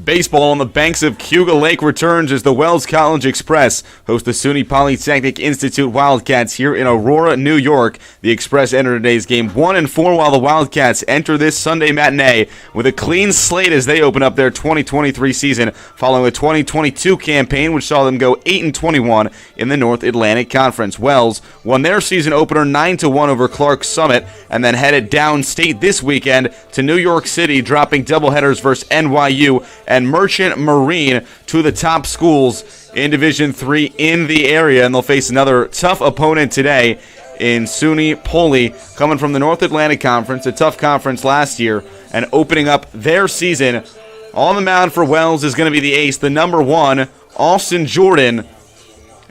Baseball on the banks of Cayuga Lake returns as the Wells College Express host the SUNY Polytechnic Institute Wildcats here in Aurora, New York. The Express enter today's game 1-4, while the Wildcats enter this Sunday matinee with a clean slate as they open up their 2023 season following a 2022 campaign which saw them go 8-21 in the North Atlantic Conference. Wells won their season opener 9-1 over Clark Summit and then headed downstate this weekend to New York City, dropping doubleheaders versus NYU and Merchant Marine, two of the top schools in Division III in the area. And they'll face another tough opponent today in SUNY Poly, coming from the North Atlantic Conference, a tough conference last year, and opening up their season. On the mound for Wells is going to be the ace, the number 1, Austin Jordan.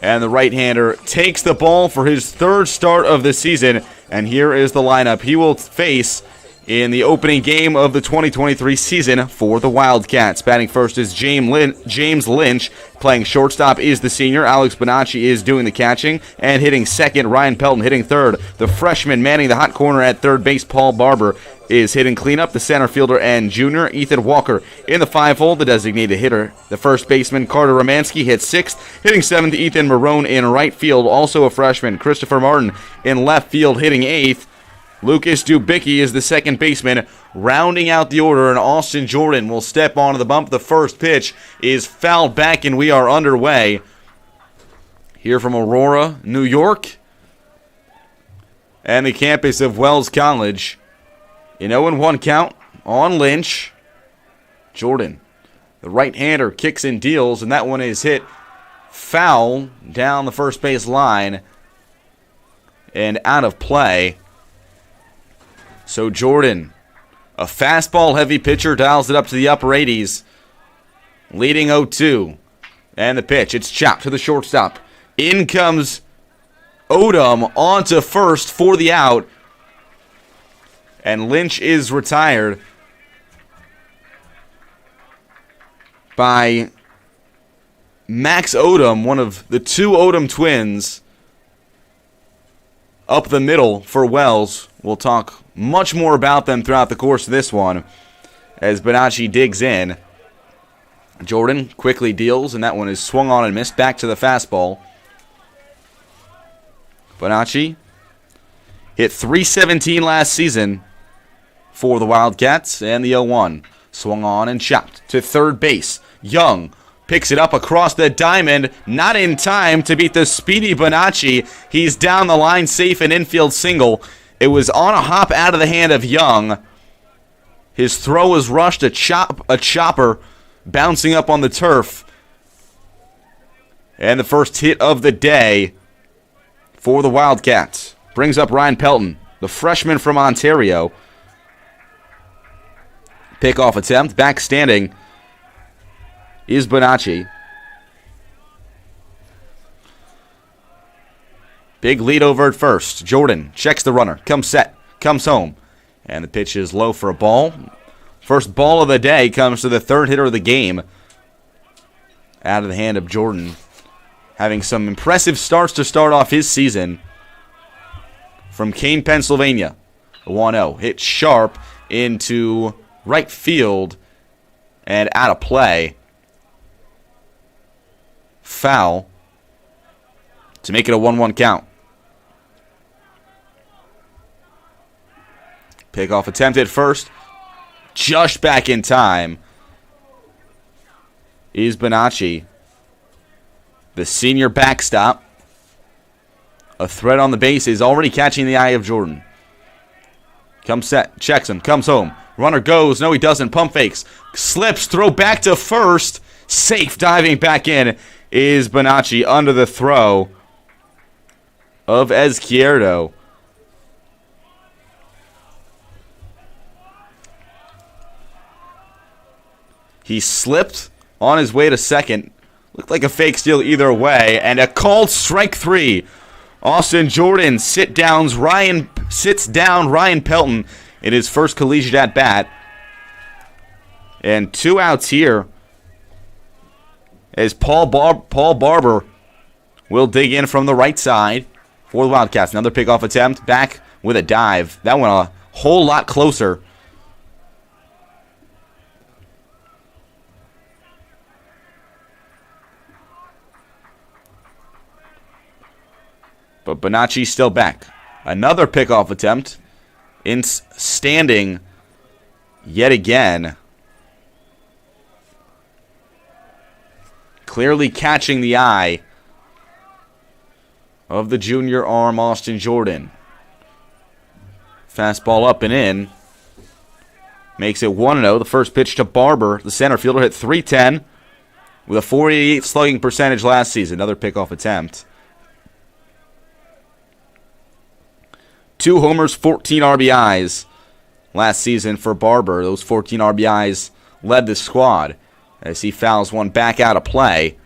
And the right-hander takes the ball for his third start of the season. And here is the lineup he will face in the opening game of the 2023 season for the Wildcats. Batting first is James Lynch. Playing shortstop is the senior. Alex Bonacci is doing the catching. And hitting second, Ryan Pelton hitting third. The freshman manning the hot corner at third base, Paul Barber, is hitting cleanup. The center fielder and junior, Ethan Walker, in the 5-hole. The designated hitter, the first baseman, Carter Romansky, hits sixth. Hitting seventh, Ethan Marone in right field. Also a freshman, Christopher Martin in left field, hitting eighth. Lucas Dubicki is the second baseman, rounding out the order, and Austin Jordan will step onto the bump. The first pitch is fouled back, and we are underway. Here from Aurora, New York, and the campus of Wells College. An 0-1 count on Lynch. Jordan, the right-hander, kicks and deals, and that one is hit foul down the first base line and out of play. So Jordan, a fastball-heavy pitcher, dials it up to the upper 80s, leading 0-2. And the pitch, it's chopped to the shortstop. In comes Odom onto first for the out. And Lynch is retired by Max Odom, one of the two Odom twins, up the middle for Wells. We'll talk much more about them throughout the course of this one as Bonacci digs in. Jordan quickly deals, and that one is swung on and missed. Back to the fastball. Bonacci hit .317 last season for the Wildcats, and the 0-1. Swung on and chopped to third base. Young picks it up across the diamond, not in time to beat the speedy Bonacci. He's down the line, safe, an infield single. It was on a hop out of the hand of Young. His throw was rushed, a chopper bouncing up on the turf. And the first hit of the day for the Wildcats brings up Ryan Pelton, the freshman from Ontario. Pickoff attempt, back standing is Bonacci. Big lead over at first. Jordan checks the runner, comes set, comes home. And the pitch is low for a ball. First ball of the day comes to the third hitter of the game. Out of the hand of Jordan. Having some impressive starts to start off his season. From Kane, Pennsylvania. 1-0. Hit sharp into right field and out of play. Foul to make it a 1-1 count. Pickoff attempt at first. Just back in time is Bonacci. The senior backstop. A threat on the base is already catching the eye of Jordan. Comes set, checks him, comes home. Runner goes, no he doesn't, pump fakes. Slips, throw back to first. Safe, diving back in is Bonacci under the throw of Izquierdo. He slipped on his way to second. Looked like a fake steal either way. And a called strike 3. Austin Jordan sits down Ryan Pelton in his first collegiate at-bat. And 2 outs here as Paul Barber will dig in from the right side for the Wildcats. Another pickoff attempt, back with a dive. That went a whole lot closer. But Bonacci's still back. Another pickoff attempt. Standing yet again. Clearly catching the eye of the junior arm, Austin Jordan. Fastball up and in. Makes it 1-0. The first pitch to Barber. The center fielder hit .310 with a .488 slugging percentage last season. Another pickoff attempt. 2 homers, 14 RBIs last season for Barber. Those 14 RBIs led the squad as he fouls one back out of play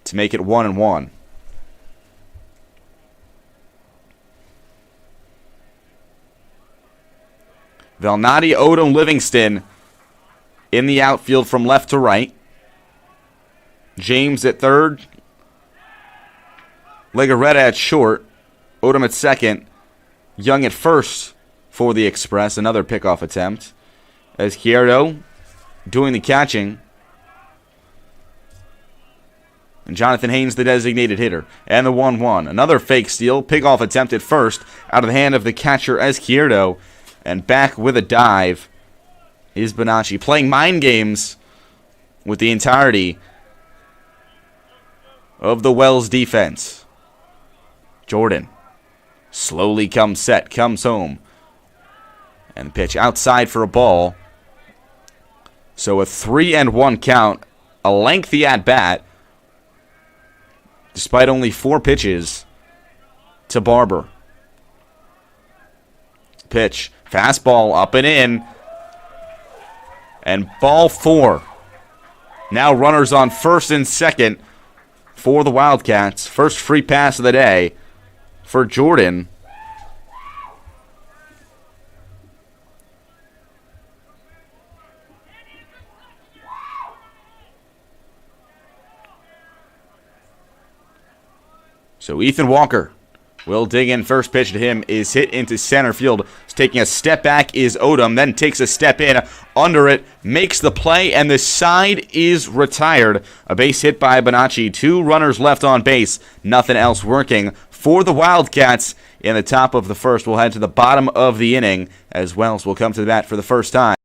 to make it 1-1. Valnati, Odom, Livingston in the outfield from left to right. James at third. Legarreta at short. Odom at second. Young at first for the Express. Another pickoff attempt. As Izquierdo doing the catching. And Jonathan Haynes, the designated hitter. And the 1-1. Another fake steal. Pickoff attempt at first. Out of the hand of the catcher, Izquierdo. And back with a dive is Bonacci. Playing mind games with the entirety of the Wells defense. Jordan slowly comes set, comes home. And the pitch outside for a ball. So a 3-1 count. A lengthy at-bat. Despite only 4 pitches to Barber. Pitch. Fastball up and in. And ball 4. Now runners on first and second for the Wildcats. First free pass of the day for Jordan. So Ethan Walker will dig in. First pitch to him is hit into center field. Taking a step back is Odom, then takes a step in under it, makes the play, and the side is retired. A base hit by Bonacci. 2 runners left on base. Nothing else working for the Wildcats in the top of the first. We'll head to the bottom of the inning as Wells will come to the bat for the first time.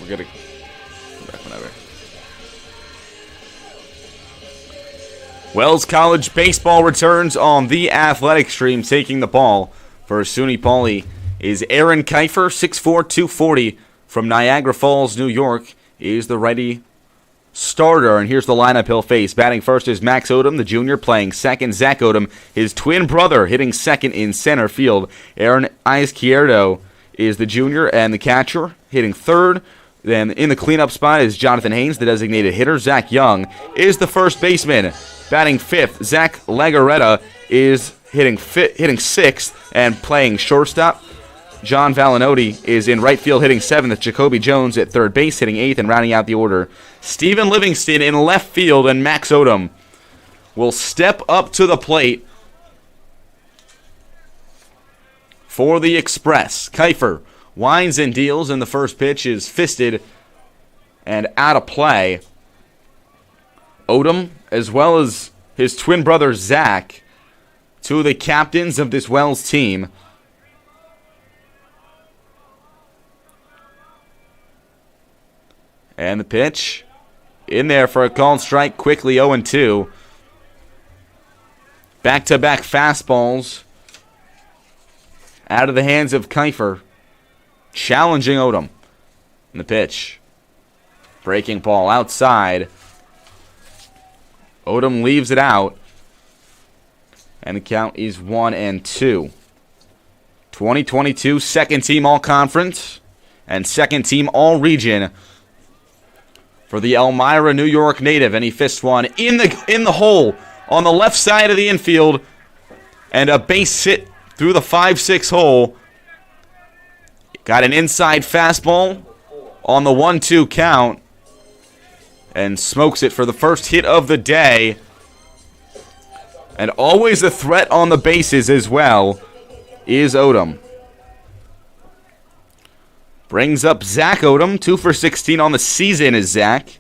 We're going to come back whenever. Wells College baseball returns on the athletic stream. Taking the ball for SUNY Pauley is Aaron Kiefer, 6'4", 240 from Niagara Falls, New York. Is the righty starter, and here's the lineup he'll face. Batting first is Max Odom, the junior, playing second. Zach Odom, his twin brother, hitting second in center field. Aaron Izquierdo is the junior and the catcher, hitting third. Then in the cleanup spot is Jonathan Haynes, the designated hitter. Zach Young is the first baseman. Batting fifth, Zach Legarreta is hitting sixth and playing shortstop. John Valinotti is in right field hitting seventh. Jacoby Jones at third base hitting eighth, and rounding out the order, Stephen Livingston in left field, and Max Odom will step up to the plate for the Express. Kiefer winds and deals, and the first pitch is fisted and out of play. Odom, as well as his twin brother Zach, two of the captains of this Wells team. And the pitch in there for a called strike quickly, 0-2. Back-to-back fastballs out of the hands of Kiefer, challenging Odom. And the pitch. Breaking ball outside. Odom leaves it out. And the count is 1-2. 2022 second team all-conference and second team all-region for the Elmira, New York native. And he fists one in the hole on the left side of the infield. And a base hit through the 5-6 hole. Got an inside fastball on the 1-2 count. And smokes it for the first hit of the day. And always a threat on the bases as well is Odom. Brings up Zach Odom. 2 for 16 on the season is Zach,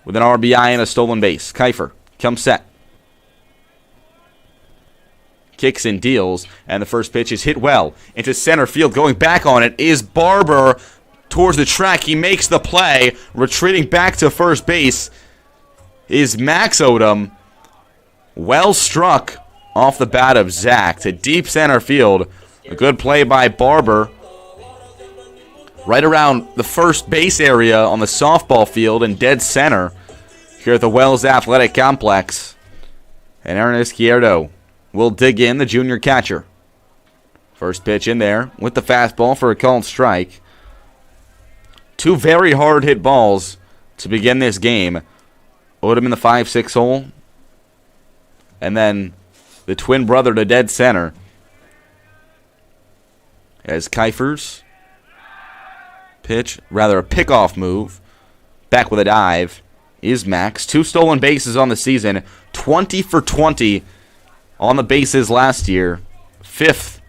with an RBI and a stolen base. Kiefer comes set. Kicks and deals, and the first pitch is hit well into center field. Going back on it is Barber towards the track. He makes the play. Retreating back to first base is Max Odom. Well struck off the bat of Zach to deep center field. A good play by Barber. Right around the first base area on the softball field in dead center here at the Wells Athletic Complex. And Aaron Izquierdo will dig in, the junior catcher. First pitch in there with the fastball for a called strike. Two very hard hit balls to begin this game. Odom in the 5-6 hole. And then the twin brother to dead center. As Kiefer's pitch, rather a pickoff move, back with a dive, is Max. 2 stolen bases on the season. 20 for 20 on the bases last year. 5th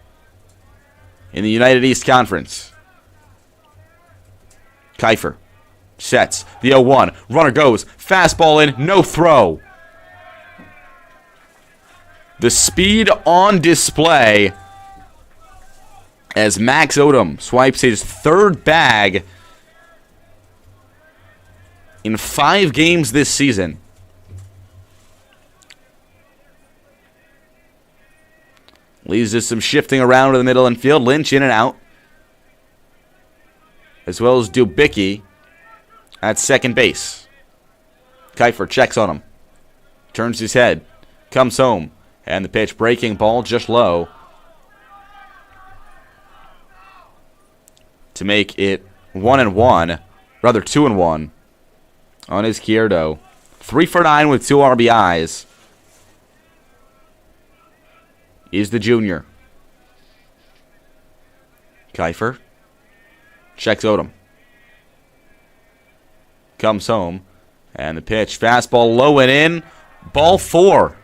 in the United East Conference. Kiefer sets the 0-1. Runner goes. Fastball in. No throw. The speed on display as Max Odom swipes his 3rd bag in 5 games this season. Leads to some shifting around in the middle infield. Lynch in and out, as well as Dubicki at second base. Kiefer checks on him. Turns his head. Comes home. And the pitch, breaking ball just low to make it 1-1, rather 2-1 on Izquierdo. 3 for 9 with 2 RBIs is the junior. Kiefer checks Odom. Comes home. And the pitch, fastball low and in. Ball 4.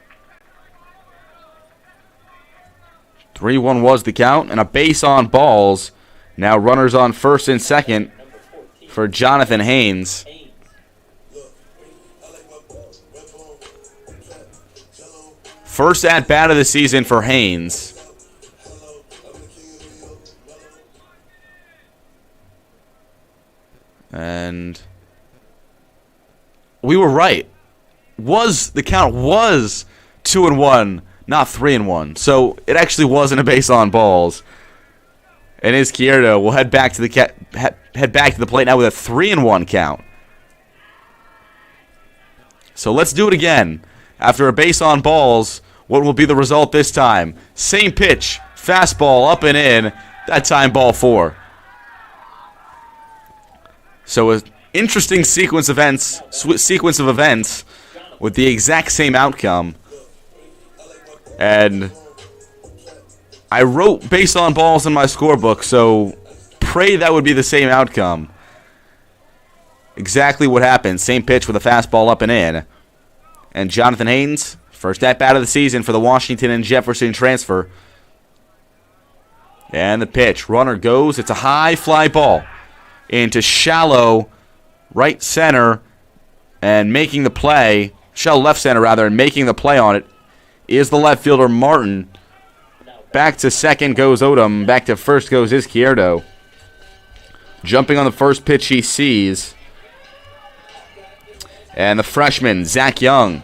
3-1 was the count, and a base on balls. Now runners on first and second for Jonathan Haynes. First at-bat of the season for Haynes. And we were right. The count was 2-1. Not 3-1. So it actually wasn't a base on balls. And Izquierdo will head back to the plate now with a 3-1 count. So let's do it again. After a base on balls, what will be the result this time? Same pitch, fastball up and in. That time ball 4. So an interesting sequence of events with the exact same outcome. And I wrote base on balls in my scorebook, so pray that would be the same outcome. Exactly what happened. Same pitch with a fastball up and in. And Jonathan Haynes, first at-bat of the season for the Washington and Jefferson transfer. And the pitch. Runner goes. It's a high fly ball into shallow right center, and making the play, shallow left center rather, and making the play on it is the left fielder Martin. Back to second goes Odom. Back to first goes Izquierdo. Jumping on the first pitch he sees. And the freshman, Zach Young,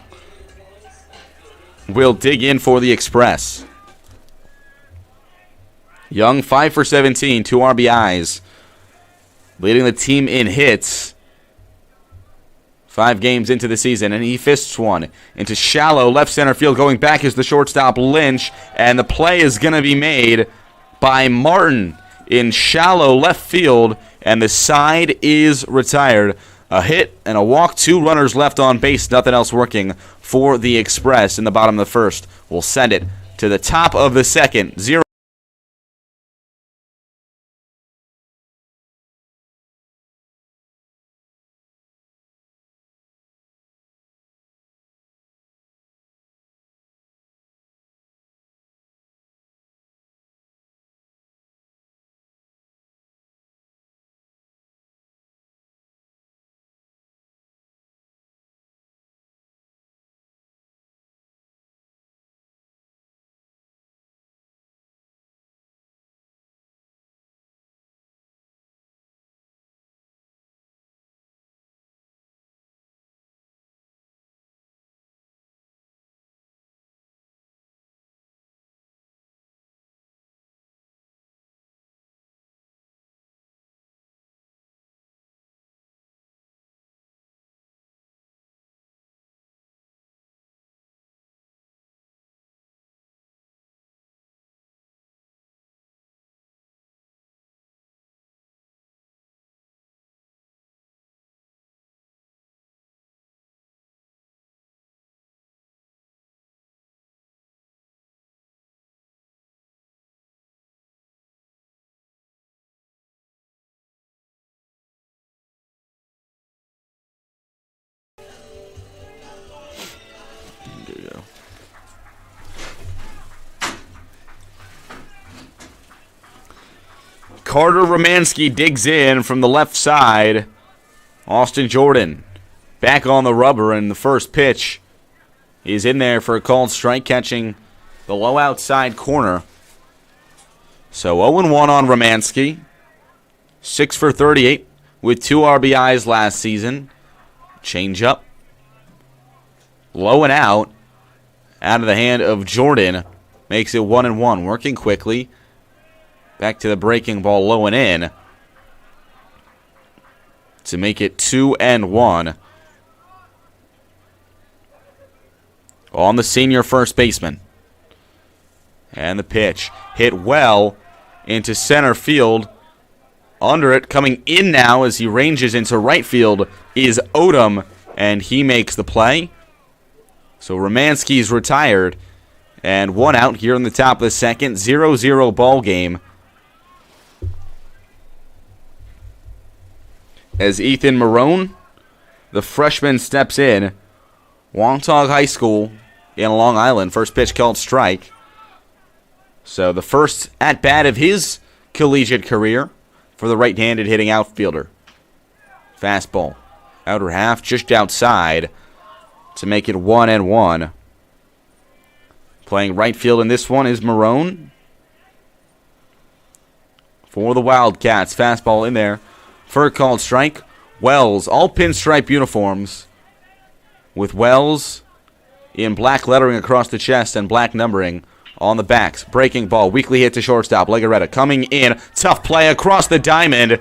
will dig in for the Express. Young, 5 for 17, 2 RBIs. Leading the team in hits. 5 games into the season, and he fists one into shallow left center field. Going back is the shortstop, Lynch, and the play is going to be made by Martin in shallow left field, and the side is retired. A hit and a walk, 2 runners left on base, nothing else working for the Express in the bottom of the first. We'll send it to the top of the second, 0. Carter Romansky digs in from the left side. Austin Jordan back on the rubber, and the first pitch is in there for a called strike, catching the low outside corner. So 0-1 on Romansky. 6 for 38 with 2 RBIs last season. Change up. Low and out of the hand of Jordan. Makes it 1-1. Working quickly. Back to the breaking ball, low and in, to make it 2-1 on the senior first baseman. And the pitch hit well into center field. Under it, coming in now as he ranges into right field, is Odom, and he makes the play. So Romansky's retired, and 1 out here in the top of the second. 0-0 ball game. As Ethan Marone, the freshman, steps in. Wantagh High School in Long Island. First pitch called strike. So the first at-bat of his collegiate career for the right-handed hitting outfielder. Fastball. Outer half, just outside to make it 1-1. Playing right field in this one is Marone. For the Wildcats, fastball in there. For a called strike, Wells, all pinstripe uniforms, with Wells in black lettering across the chest and black numbering on the backs. Breaking ball, weakly hit to shortstop. Legaretta coming in, tough play across the diamond,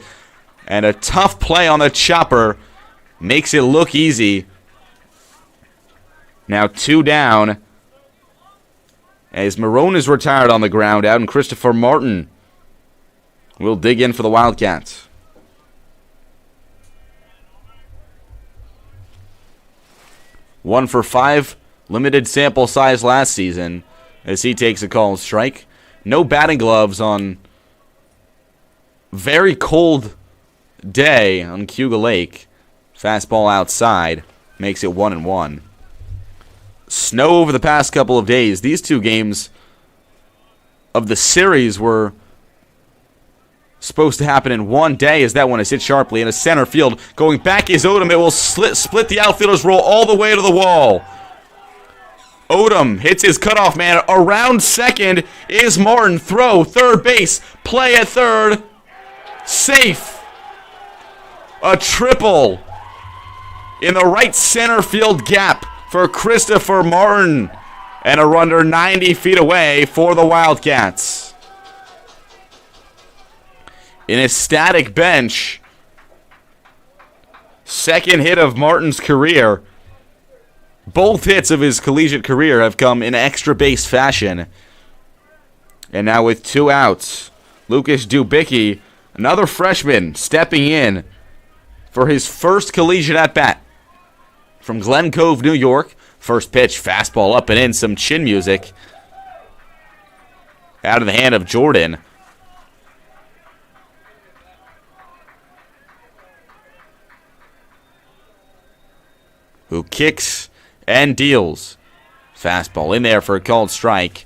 and a tough play on the chopper makes it look easy. Now 2 down, as Marone is retired on the ground out, and Christopher Martin will dig in for the Wildcats. 1 for 5, limited sample size last season as he takes a called strike. No batting gloves on very cold day on Cayuga Lake. Fastball outside makes it 1-1. Snow over the past couple of days. These 2 games of the series were supposed to happen in one day as that one is hit sharply into center field. Going back is Odom. It will split the outfielders, roll all the way to the wall. Odom hits his cutoff man. Around second is Martin. Throw, third base, play at third. Safe. A triple in the right center field gap for Christopher Martin. And a runner 90 feet away for the Wildcats. An ecstatic bench. Second hit of Martin's career. Both hits of his collegiate career have come in extra base fashion. And now with 2 outs, Lucas Dubicki, another freshman, stepping in for his first collegiate at-bat. From Glen Cove, New York. First pitch, fastball up and in, some chin music. Out of the hand of Jordan. Who kicks and deals. Fastball in there for a called strike.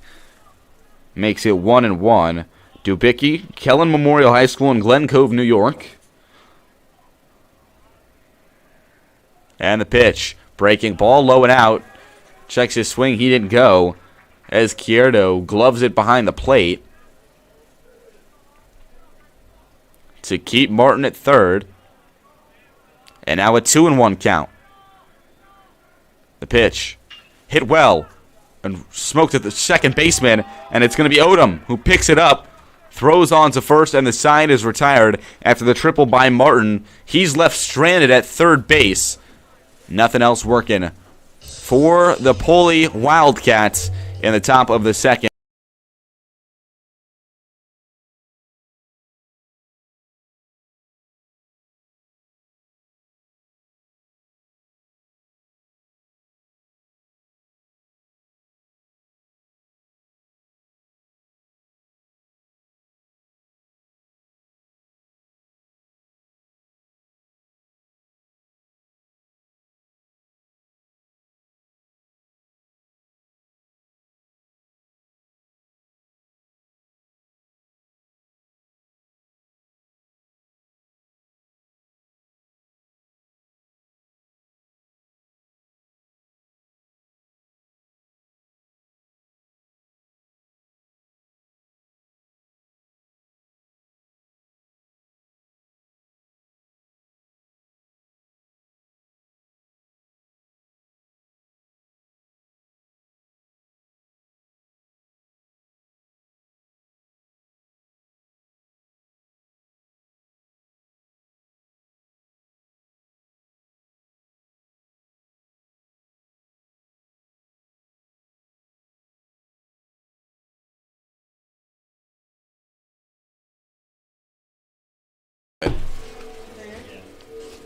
Makes it 1-1. Dubicki, Kellen Memorial High School in Glen Cove, New York. And the pitch. Breaking ball low and out. Checks his swing. He didn't go. As Cierto gloves it behind the plate. To keep Martin at third. And now a 2-1 count. The pitch. Hit well. And smoked at the second baseman. And it's going to be Odom who picks it up. Throws on to first. And the side is retired after the triple by Martin. He's left stranded at third base. Nothing else working for the Poly Wildcats in the top of the second.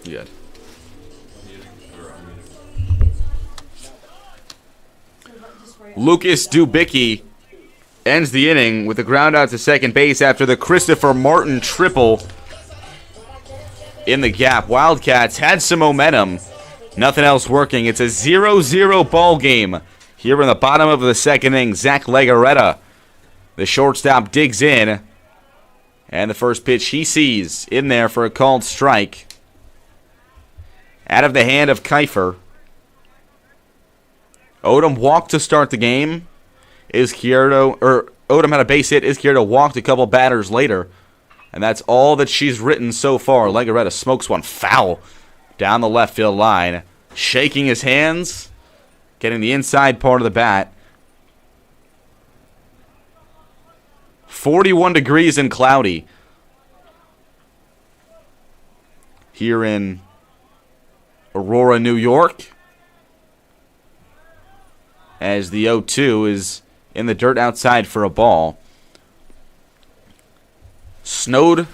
Good. Lucas Dubicki ends the inning with a ground out to second base after the Christopher Martin triple in the gap. Wildcats had some momentum. Nothing else working. It's a 0-0 ball game here in the bottom of the second inning. Zach Legaretta, the shortstop, digs in. And the first pitch he sees in there for a called strike. Out of the hand of Kiefer. Odom walked to start the game. Odom had a base hit. Izquierdo walked a couple batters later. And that's all that she's written so far. Legaretta smokes one foul down the left field line. Shaking his hands. Getting the inside part of the bat. 41 degrees and cloudy here in Aurora, New York, as the 0-2 is in the dirt outside for a ball. Snowed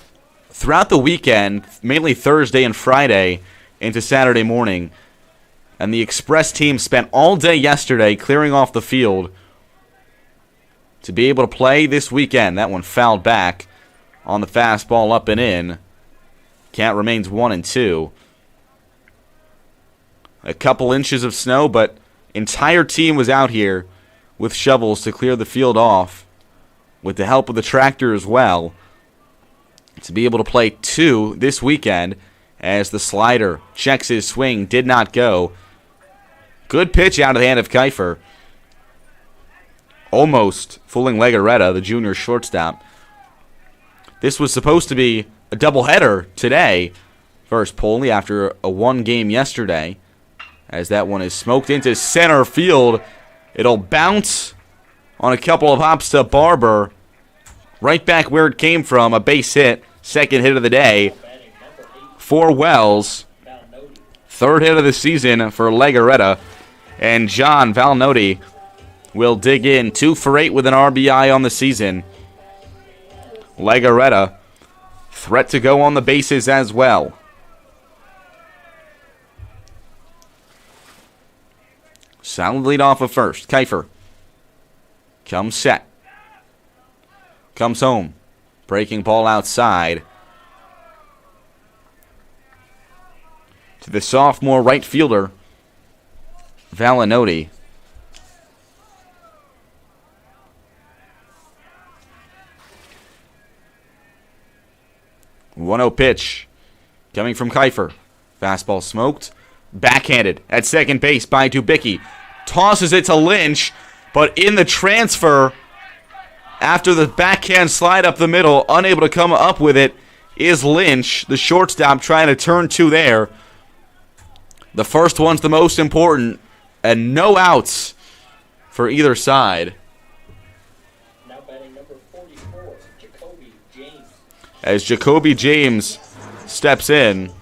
throughout the weekend, mainly Thursday and Friday into Saturday morning, and the Express team spent all day yesterday clearing off the field to be able to play this weekend. That one fouled back on the fastball up and in. Count remains 1-2. A couple inches of snow, but entire team was out here with shovels to clear the field off with the help of the tractor as well. to be able to play 2 this weekend as the slider checks his swing, did not go. Good pitch out of the hand of Kiefer. Almost fooling Legarreta, the junior shortstop. This was supposed to be a doubleheader today versus Poley after a 1 game yesterday. As that one is smoked into center field. It'll bounce on a couple of hops to Barber. Right back where it came from, a base hit. Second hit of the day for Wells. Third hit of the season for Legarreta. And John Valnoti will dig in 2 for 8 with an RBI on the season. Legarreta, threat to go on the bases as well. Solid lead off of first. Kiefer comes set. Comes home. Breaking ball outside. To the sophomore right fielder, Valnoti. 1-0 pitch coming from Kiefer. Fastball smoked. Backhanded at second base by Dubicki. Tosses it to Lynch, but in the transfer, after the backhand slide up the middle, unable to come up with it, is Lynch, the shortstop, trying to turn 2 there. The first one's the most important, and no outs for either side. Now batting number 44, Jacoby James. As Jacoby James steps in.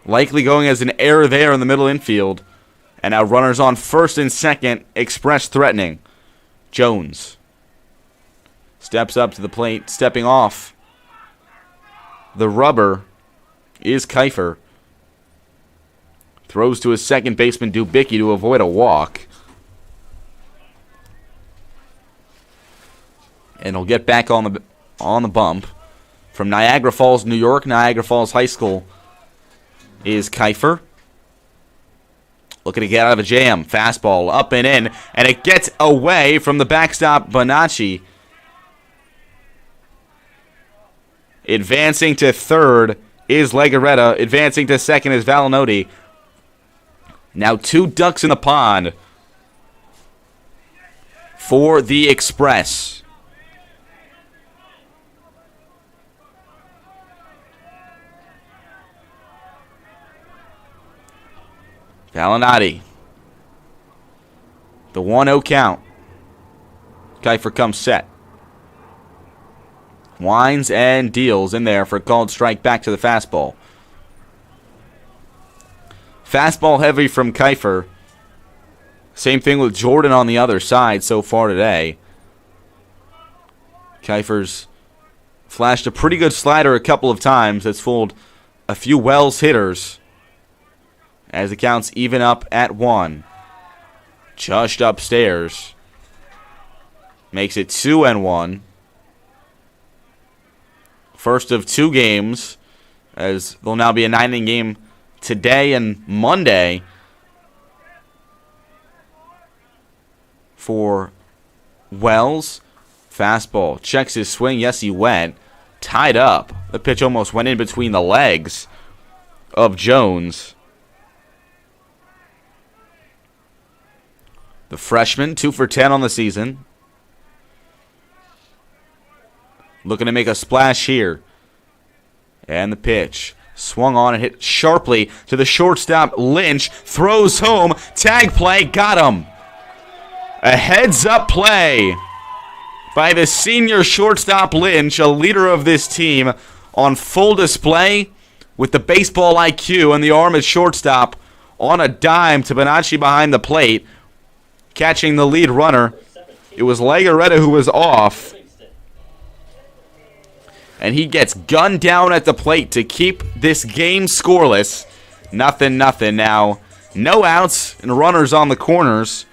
Likely going as an error there in the middle infield. And now runners on first and second, Express threatening. Jones steps up to the plate, stepping off. The rubber is Kiefer. Throws to his second baseman, Dubicki, to avoid a walk. And he'll get back on the bump. From Niagara Falls, New York, Niagara Falls High School, is Kiefer. Looking to get out of a jam. Fastball up and in. And it gets away from the backstop, Bonacci. Advancing to third is Legarreta. Advancing to second is Valnoti. Now 2 ducks in the pond for the Express. Valnoti. The 1-0 count. Kiefer comes set. Winds and deals in there for a called strike back to the fastball. Fastball heavy from Kiefer. Same thing with Jordan on the other side so far today. Kiefer's flashed a pretty good slider a couple of times. That's fooled a few Wells hitters. As the counts even up at 1. Just upstairs. Makes it 2-1. First of 2 games, as there'll now be a 9-inning game today and Monday for Wells. Fastball checks his swing. Yes, he went. Tied up. The pitch almost went in between the legs of Jones. The freshman, 2 for 10 on the season. Looking to make a splash here. And the pitch. Swung on and hit sharply to the shortstop, Lynch. Throws home. Tag play. Got him. A heads-up play by the senior shortstop, Lynch, a leader of this team, on full display with the baseball IQ and the arm at shortstop on a dime to Bonacci behind the plate. Catching the lead runner. It was Legarreta who was off. And he gets gunned down at the plate to keep this game scoreless. 0-0 now. No outs and runners on the corners.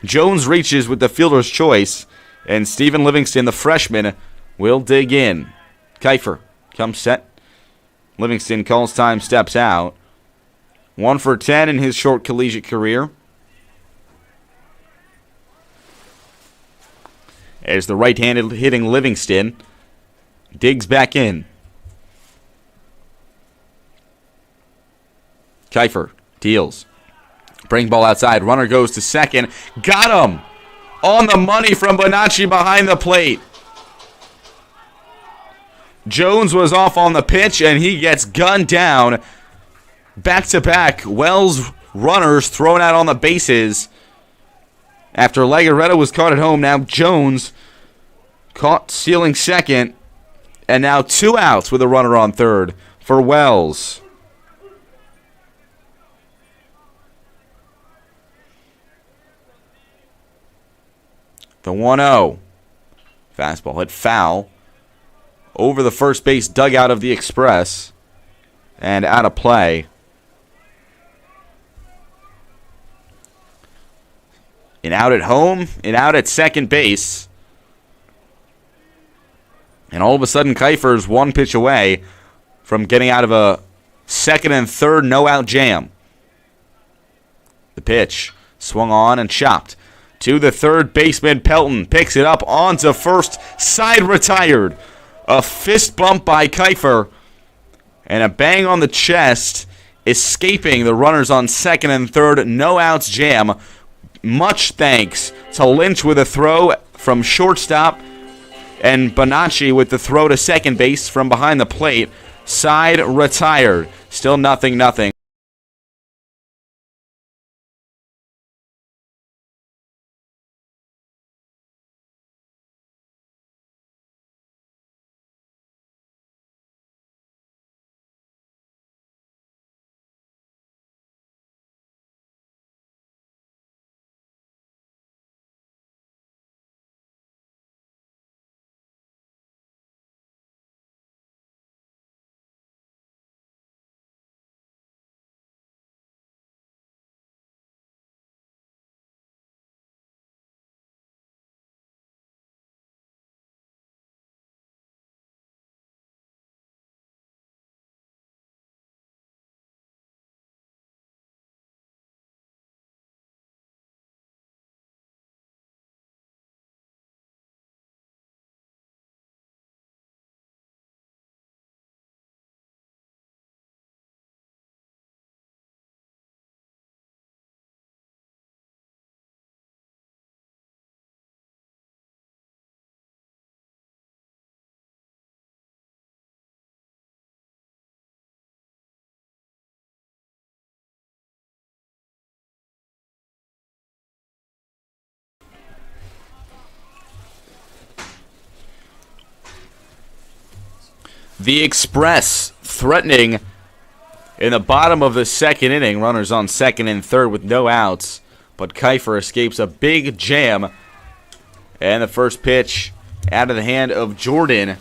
Jones reaches with the fielder's choice. And Stephen Livingston, the freshman, will dig in. Kiefer comes set. Livingston calls time, steps out. 1 for 10 in his short collegiate career. As the right-handed hitting Livingston digs back in. Kiefer deals. Bring ball outside. Runner goes to second. Got him! On the money from Bonacci behind the plate. Jones was off on the pitch, and he gets gunned down. Back-to-back Wells runners thrown out on the bases. After Legarreta was caught at home, now Jones caught stealing second. And now 2 outs with a runner on third for Wells. The 1-0. Fastball hit foul over the first base dugout of the Express and out of play. An out at home, an out at second base. And all of a sudden, Kiefer's one pitch away from getting out of a second and third no-out jam. The pitch swung on and chopped to the third baseman. Pelton picks it up onto first, side retired. A fist bump by Kiefer and a bang on the chest, escaping the runners on second and third no-outs jam. Much thanks to Lynch with a throw from shortstop and Bonacci with the throw to second base from behind the plate. Side retired. Still 0-0. The Express threatening in the bottom of the second inning. Runners on second and third with no outs. But Kiefer escapes a big jam. And the first pitch out of the hand of Jordan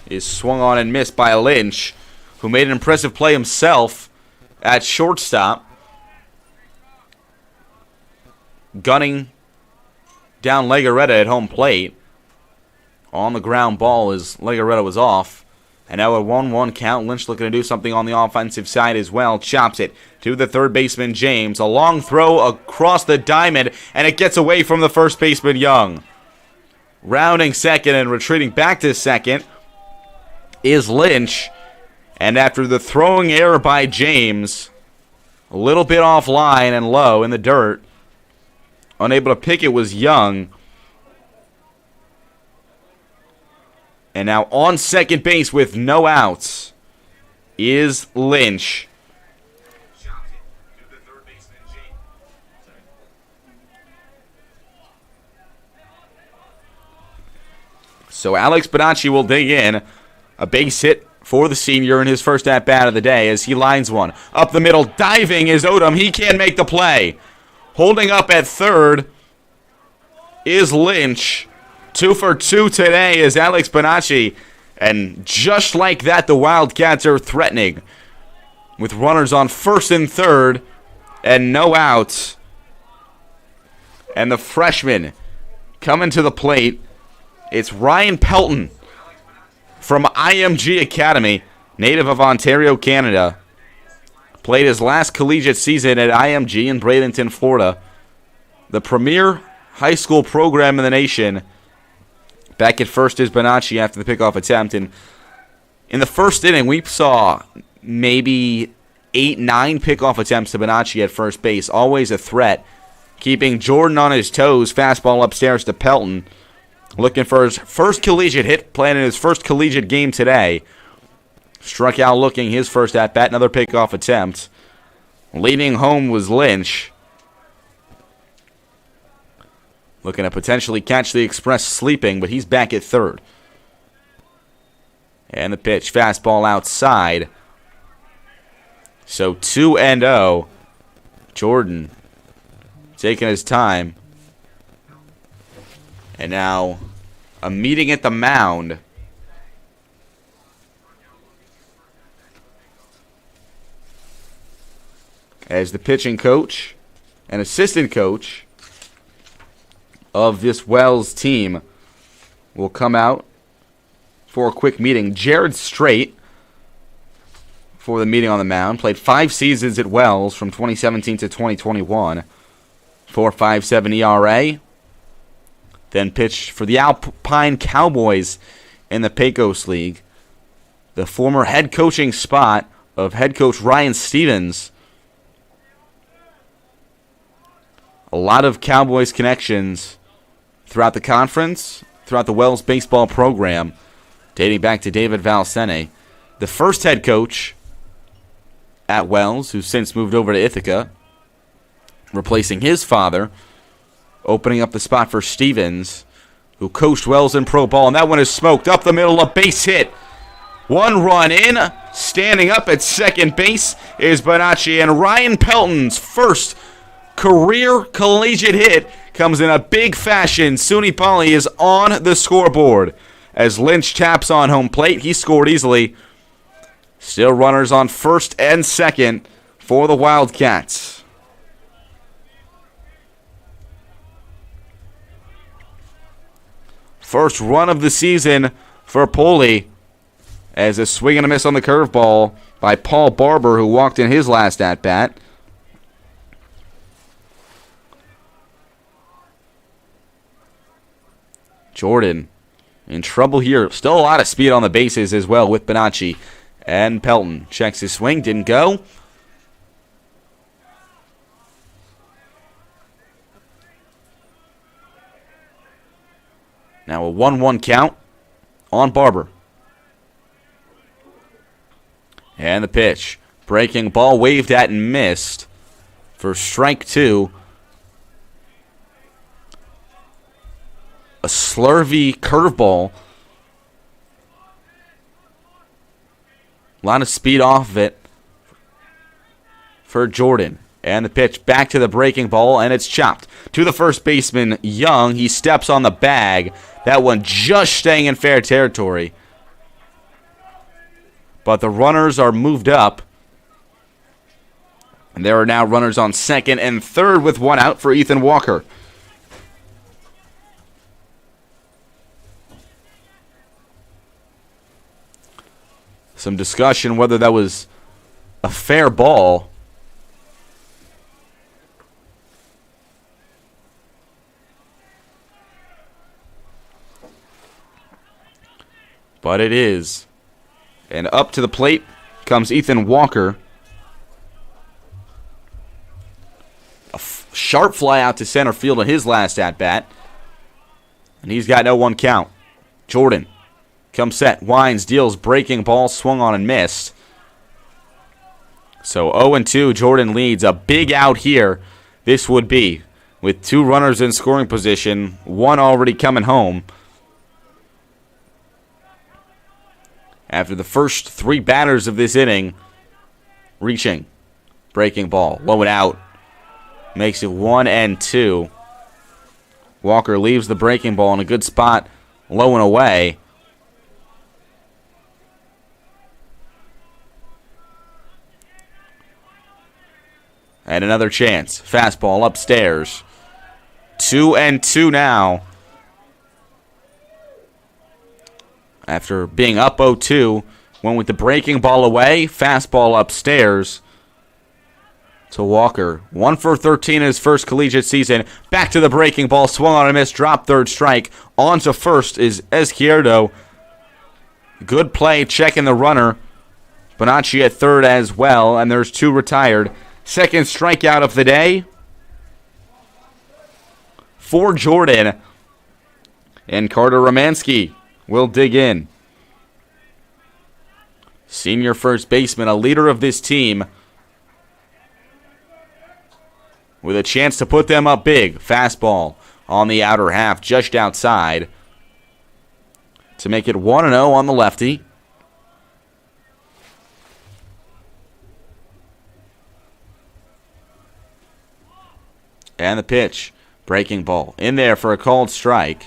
is swung on and missed by Lynch, who made an impressive play himself at shortstop, gunning down Legarreta at home plate. On the ground ball as Legarreta was off. And now a 1-1 count. Lynch looking to do something on the offensive side as well. Chops it to the third baseman, James. A long throw across the diamond, and it gets away from the first baseman, Young. Rounding second and retreating back to second is Lynch. And after the throwing error by James, a little bit offline and low in the dirt, unable to pick it was Young. And now on second base with no outs is Lynch. So Alex Bonacci will dig in. A base hit for the senior in his first at-bat of the day as he lines one. Up the middle, diving is Odom. He can't make the play. Holding up at third is Lynch. 2 for 2 today is Alex Bonacci. And just like that, the Wildcats are threatening with runners on first and third and no outs. And the freshman coming to the plate, it's Ryan Pelton from IMG Academy, native of Ontario, Canada. Played his last collegiate season at IMG in Bradenton, Florida, the premier high school program in the nation. Back at first is Bonacci after the pickoff attempt. And in the first inning, we saw maybe 8-9 pickoff attempts to Bonacci at first base. Always a threat. Keeping Jordan on his toes. Fastball upstairs to Pelton. Looking for his first collegiate hit. Playing in his first collegiate game today. Struck out looking his first at-bat. Another pickoff attempt. Leading home was Lynch. Looking to potentially catch the Express sleeping, but he's back at third. And the pitch, fastball outside. So 2-0. Jordan taking his time. And now a meeting at the mound. As the pitching coach and assistant coach of this Wells team will come out for a quick meeting. Jared Strait for the meeting on the mound. Played 5 seasons at Wells from 2017 to 2021. 4.57 ERA. Then pitched for the Alpine Cowboys in the Pecos League. The former head coaching spot of head coach Ryan Stevens. A lot of Cowboys connections throughout the conference, throughout the Wells baseball program, dating back to David Valsene. The first head coach at Wells, who's since moved over to Ithaca, replacing his father, opening up the spot for Stevens, who coached Wells in pro ball, and that one is smoked up the middle, a base hit. 1 run in, standing up at second base is Bonacci, and Ryan Pelton's first career collegiate hit comes in a big fashion. SUNY Poly is on the scoreboard as Lynch taps on home plate. He scored easily. Still runners on first and second for the Wildcats. First run of the season for Poly as a swing and a miss on the curveball by Paul Barber, who walked in his last at-bat. Jordan in trouble here. Still a lot of speed on the bases as well with Bonacci. And Pelton checks his swing. Didn't go. Now a 1-1 count on Barber. And the pitch. Breaking ball waved at and missed for strike 2. A slurvy curveball. A lot of speed off of it for Jordan. And the pitch back to the breaking ball, and it's chopped to the first baseman, Young. He steps on the bag. That one just staying in fair territory. But the runners are moved up. And there are now runners on second and third with 1 out for Ethan Walker. Some discussion whether that was a fair ball. But it is. And up to the plate comes Ethan Walker. A sharp fly out to center field on his last at-bat. And he's got no 1 count. Jordan comes set, winds, deals, breaking ball, swung on and missed. So 0-2, Jordan leads. A big out here, this would be, with 2 runners in scoring position, 1 already coming home. After the first 3 batters of this inning, reaching, breaking ball, low and out, makes it 1-2. Walker leaves the breaking ball in a good spot, low and away. And another chance. Fastball upstairs. 2-2 now. After being up 0-2, went with the breaking ball away. Fastball upstairs. to Walker. 1 for 13 in his first collegiate season. Back to the breaking ball. Swung on a miss. Drop third strike. On to first is Izquierdo. Good play. Checking the runner. Bonacci at third as well. And there's 2 retired. Second strikeout of the day for Jordan. And Carter Romanski will dig in. Senior first baseman, a leader of this team, with a chance to put them up big. Fastball on the outer half, just outside, to make it 1-0 on the lefty. And the pitch. Breaking ball. In there for a called strike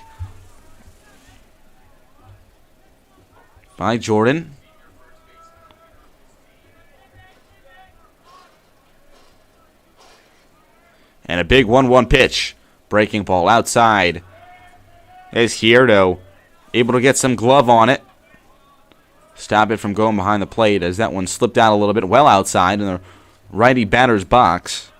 by Jordan. And a big 1-1 pitch. Breaking ball outside. Izquierdo able to get some glove on it. Stop it from going behind the plate as that one slipped out a little bit. Well outside in the righty batter's box.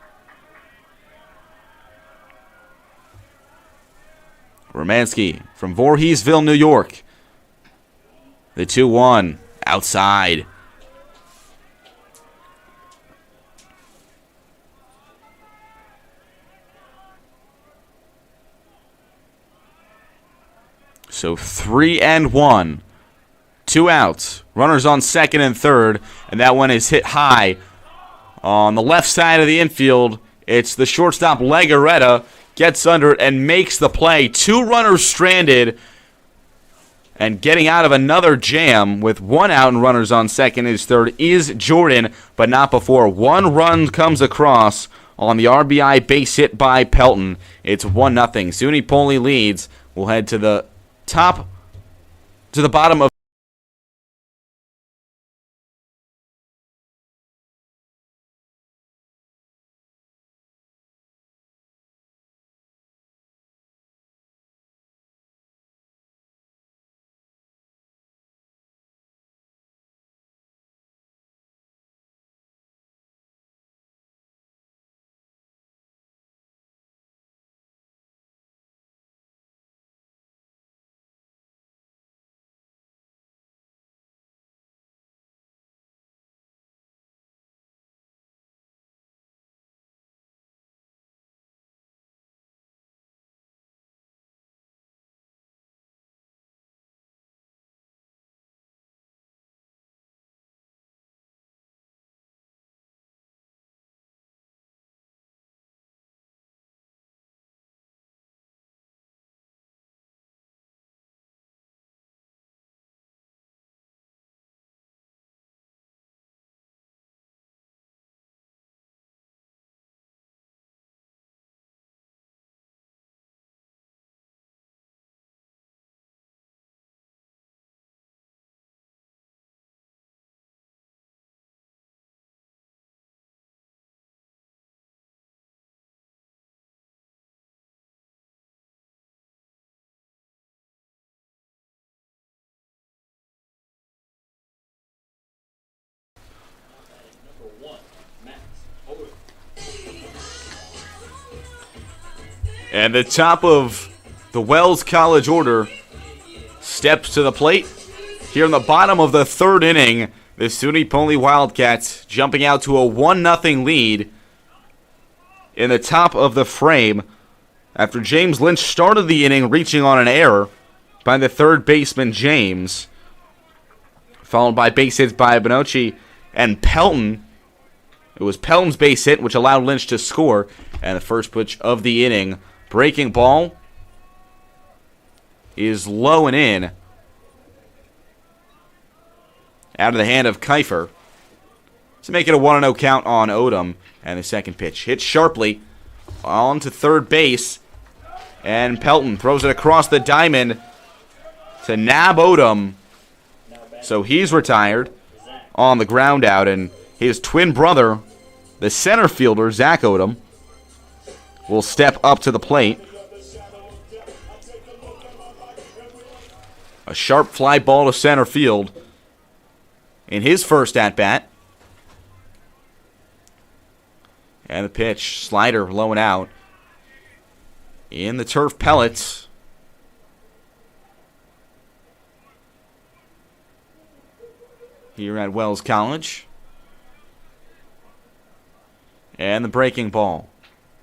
Romanski from Voorheesville, New York. The 2-1 outside. So 3-1. 2 outs. Runners on second and third. And that one is hit high on the left side of the infield. It's the shortstop Legarreta. Gets under it and makes the play. 2 runners stranded. And getting out of another jam with 1 out and runners on second is third is Jordan. But not before 1 run comes across on the RBI base hit by Pelton. It's 1-0. SUNY Poli leads. We'll head to the bottom of and the top of the Wells College order steps to the plate. Here in the bottom of the third inning, the SUNY Poli Wildcats jumping out to a 1-0 lead in the top of the frame after James Lynch started the inning reaching on an error by the third baseman James, followed by base hits by Bonacci and Pelton. It was Pelton's base hit which allowed Lynch to score, and the first pitch of the inning. Breaking ball is low and in. Out of the hand of Kiefer to make it a 1-0 count on Odom. And the second pitch hit sharply on to third base. And Pelton throws it across the diamond to nab Odom. So he's retired on the ground out. And his twin brother, the center fielder, Zach Odom, will step up to the plate. A sharp fly ball to center field in his first at-bat. And the pitch, slider low and out. In the turf pellets. Here at Wells College. And the breaking ball.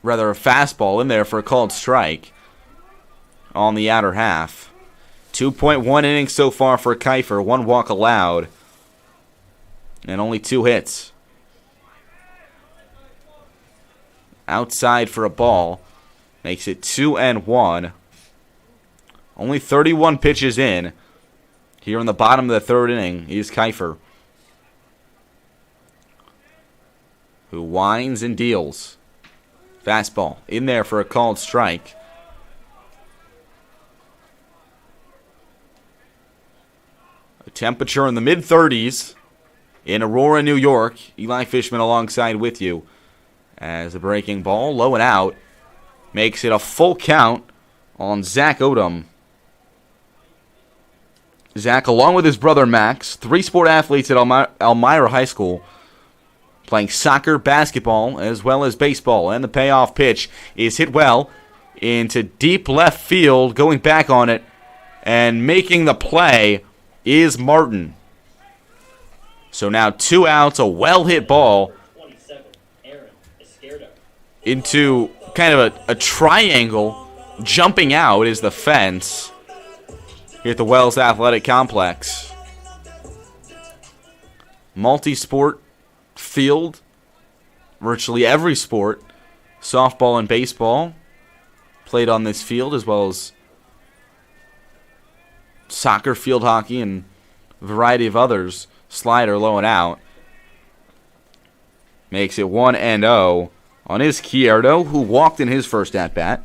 Rather, a fastball in there for a called strike on the outer half. 2.1 innings so far for Kiefer. 1 walk allowed. And only 2 hits. Outside for a ball. Makes it 2-1. Only 31 pitches in. Here in the bottom of the 3rd inning is Kiefer, who winds and deals. Fastball in there for a called strike. A temperature in the mid-30s in Aurora, New York. Eli Fishman alongside with you. As the breaking ball, low and out, makes it a full count on Zach Odom. Zach, along with his brother Max, 3 sport athletes at Elmira High School, playing soccer, basketball, as well as baseball. And the payoff pitch is hit well into deep left field. Going back on it and making the play is Martin. So now 2 outs, a well-hit ball into kind of a triangle. Jumping out is the fence here at the Wells Athletic Complex. Multi-sport field, virtually every sport, softball and baseball, played on this field, as well as soccer, field hockey, and a variety of others. Slider low and out. Makes it 1-0 on Izquierdo, who walked in his first at-bat.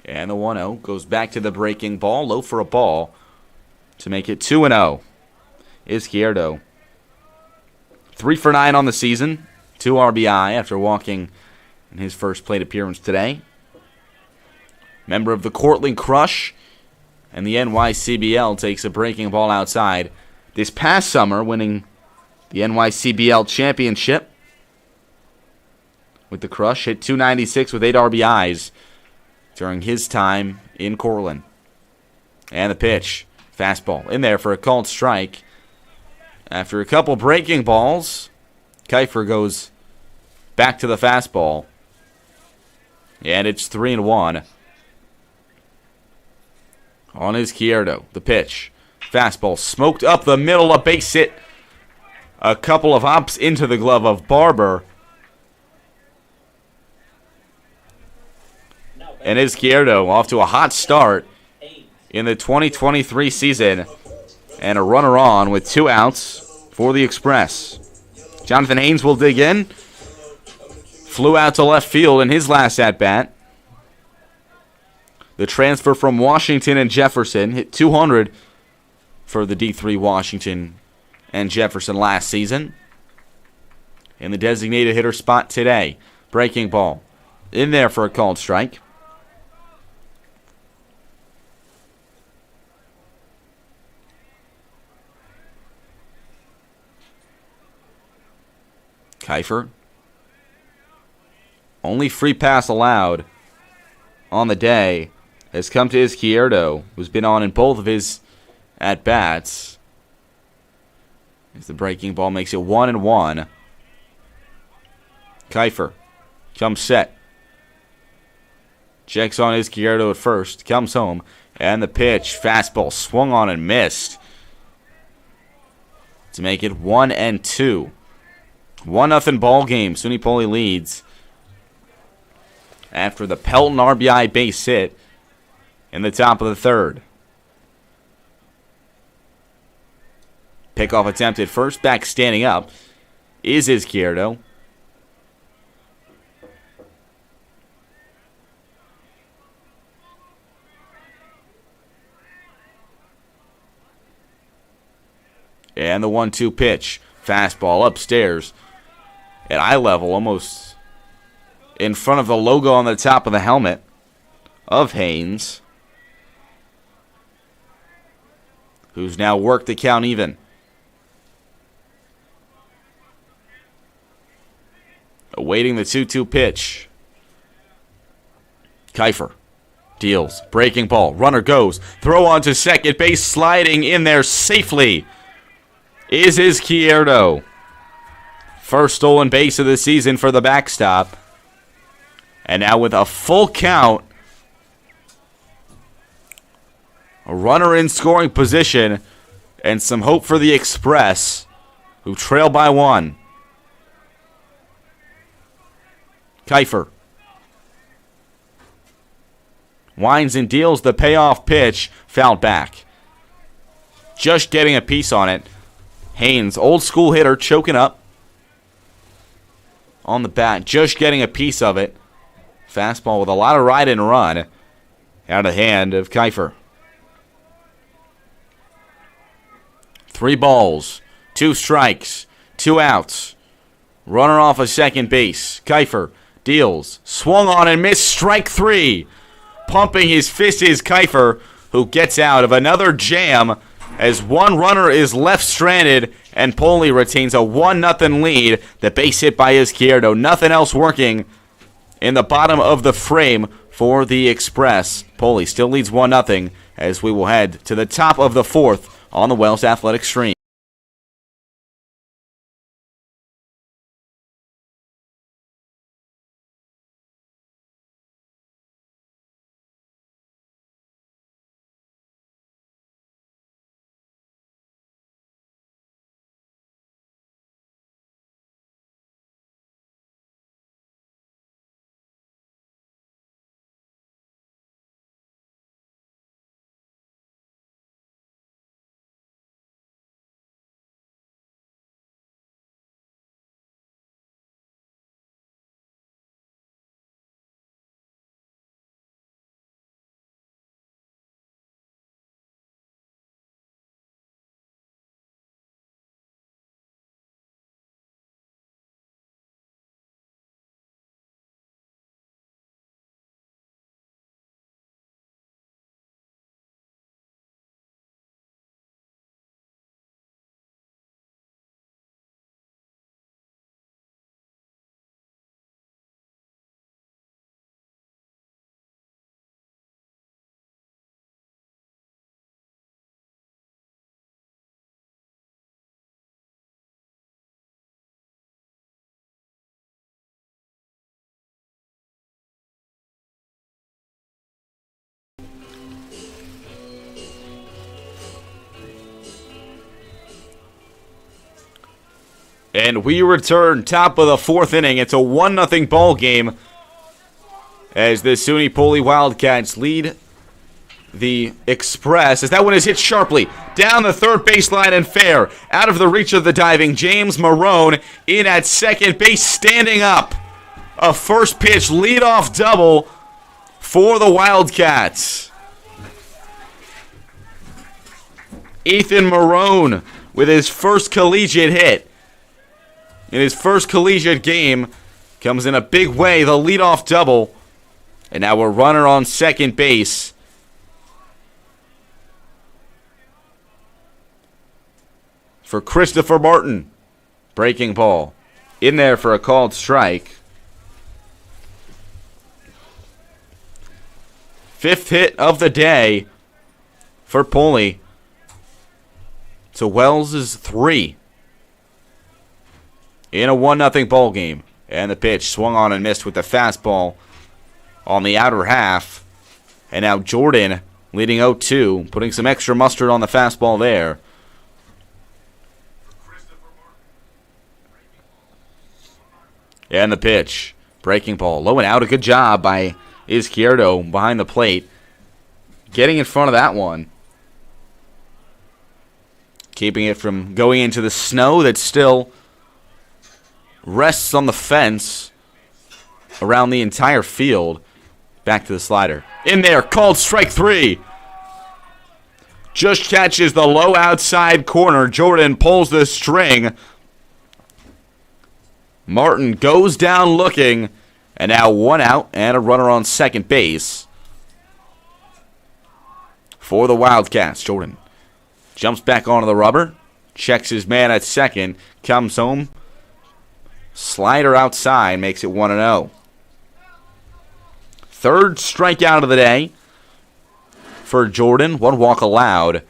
And the 1-0 goes back to the breaking ball, low for a ball, to make it 2-0. Izquierdo, 3 for 9 on the season, 2 RBI after walking in his first plate appearance today. Member of the Cortland Crush and the NYCBL, takes a breaking ball outside this past summer, winning the NYCBL championship with the Crush. Hit .296 with 8 RBIs during his time in Cortland. And the pitch, fastball in there for a called strike. After a couple breaking balls, Kiefer goes back to the fastball. And it's 3-1 on Izquierdo. The pitch, fastball smoked up the middle, a base hit. A couple of hops into the glove of Barber. And Izquierdo off to a hot start in the 2023 season. And a runner on with 2 outs for the Express. Jonathan Haynes will dig in. Flew out to left field in his last at-bat. The transfer from Washington and Jefferson hit .200 for the D3 Washington and Jefferson last season. In the designated hitter spot today. Breaking ball in there for a called strike. Kiefer. Only free pass allowed on the day has come to Izquierdo, who's been on in both of his at-bats. As the breaking ball makes it 1-1. Kiefer comes set. Checks on Izquierdo at first. Comes home. And the pitch. Fastball swung on and missed. To make it 1-2. 1-0 ball game. SUNY Poly leads after the Pelton RBI base hit in the top of the 3rd. Pickoff attempt at first. Back standing up is Izquierdo. And the 1-2 pitch. Fastball upstairs at eye level, almost in front of the logo on the top of the helmet of Haynes, who's now worked the count even. Awaiting the 2-2 pitch. Kiefer deals. Breaking ball. Runner goes. Throw on to second base. Sliding in there safely is Izquierdo. First stolen base of the season for the backstop. And now with a full count, a runner in scoring position, and some hope for the Express, who trail by 1. Kiefer winds and deals the payoff pitch, fouled back. Just getting a piece on it. Haynes, old school hitter, choking up on the bat, just getting a piece of it. Fastball with a lot of ride and run out of the hand of Kiefer. 3 balls, 2 strikes, 2 outs. Runner off of second base. Kiefer deals, swung on and missed, strike 3. Pumping his fist is Kiefer, who gets out of another jam as one runner is left stranded and Poli retains a 1-0 lead. The base hit by Izquierdo. Nothing else working in the bottom of the frame for the Express. Poli still leads 1-0 as we will head to the top of the 4th on the Wells Athletic Stream. And we return top of the 4th inning. It's a 1-0 ball game as the SUNY Poli Wildcats lead the Express. As that one is hit sharply down the third baseline and fair. Out of the reach of the diving James Marone in at second base, standing up. A first pitch leadoff double for the Wildcats. Ethan Marone with his first collegiate hit. In his first collegiate game, comes in a big way, the leadoff double. And now a runner on second base. For Christopher Martin. Breaking ball. In there for a called strike. 5th hit of the day for Poli. So Wells is 3. In a 1-0 ball game. And the pitch swung on and missed with the fastball on the outer half. And now Jordan leading 0-2, putting some extra mustard on the fastball there. And the pitch. Breaking ball. Low and out. A good job by Izquierdo behind the plate. Getting in front of that one. Keeping it from going into the snow that still rests on the fence around the entire field. Back to the slider. In there, called strike 3. Just catches the low outside corner. Jordan pulls the string. Martin goes down looking. And now 1 out and a runner on second base for the Wildcats. Jordan jumps back onto the rubber. Checks his man at second. Comes home. Slider outside makes it 1-0. Third strikeout of the day for Jordan. 1 walk allowed.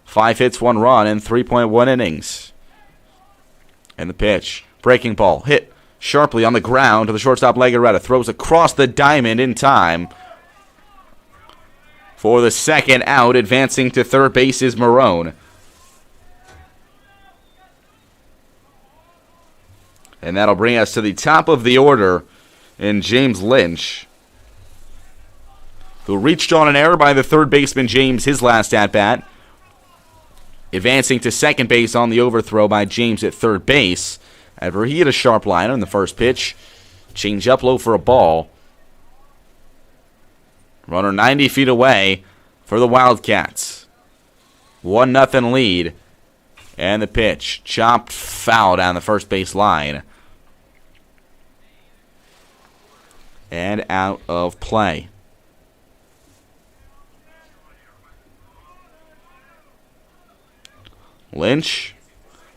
5 hits, 1 run in 3.1 innings. And the pitch. Breaking ball. Hit sharply on the ground to the shortstop Legarreta. Throws across the diamond in time. For the second out, advancing to third base is Marone. And that'll bring us to the top of the order in James Lynch, who reached on an error by the third baseman James his last at-bat. Advancing to second base on the overthrow by James at third base. After he hit a sharp liner in the first pitch. Change up low for a ball. Runner 90 feet away for the Wildcats. 1-0 lead. And the pitch. Chopped foul down the first base line. And out of play. Lynch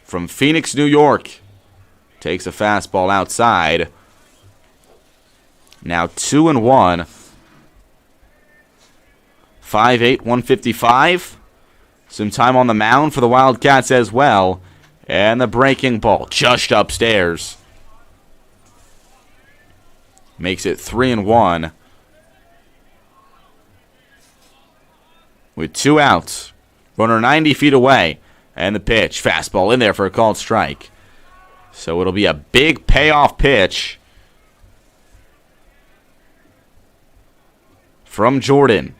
from Phoenix, New York. Takes a fastball outside. Now 2-1. 5'8", 155. Some time on the mound for the Wildcats as well. And the breaking ball just upstairs. Makes it 3-1. With 2 outs. Runner 90 feet away. And the pitch. Fastball in there for a called strike. So it'll be a big payoff pitch from Jordan,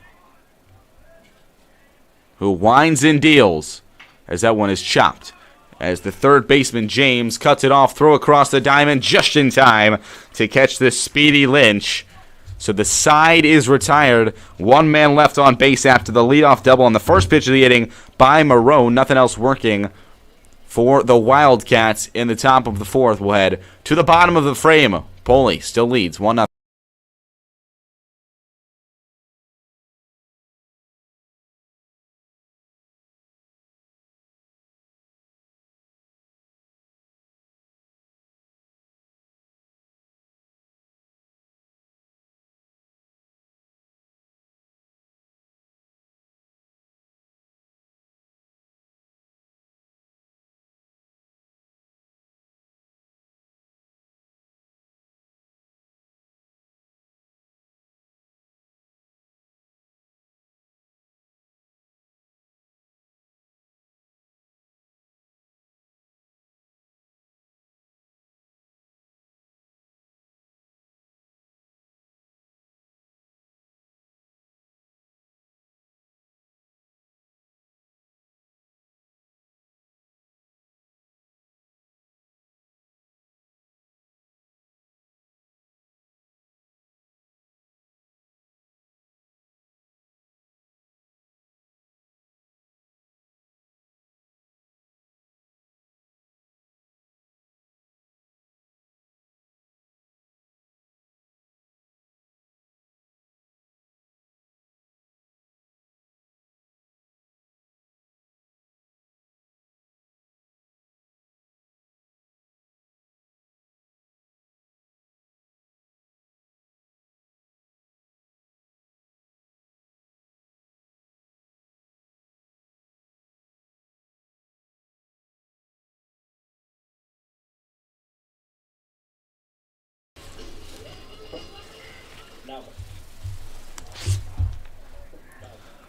who winds and deals as that one is chopped. As the third baseman, James, cuts it off, throw across the diamond just in time to catch this speedy Lynch. So the side is retired. 1 man left on base after the leadoff double on the first pitch of the inning by Marone. Nothing else working for the Wildcats in the top of the fourth. We'll head to the bottom of the frame. Poli still leads 1-0.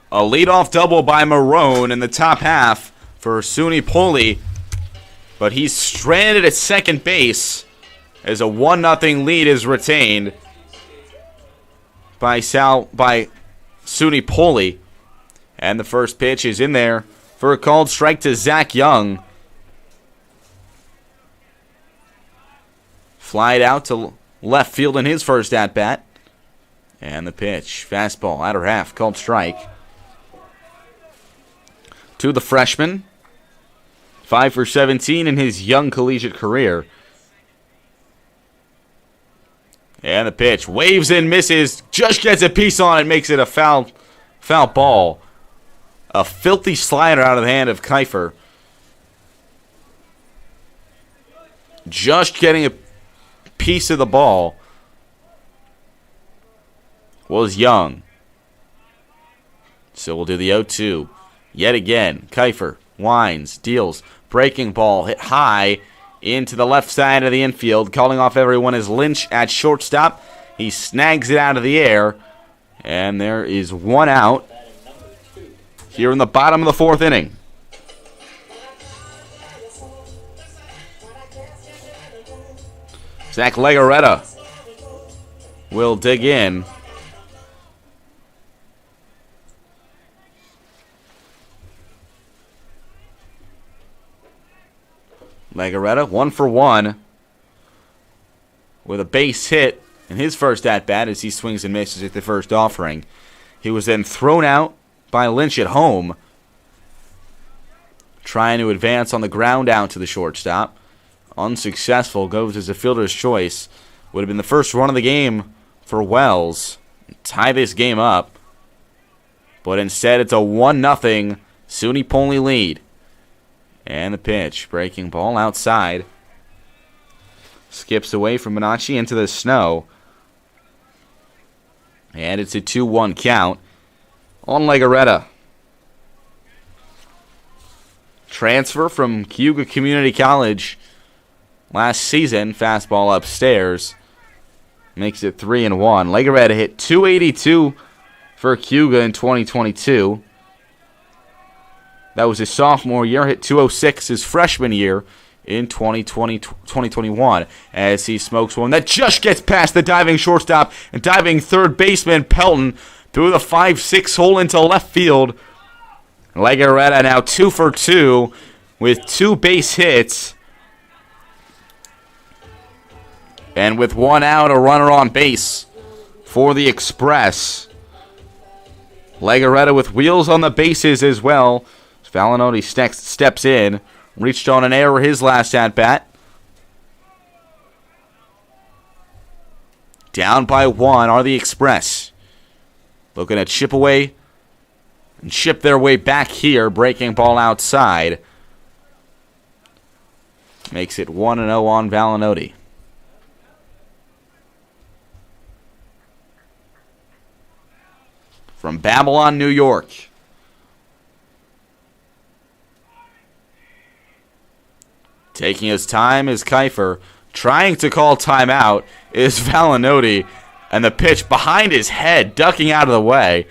A leadoff double by Marone in the top half for SUNY Poli. But he's stranded at second base as a 1-0 lead is retained by SUNY Poli. And the first pitch is in there for a called strike to Zach Young. Flied out to left field in his first at-bat. And the pitch, fastball, outer half, called strike to the freshman. 5 for 17 in his young collegiate career. And the pitch, waves and misses, just gets a piece on it, makes it a foul ball. A filthy slider out of the hand of Kiefer. Just getting a piece of the ball was Young. So we'll do the 0-2. Yet again, Kiefer winds, deals, breaking ball, hit high into the left side of the infield. Calling off everyone is Lynch at shortstop. He snags it out of the air, and there is one out here in the bottom of the fourth inning. Zach Legarreta will dig in. Legarreta, 1 for 1 with a base hit in his first at-bat as he swings and misses at the first offering. He was then thrown out by Lynch at home, trying to advance on the ground out to the shortstop. Unsuccessful, goes as a fielder's choice. Would have been the first run of the game for Wells. Tie this game up. But instead it's a 1-0 SUNY Poly lead. And the pitch, breaking ball outside. Skips away from Minacci into the snow. And it's a 2-1 count on Legarreta. Transfer from Cayuga Community College last season. Fastball upstairs. Makes it 3-1. Legarreta hit .282 for Cayuga in 2022. That was his sophomore year. Hit .206 his freshman year in 2021. As he smokes one that just gets past the diving shortstop and diving third baseman Pelton through the 5-6 hole into left field. Legarreta now 2 for 2 with 2 base hits. And with 1 out, a runner on base for the Express. Legarreta with wheels on the bases as well. Valinotti steps in. Reached on an error his last at-bat. Down by 1 are the Express. Looking to chip away and chip their way back here. Breaking ball outside. Makes it 1-0 on Valinotti. From Babylon, New York. Taking his time is Kiefer. Trying to call timeout is Valinotti. And the pitch behind his head, ducking out of the way.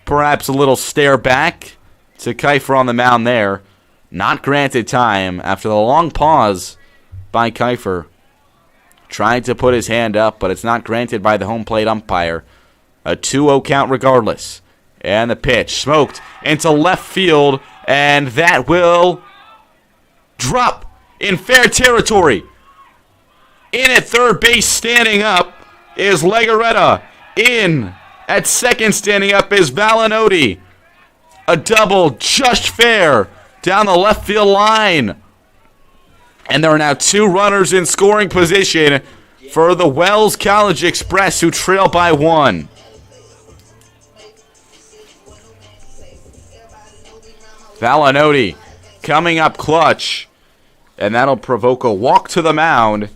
Perhaps a little stare back to Kiefer on the mound there. Not granted time after the long pause by Kiefer. Trying to put his hand up, but it's not granted by the home plate umpire. A 2-0 count regardless. And the pitch smoked into left field, and that will drop in fair territory. In at third base, standing up, is Legarreta. In at second, standing up, is Valinotti. A double, just fair, down the left field line. And there are now 2 runners in scoring position for the Wells College Express, who trail by 1. Valinotti coming up clutch. And that'll provoke a walk to the mound.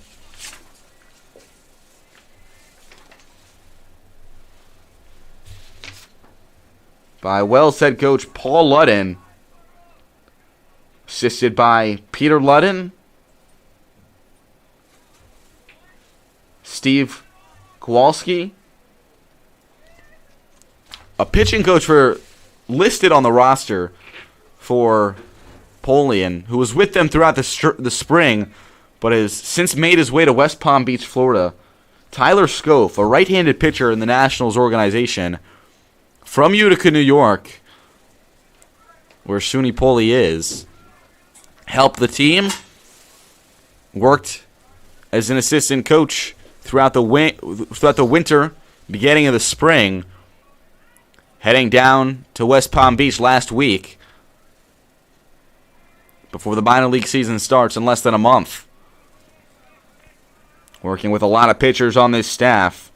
By Wells head coach Paul Ludden. Assisted by Peter Ludden. Steve Kowalski. A pitching coach listed on the roster for Polian, who was with them throughout the spring, but has since made his way to West Palm Beach, Florida. Tyler Scofe, a right-handed pitcher in the Nationals organization from Utica, New York, where SUNY Poly is, helped the team, worked as an assistant coach throughout the winter, beginning of the spring, heading down to West Palm Beach last week before the minor league season starts in less than a month. Working with a lot of pitchers on this staff.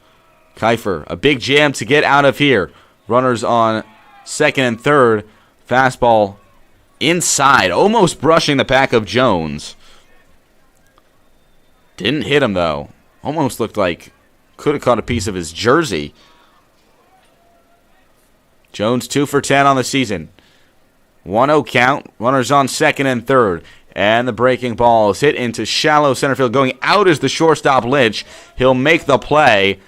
Kiefer, a big jam to get out of here. Runners on second and third. Fastball inside, almost brushing the pack of Jones. Didn't hit him, though. Almost looked like could have caught a piece of his jersey. Jones 2 for 10 on the season. 1-0 count. Runners on second and third. And the breaking ball is hit into shallow center field. Going out is the shortstop, Lynch. He'll make the play.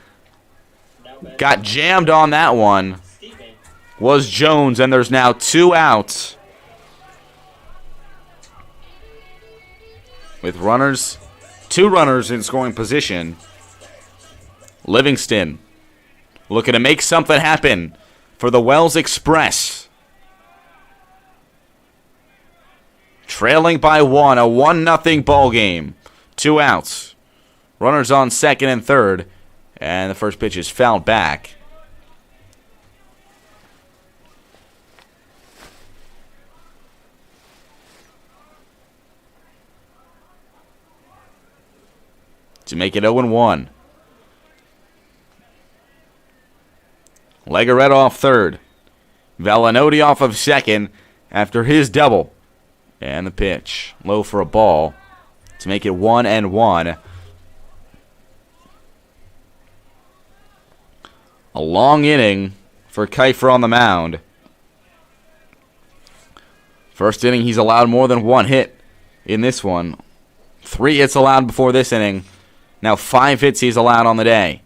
Got jammed on that one. Was Jones, and there's now 2 outs. With 2 runners in scoring position. Livingston looking to make something happen for the Wells Express. Trailing by 1, a 1-0 ball game. 2 outs. Runners on second and third. And the first pitch is fouled back. To make it 0-1. Legarrette off third. Valenotti off of second after his double. And the pitch. Low for a ball to make it 1-1. A long inning for Kiefer on the mound. First inning, he's allowed more than 1 hit in this one. 3 hits allowed before this inning. Now 5 hits he's allowed on the day.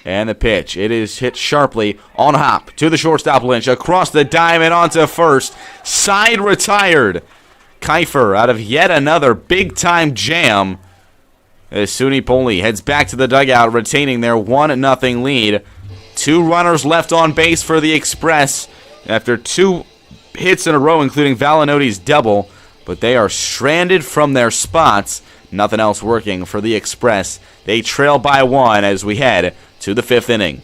And the pitch. It is hit sharply on hop to the shortstop, Lynch. Across the diamond onto first. Side retired. Kiefer out of yet another big-time jam. As SUNY Poly heads back to the dugout, retaining their 1-0 lead. 2 runners left on base for the Express after 2 hits in a row, including Valenotti's double. But they are stranded from their spots. Nothing else working for the Express. They trail by 1 as we head to the 5th inning.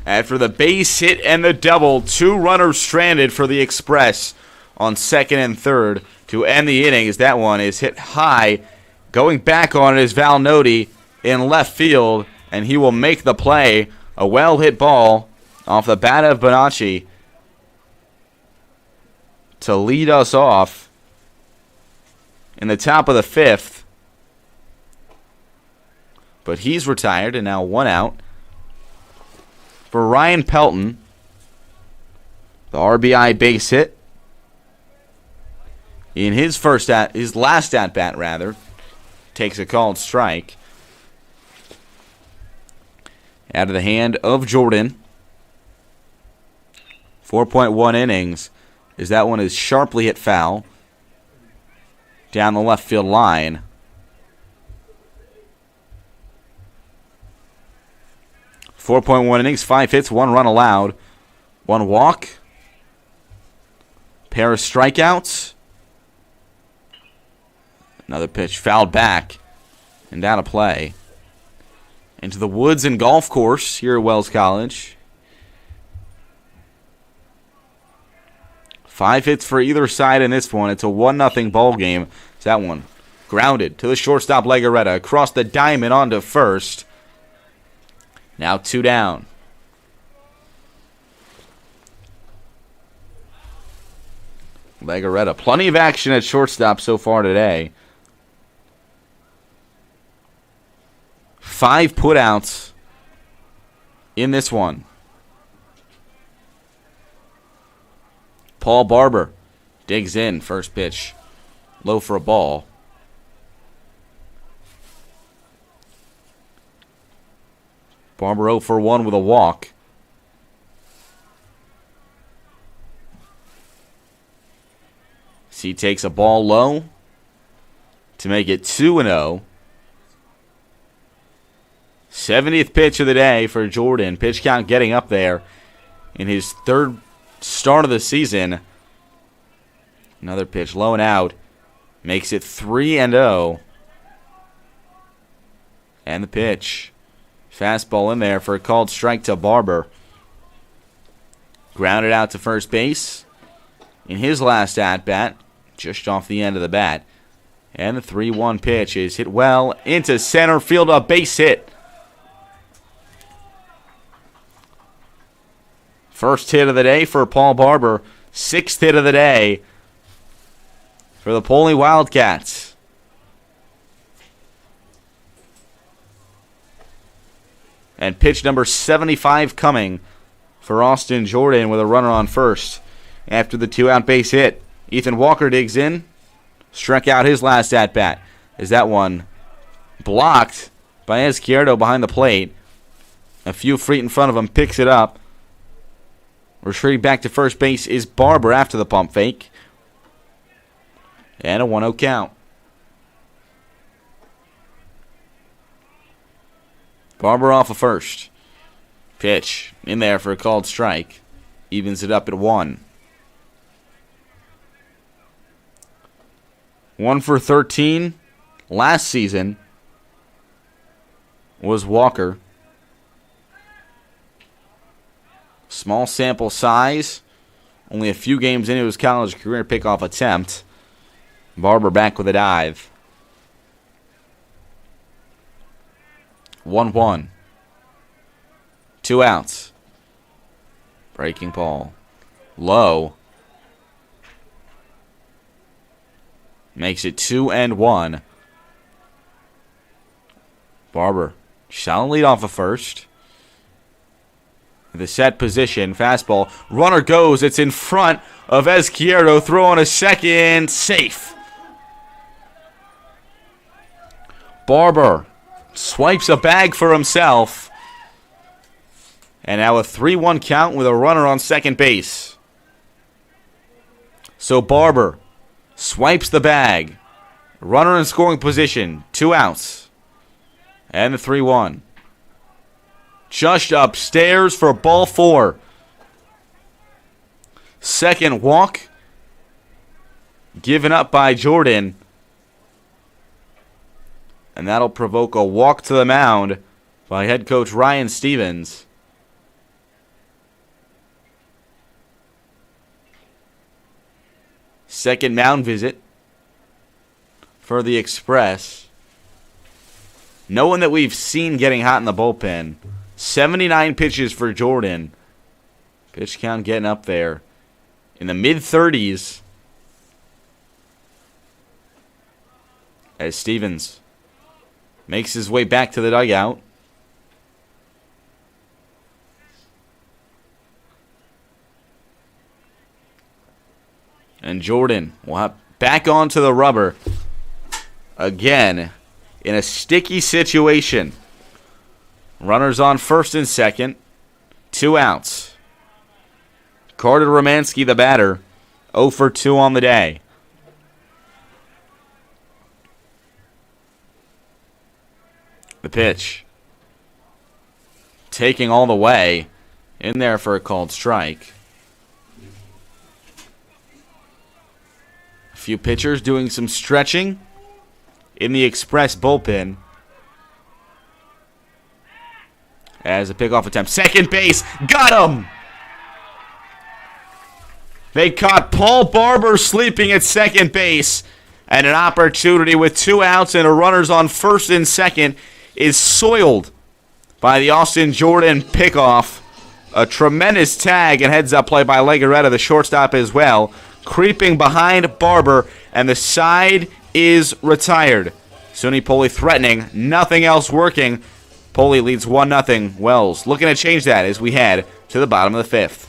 After the base hit and the double, 2 runners stranded for the Express on second and third to end the inning as that one is hit high. Going back on it is Valnotti in left field, and he will make the play. A well-hit ball off the bat of Bonacci to lead us off in the top of the 5th. But he's retired, and now 1 out. For Ryan Pelton, the RBI base hit in his last at bat rather, takes a called strike out of the hand of Jordan. 4.1 innings as that one is sharply hit foul down the left field line. 4.1 innings, 5 hits, 1 run allowed, 1 walk, pair of strikeouts. Another pitch fouled back and out of play. Into the woods and golf course here at Wells College. 5 hits for either side in this one. It's a 1-0 ball game. It's that one grounded to the shortstop Legarrette across the diamond onto first. Now 2 down. Legarreta. Plenty of action at shortstop so far today. 5 putouts in this one. Paul Barber digs in. First pitch. Low for a ball. Barber 0 for 1 with a walk. He takes a ball low to make it 2-0. 70th pitch of the day for Jordan. Pitch count getting up there in his 3rd start of the season. Another pitch low and out. Makes it 3-0. And the pitch. Fastball in there for a called strike to Barber. Grounded out to first base in his last at-bat. Just off the end of the bat. And the 3-1 pitch is hit well into center field. A base hit. First hit of the day for Paul Barber. 6th hit of the day for the Poly Wildcats. And pitch number 75 coming for Austin Jordan with a runner on first after the 2-out base hit. Ethan Walker digs in. Struck out his last at-bat. Is that one blocked by Izquierdo behind the plate. A few feet in front of him. Picks it up. Retreating back to first base is Barber after the pump fake. And a 1-0 count. Barber off of first. Pitch in there for a called strike. Evens it up at 1. 1 for 13 last season was Walker. Small sample size. Only a few games into his college career pickoff attempt. Barber back with a dive. 1-1. 2 outs. Breaking ball. Low. Makes it 2-1. Barber shall lead off of first. The set position. Fastball. Runner goes. It's in front of Izquierdo. Throw on a second. Safe. Barber swipes a bag for himself. And now a 3-1 count with a runner on second base. So Barber swipes the bag. Runner in scoring position. 2 outs. And the 3-1. Just upstairs for ball 4. Second walk. Given up by Jordan. And that'll provoke a walk to the mound by head coach Ryan Stevens. Second mound visit for the Express. No one that we've seen getting hot in the bullpen. 79 pitches for Jordan. Pitch count getting up there in the mid-30s. As Stevens makes his way back to the dugout. And Jordan will have back onto the rubber again in a sticky situation. Runners on first and second. 2 outs. Carter Romansky, the batter, 0 for 2 on the day. The pitch. Taking all the way. In there for a called strike. A few pitchers doing some stretching in the Express bullpen. As a pickoff attempt. Second base. Got him! They caught Paul Barber sleeping at second base. And an opportunity with 2 outs and a runners on first and second is soiled by the Austin Jordan pickoff. A tremendous tag and heads-up play by Legarreta, the shortstop as well. creeping behind Barber, and the side is retired. SUNY Poly threatening, nothing else working. Poly leads 1-0. Wells looking to change that as we head to the bottom of the fifth.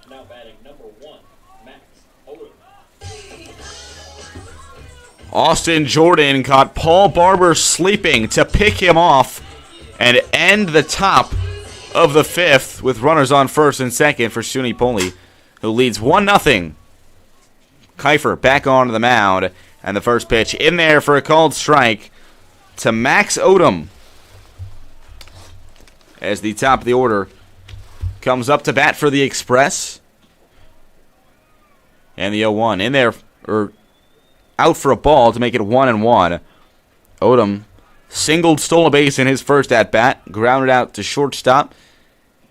Now batting number 1, Max Odom. Austin Jordan caught Paul Barber sleeping to pick him off and end the top of the fifth with runners on first and second for SUNY Poly, who leads 1-0. Kiefer back onto the mound, and the first pitch in there for a called strike to Max Odom as the top of the order comes up to bat for the Express. And the 0-1 in there, or out for a ball to make it 1-1. Odom singled, stole a base in his first at-bat, grounded out to shortstop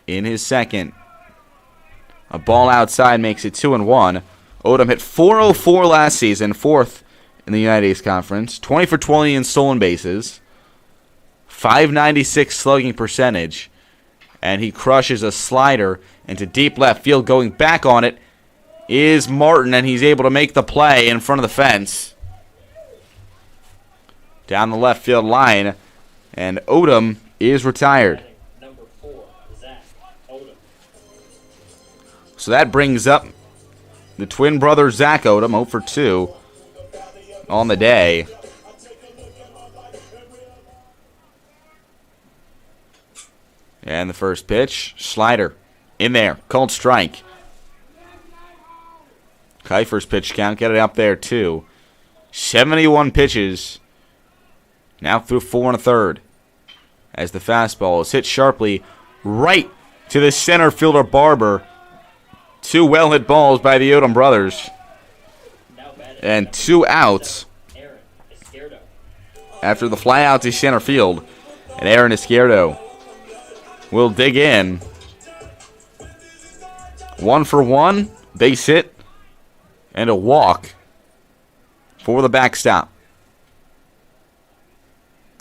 in his second. A ball outside makes it 2-1. Odom hit .404 last season, fourth in the United East Conference, 20 for 20 in stolen bases, .596 slugging percentage, and he crushes a slider into deep left field. Going back on it is Martin, and he's able to make the play in front of the fence. Down the left field line, and Odom is retired. Number 4, Zach Odom. So that brings up the twin brother Zach Odom, 0 for 2 on the day. And the first pitch, slider in there, called strike. Kiefer's pitch count, get it up there too. 71 pitches, now through 4 1/3. As the fastball is hit sharply right to the center fielder Barber. Two well-hit balls by the Odom brothers. And 2 outs after the fly out to center field. And Aaron Izquierdo will dig in. 1 for 1, base hit, and a walk for the backstop.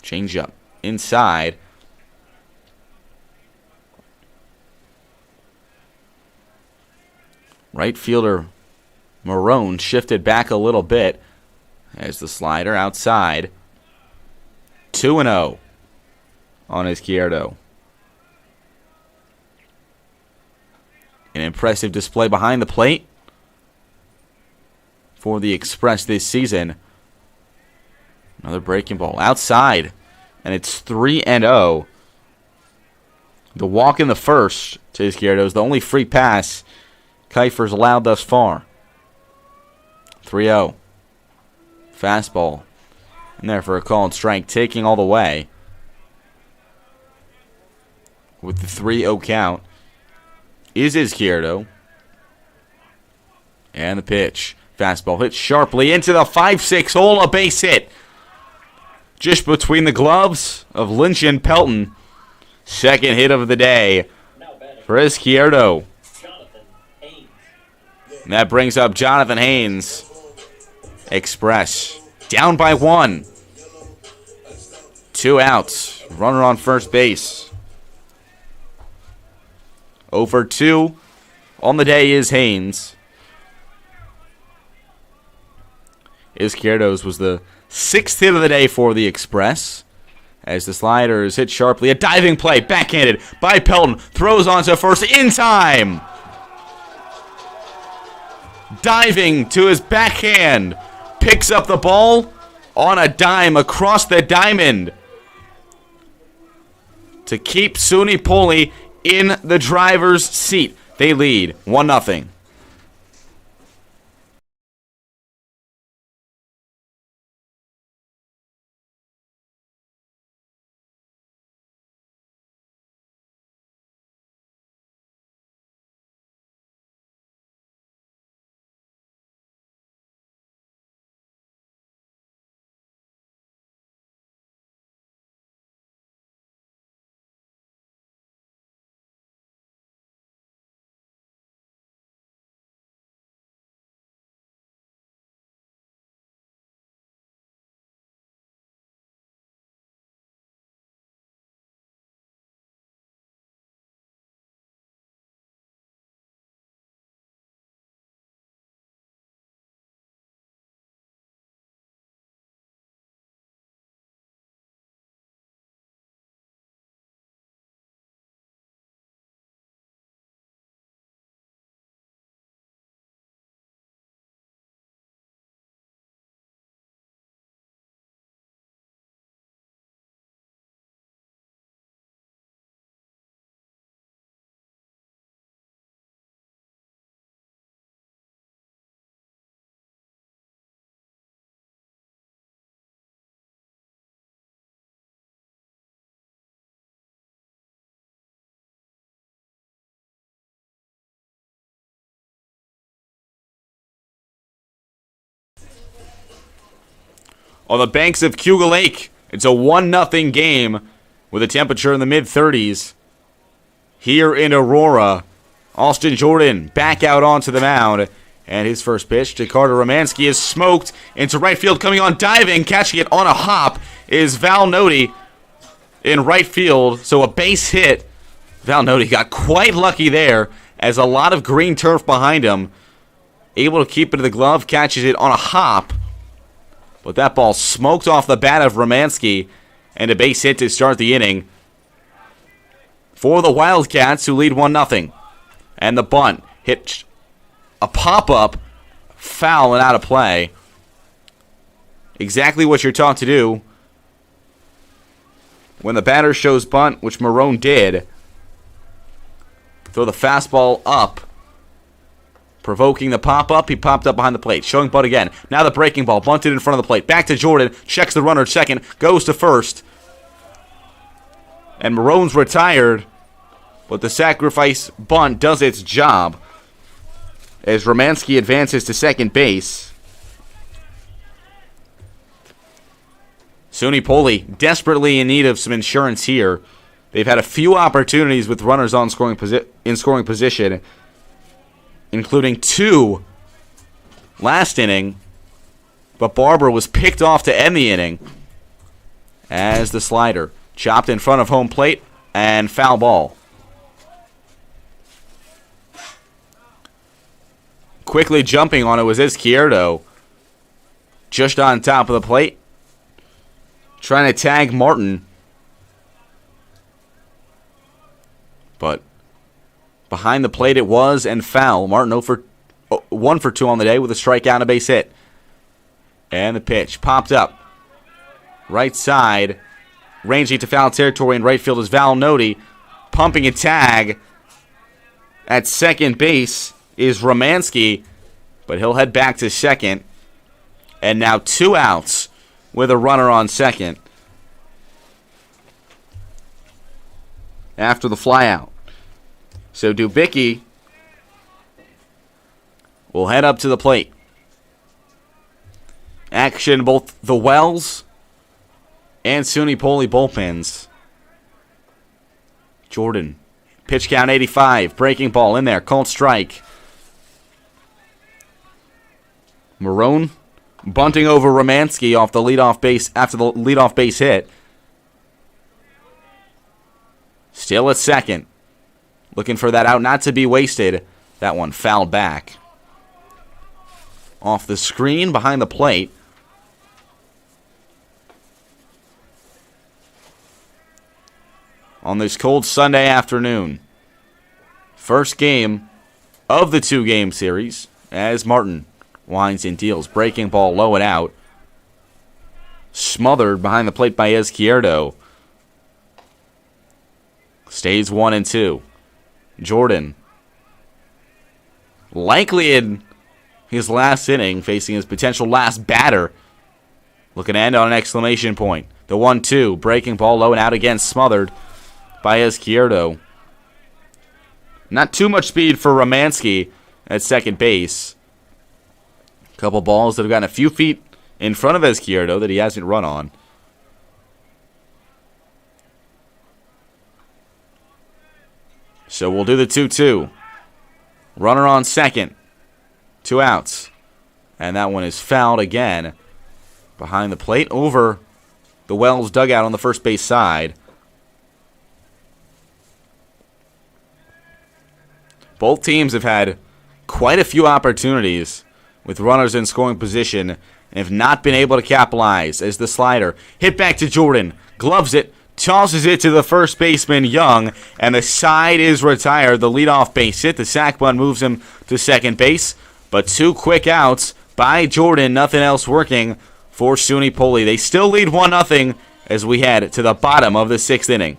Change up inside. Right fielder Marone shifted back a little bit as the slider outside. 2-0 on Izquierdo. An impressive display behind the plate for the Express this season. Another breaking ball outside, and it's 3-0. The walk in the first to Izquierdo is the only free pass Kiefer's allowed thus far. 3-0. Fastball in there for a called strike, taking all the way with the 3-0 count is Izquierdo. And the pitch. Fastball hit sharply into the 5-6 hole, a base hit. Just between the gloves of Lynch and Pelton. Second hit of the day for Izquierdo. And that brings up Jonathan Haynes. Express Down by 1. 2 outs. Runner on first base. 0 for 2 on the day is Haynes. Izquierdo's was the 6th hit of the day for the Express. As the slider is hit sharply. A diving play, backhanded by Pelton. Throws onto first in time. Diving to his backhand. Picks up the ball on a dime across the diamond to keep SUNY Poli in the driver's seat. They lead 1-0. On the banks of Cayuga Lake, it's a 1-0 game with a temperature in the mid-30s. Here in Aurora, Austin Jordan back out onto the mound. And his first pitch to Carter Romanski is smoked into right field. Coming on diving, catching it on a hop is Val Nodi in right field. So a base hit. Val Nodi got quite lucky there as a lot of green turf behind him. Able to keep it in the glove, catches it on a hop. But that ball smoked off the bat of Romanski, and a base hit to start the inning for the Wildcats, who lead 1-0. And the bunt hit a pop-up, foul and out of play. Exactly what you're taught to do when the batter shows bunt, which Marone did. Throw the fastball up, provoking the pop-up. He popped up behind the plate. Showing bunt again. Now the breaking ball. Bunted in front of the plate. Back to Jordan. Checks the runner at second. Goes to first. And Marone's retired. But the sacrifice bunt does its job as Romanski advances to second base. SUNY Poli desperately in need of some insurance here. They've had a few opportunities with runners on scoring position, including 2 last inning, but Barber was picked off to end the inning as the slider chopped in front of home plate and foul ball. Quickly jumping on it was Izquierdo, just on top of the plate, trying to tag Martin, but behind the plate it was, and foul. Martin 1 for 2 on the day with a strikeout and a base hit. And the pitch popped up. Right side. Ranging to foul territory in right field is Val Nodi. Pumping a tag at second base is Romanski, but he'll head back to second. And now 2 outs with a runner on second after the flyout. So Dubicki will head up to the plate. Action both the Wells and SUNY Poli bullpens. Jordan, pitch count 85, breaking ball in there, called strike. Marone bunting over Romansky off the leadoff base after the leadoff base hit. Still at second. Looking for that out not to be wasted. That one fouled back. Off the screen behind the plate. On this cold Sunday afternoon. First game of the 2-game series as Martin winds and deals. Breaking ball low and out. Smothered behind the plate by Izquierdo. Stays 1-2. Jordan. Likely in his last inning, facing his potential last batter. Looking to end on an exclamation point. The 1-2. Breaking ball low and out again. Smothered by Izquierdo. Not too much speed for Romansky at second base. A couple balls that have gotten a few feet in front of Izquierdo that he hasn't run on. So we'll do the 2-2. Runner on second. 2 outs. And that one is fouled again. Behind the plate over the Wells dugout on the first base side. Both teams have had quite a few opportunities with runners in scoring position and have not been able to capitalize as the slider hit back to Jordan. Gloves it, tosses it to the first baseman Young, and the side is retired. The leadoff base hit. The sac bunt moves him to second base, but 2 quick outs by Jordan. Nothing else working for SUNY Poli. They still lead 1-0 as we head to the bottom of the 6th inning.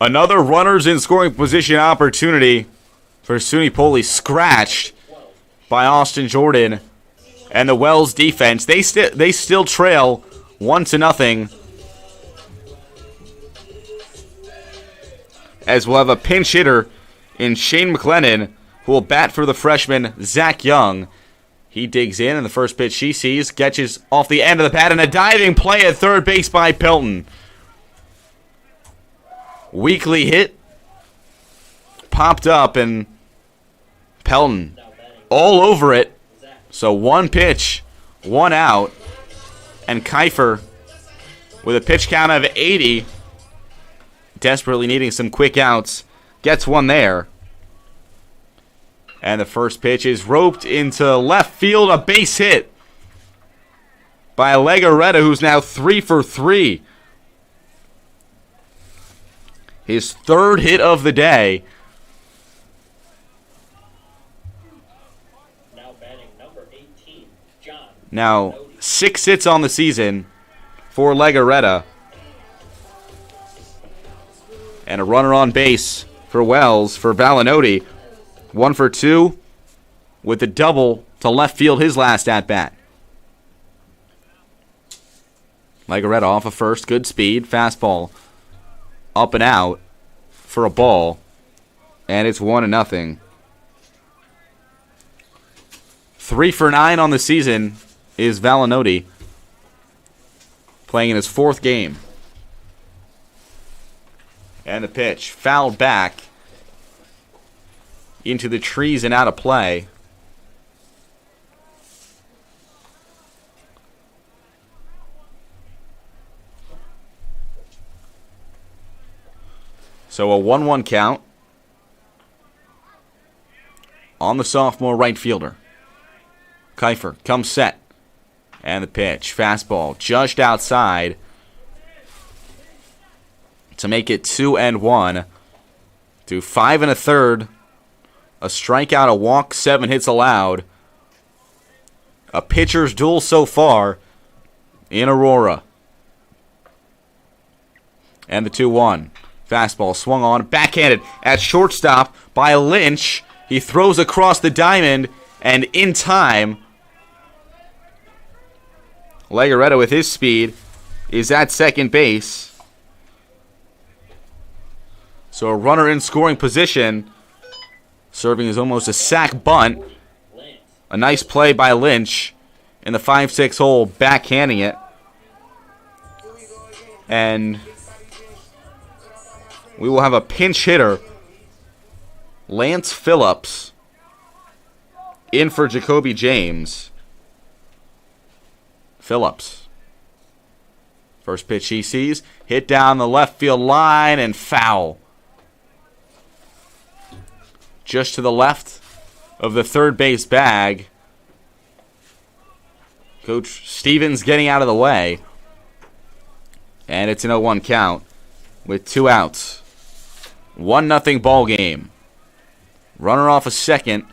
Another runners in scoring position opportunity for SUNY Poli, scratched by Austin Jordan and the Wells defense. They still trail 1-0. As we'll have a pinch hitter in Shane McLennan, who will bat for the freshman Zach Young. He digs in, and the first pitch he sees catches off the end of the bat, and a diving play at third base by Pelton. Weakly hit, popped up, and Pelton all over it. So 1 pitch, 1 out, and Kiefer with a pitch count of 80, desperately needing some quick outs, gets one there. And the first pitch is roped into left field, a base hit by Legarreta, who's now 3 for 3. His 3rd hit of the day. Now batting number 18, John. Now 6 hits on the season for Legarreta. And a runner on base for Wells for Valinotti. 1 for 2 with a double to left field his last at-bat. Legarreta off of first, good speed, fastball up and out. for a ball. And it's 1-0. 3 for 9 on the season is Valinoti, playing in his 4th game. And the pitch fouled back into the trees and out of play. So a 1-1 count on the sophomore right fielder. Kiefer comes set. And the pitch. Fastball judged outside to make it 2-1. To 5 1/3. A strikeout, a walk, 7 hits allowed. A pitcher's duel so far in Aurora. And the 2-1. Fastball swung on, backhanded at shortstop by Lynch. He throws across the diamond, and in time, Legaretta with his speed is at second base. So a runner in scoring position, serving as almost a sac bunt. A nice play by Lynch in the 5-6 hole, backhanding it. And we will have a pinch hitter, Lance Phillips, in for Jacoby James. Phillips. First pitch he sees, hit down the left field line and foul. Just to the left of the third base bag. Coach Stevens getting out of the way. And it's an 0-1 count with 2 outs. 1-0 ball game. Runner off a second.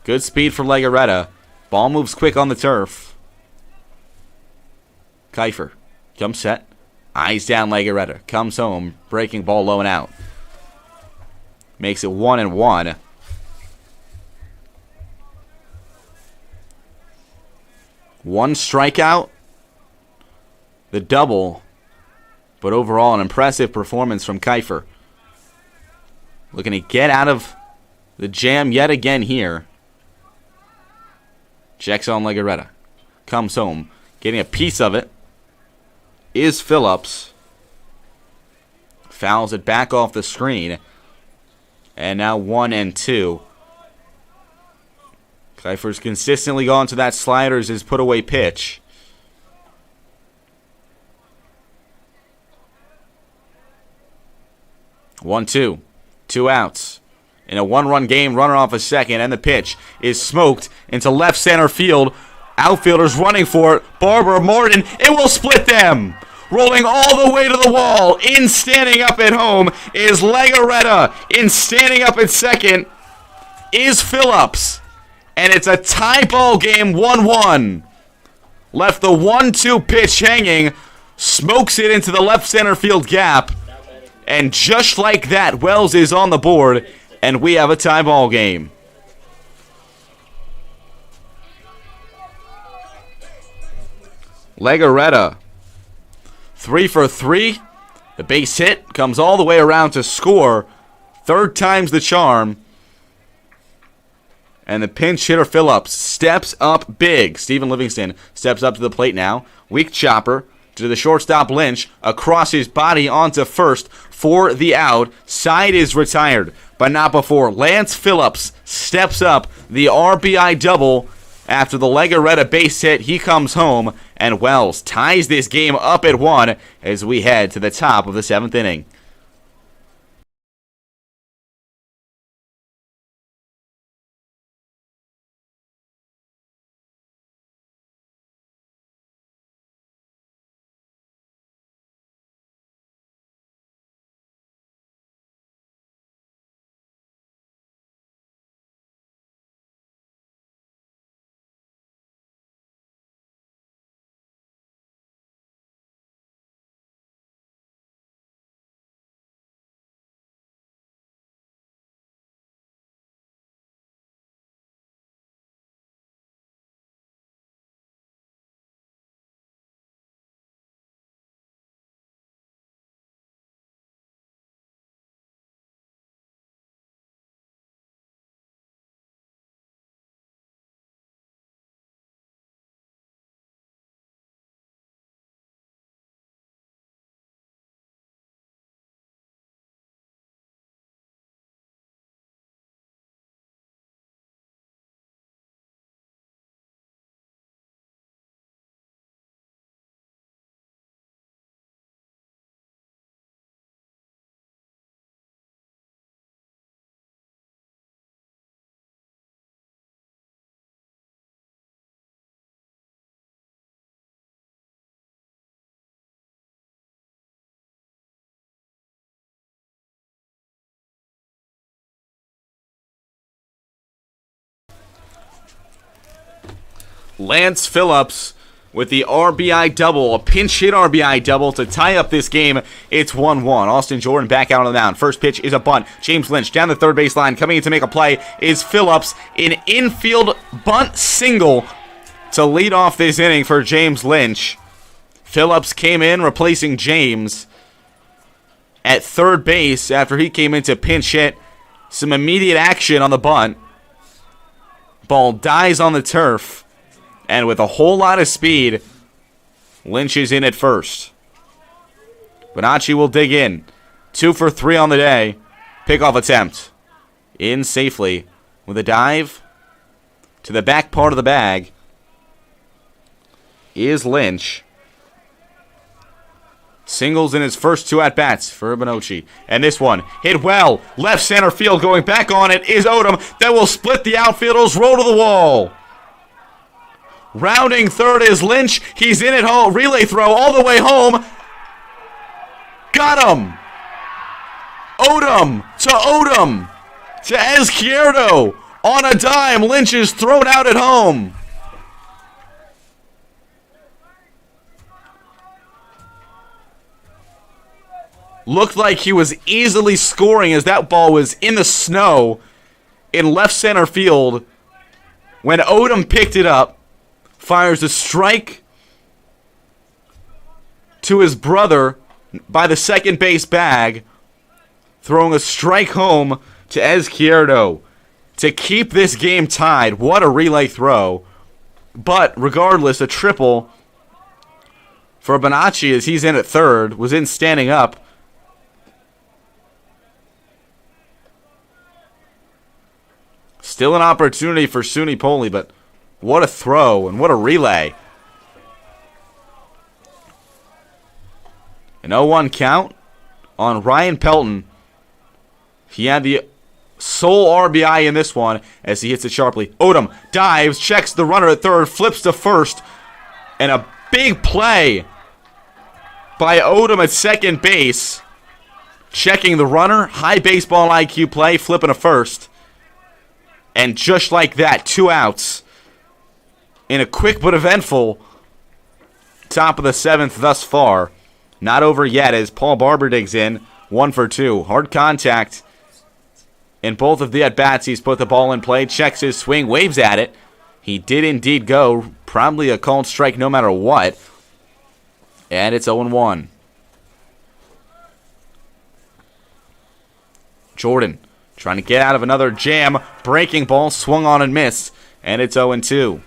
Good speed for Legaretta. Ball moves quick on the turf. Kiefer comes set. Eyes down Legaretta. Comes home. Breaking ball low and out. Makes it 1-1. One strikeout. The double. But overall, an impressive performance from Kiefer. Looking to get out of the jam yet again here. Checks on Legaretta. Comes home. Getting a piece of it is Phillips. Fouls it back off the screen. And now 1-2. Kiefer's consistently gone to that slider as his put-away pitch. One, 2. 2 outs. In a 1-run game, runner off a second, and the pitch is smoked into left center field. Outfielders running for it. Barber, Morton, it will split them. Rolling all the way to the wall. In standing up at home is Legaretta. In standing up at second is Phillips. And it's a tie ball game, 1-1. Left the 1-2 pitch hanging. Smokes it into the left center field gap. And just like that, Wells is on the board. And we have a tie ball game. Legaretta, 3 for 3. The base hit comes all the way around to score. Third time's the charm. And the pinch hitter Phillips steps up big. Stephen Livingston steps up to the plate now. Weak chopper to the shortstop Lynch. Across his body onto first for the out. Side is retired, but not before Lance Phillips steps up the RBI double. After the Legaretta base hit, he comes home, and Wells ties this game up at 1 as we head to the top of the 7th inning. Lance Phillips with the RBI double, a pinch hit RBI double to tie up this game. It's 1-1. Austin Jordan back out on the mound. First pitch is a bunt. James Lynch down the third base line. Coming in to make a play is Phillips. An infield bunt single to lead off this inning for James Lynch. Phillips came in replacing James at third base after he came in to pinch hit. Some immediate action on the bunt. Ball dies on the turf. And with a whole lot of speed, Lynch is in at first. Bonacci will dig in. 2 for 3 on the day. Pickoff attempt. In safely with a dive to the back part of the bag is Lynch. Singles in his first 2 at-bats for Bonacci. And this one hit well. Left center field going back on it is Odom. That will split the outfielders. Roll to the wall. Rounding third is Lynch. He's in at home. Relay throw all the way home. Got him. Odom to Izquierdo. On a dime, Lynch is thrown out at home. Looked like he was easily scoring as that ball was in the snow in left center field when Odom picked it up. Fires a strike to his brother by the second base bag, throwing a strike home to Izquierdo to keep this game tied. What a relay throw. But regardless, a triple for Bonacci as he's in at third, was in standing up. Still an opportunity for SUNY Poli, but what a throw and what a relay. An 0-1 count on Ryan Pelton. He had the sole RBI in this one as he hits it sharply. Odom dives, checks the runner at third, flips to first, and a big play by Odom at second base. Checking the runner, high baseball IQ play, flipping to first. And just like that, 2 outs in a quick but eventful top of the 7th thus far. Not over yet as Paul Barber digs in. 1 for 2. Hard contact in both of the at-bats. He's put the ball in play, checks his swing, waves at it. He did indeed go. Probably a called strike no matter what. And it's 0-1. Jordan trying to get out of another jam. Breaking ball, swung on and missed. And it's 0-2.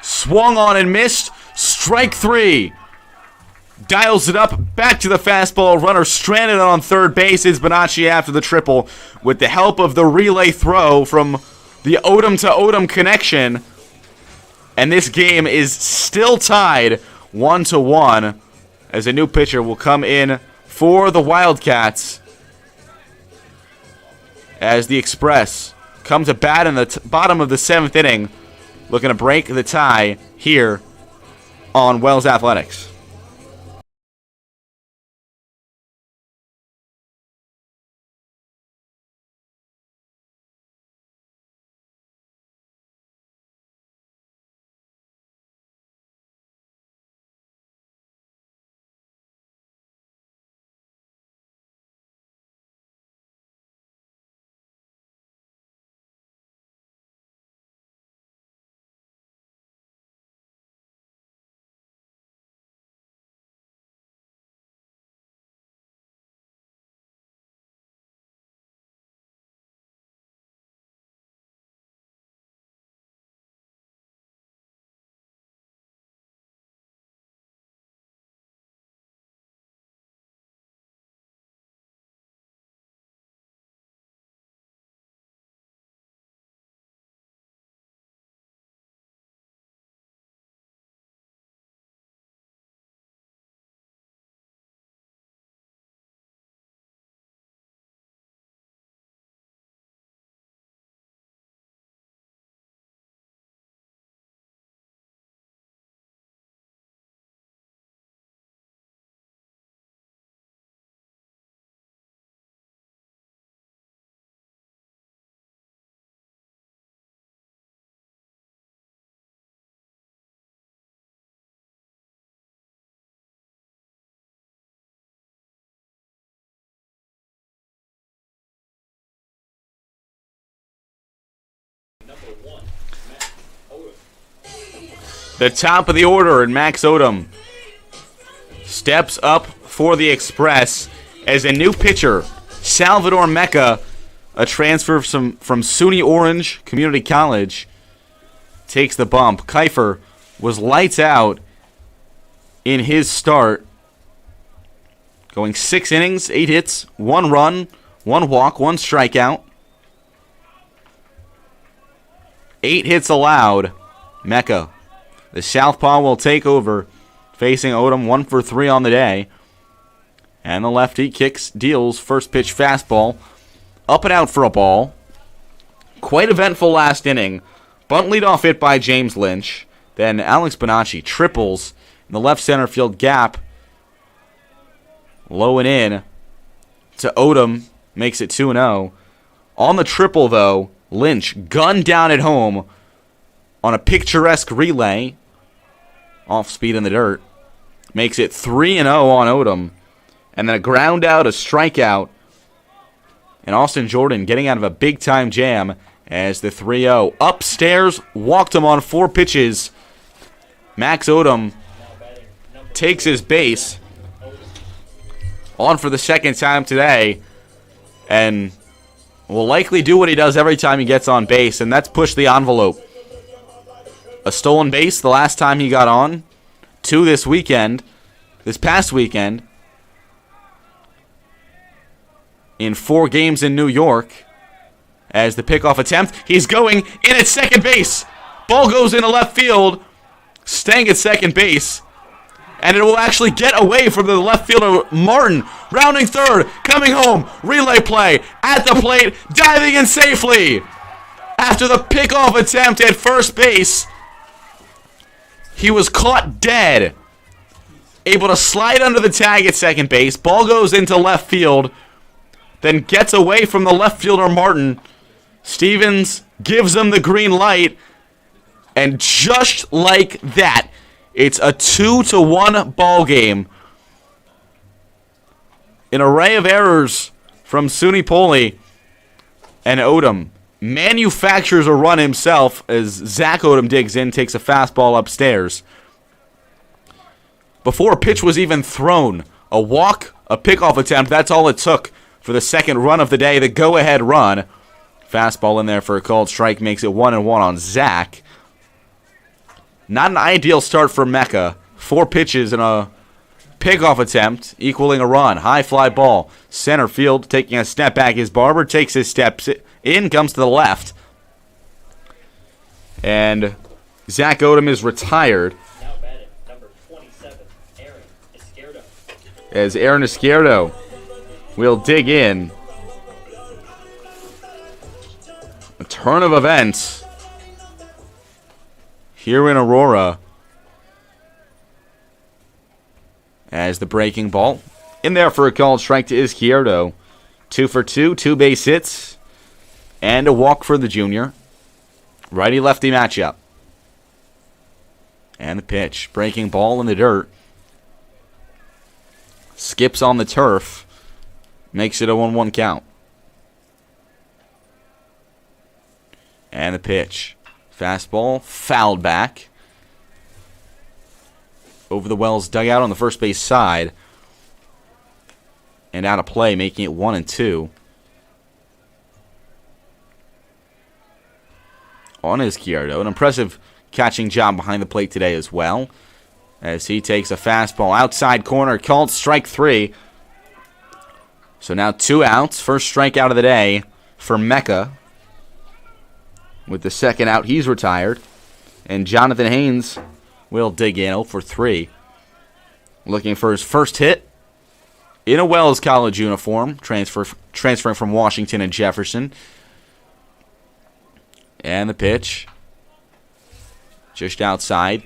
Swung on and missed. Strike 3. Dials it up. Back to the fastball. Runner stranded on third base is Bonacci after the triple. With the help of the relay throw from the Odom to Odom connection. And this game is still tied 1-1 as a new pitcher will come in for the Wildcats. As the Express come to bat in the bottom of the 7th inning. Looking to break the tie here on Wells Athletics. number 1, Max Odom. The top of the order, and Max Odom steps up for the Express as a new pitcher, Salvador Mecca, a transfer from SUNY Orange Community College, takes the bump. Kiefer was lights out in his start, going 6 innings, 8 hits, 1 run, 1 walk, 1 strikeout. 8 hits allowed. Mecca, the southpaw, will take over, facing Odom 1 for 3 on the day. And the lefty kicks, deals first pitch fastball, up and out for a ball. Quite eventful last inning. Bunt leadoff hit by James Lynch. Then Alex Bonacci triples in the left center field gap. Low and in to Odom, makes it 2-0. On the triple, though, Lynch gunned down at home on a picturesque relay. Off speed in the dirt. Makes it 3-0 on Odom. And then a ground out, a strikeout. And Austin Jordan getting out of a big-time jam as the 3-0. Upstairs, walked him on 4 pitches. Max Odom takes his base. On for the second time today. And will likely do what he does every time he gets on base, and that's push the envelope. A stolen base the last time he got on. 2 this past weekend. In 4 games in New York. As the pickoff attempt, he's going in at second base. Ball goes into left field, staying at second base. And it will actually get away from the left fielder, Martin. Rounding third, coming home, relay play, at the plate, diving in safely. After the pickoff attempt at first base, he was caught dead. Able to slide under the tag at second base. Ball goes into left field. Then gets away from the left fielder, Martin. Stevens gives him the green light. And just like that, it's a 2-1 ball game. An array of errors from SUNY Poli. And Odom manufactures a run himself as Zach Odom digs in, takes a fastball upstairs. Before a pitch was even thrown, a walk, a pickoff attempt, that's all it took for the second run of the day, the go-ahead run. Fastball in there for a called strike, makes it 1-1 on Zach. Not an ideal start for Mecca. 4 pitches and a pickoff attempt, equaling a run. High fly ball. Center field, taking a step back. As Barber takes his steps in, comes to the left. And Zach Odom is retired. Now batting, number 27, Aaron Izquierdo. As Aaron Izquierdo will dig in. A turn of events here in Aurora. As the breaking ball in there for a called strike to Izquierdo. 2 for 2, 2 base hits, and a walk for the junior. Righty-lefty matchup. And the pitch. Breaking ball in the dirt. Skips on the turf. Makes it a 1-1 count. And the pitch. Fastball fouled back. Over the Wells dugout on the first base side. And out of play, making it 1-2. On Izquierdo. An impressive catching job behind the plate today as well. As he takes a fastball outside corner, called strike 3. So now 2 outs. First strikeout of the day for Mecca. With the second out, he's retired. And Jonathan Haynes will dig in 0 for 3. Looking for his first hit in a Wells College uniform. Transferring from Washington and Jefferson. And the pitch. Just outside.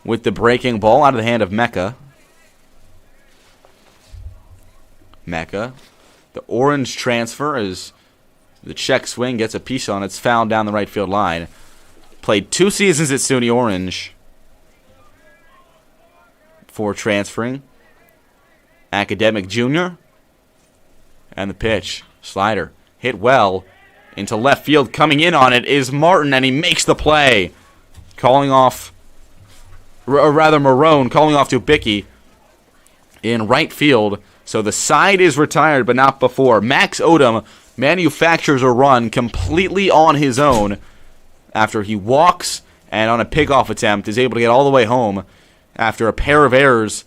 With the breaking ball out of the hand of Mecca. Mecca. The orange transfer as the check swing gets a piece on it. It's fouled down the right field line. Played 2 seasons at SUNY Orange before transferring. Academic junior. And the pitch. Slider. Hit well. Into left field, coming in on it is Martin, and he makes the play. Calling off, or rather Marone, calling off to Bickey in right field. So the side is retired, but not before. Max Odom manufactures a run completely on his own after he walks and on a pickoff attempt is able to get all the way home after a pair of errors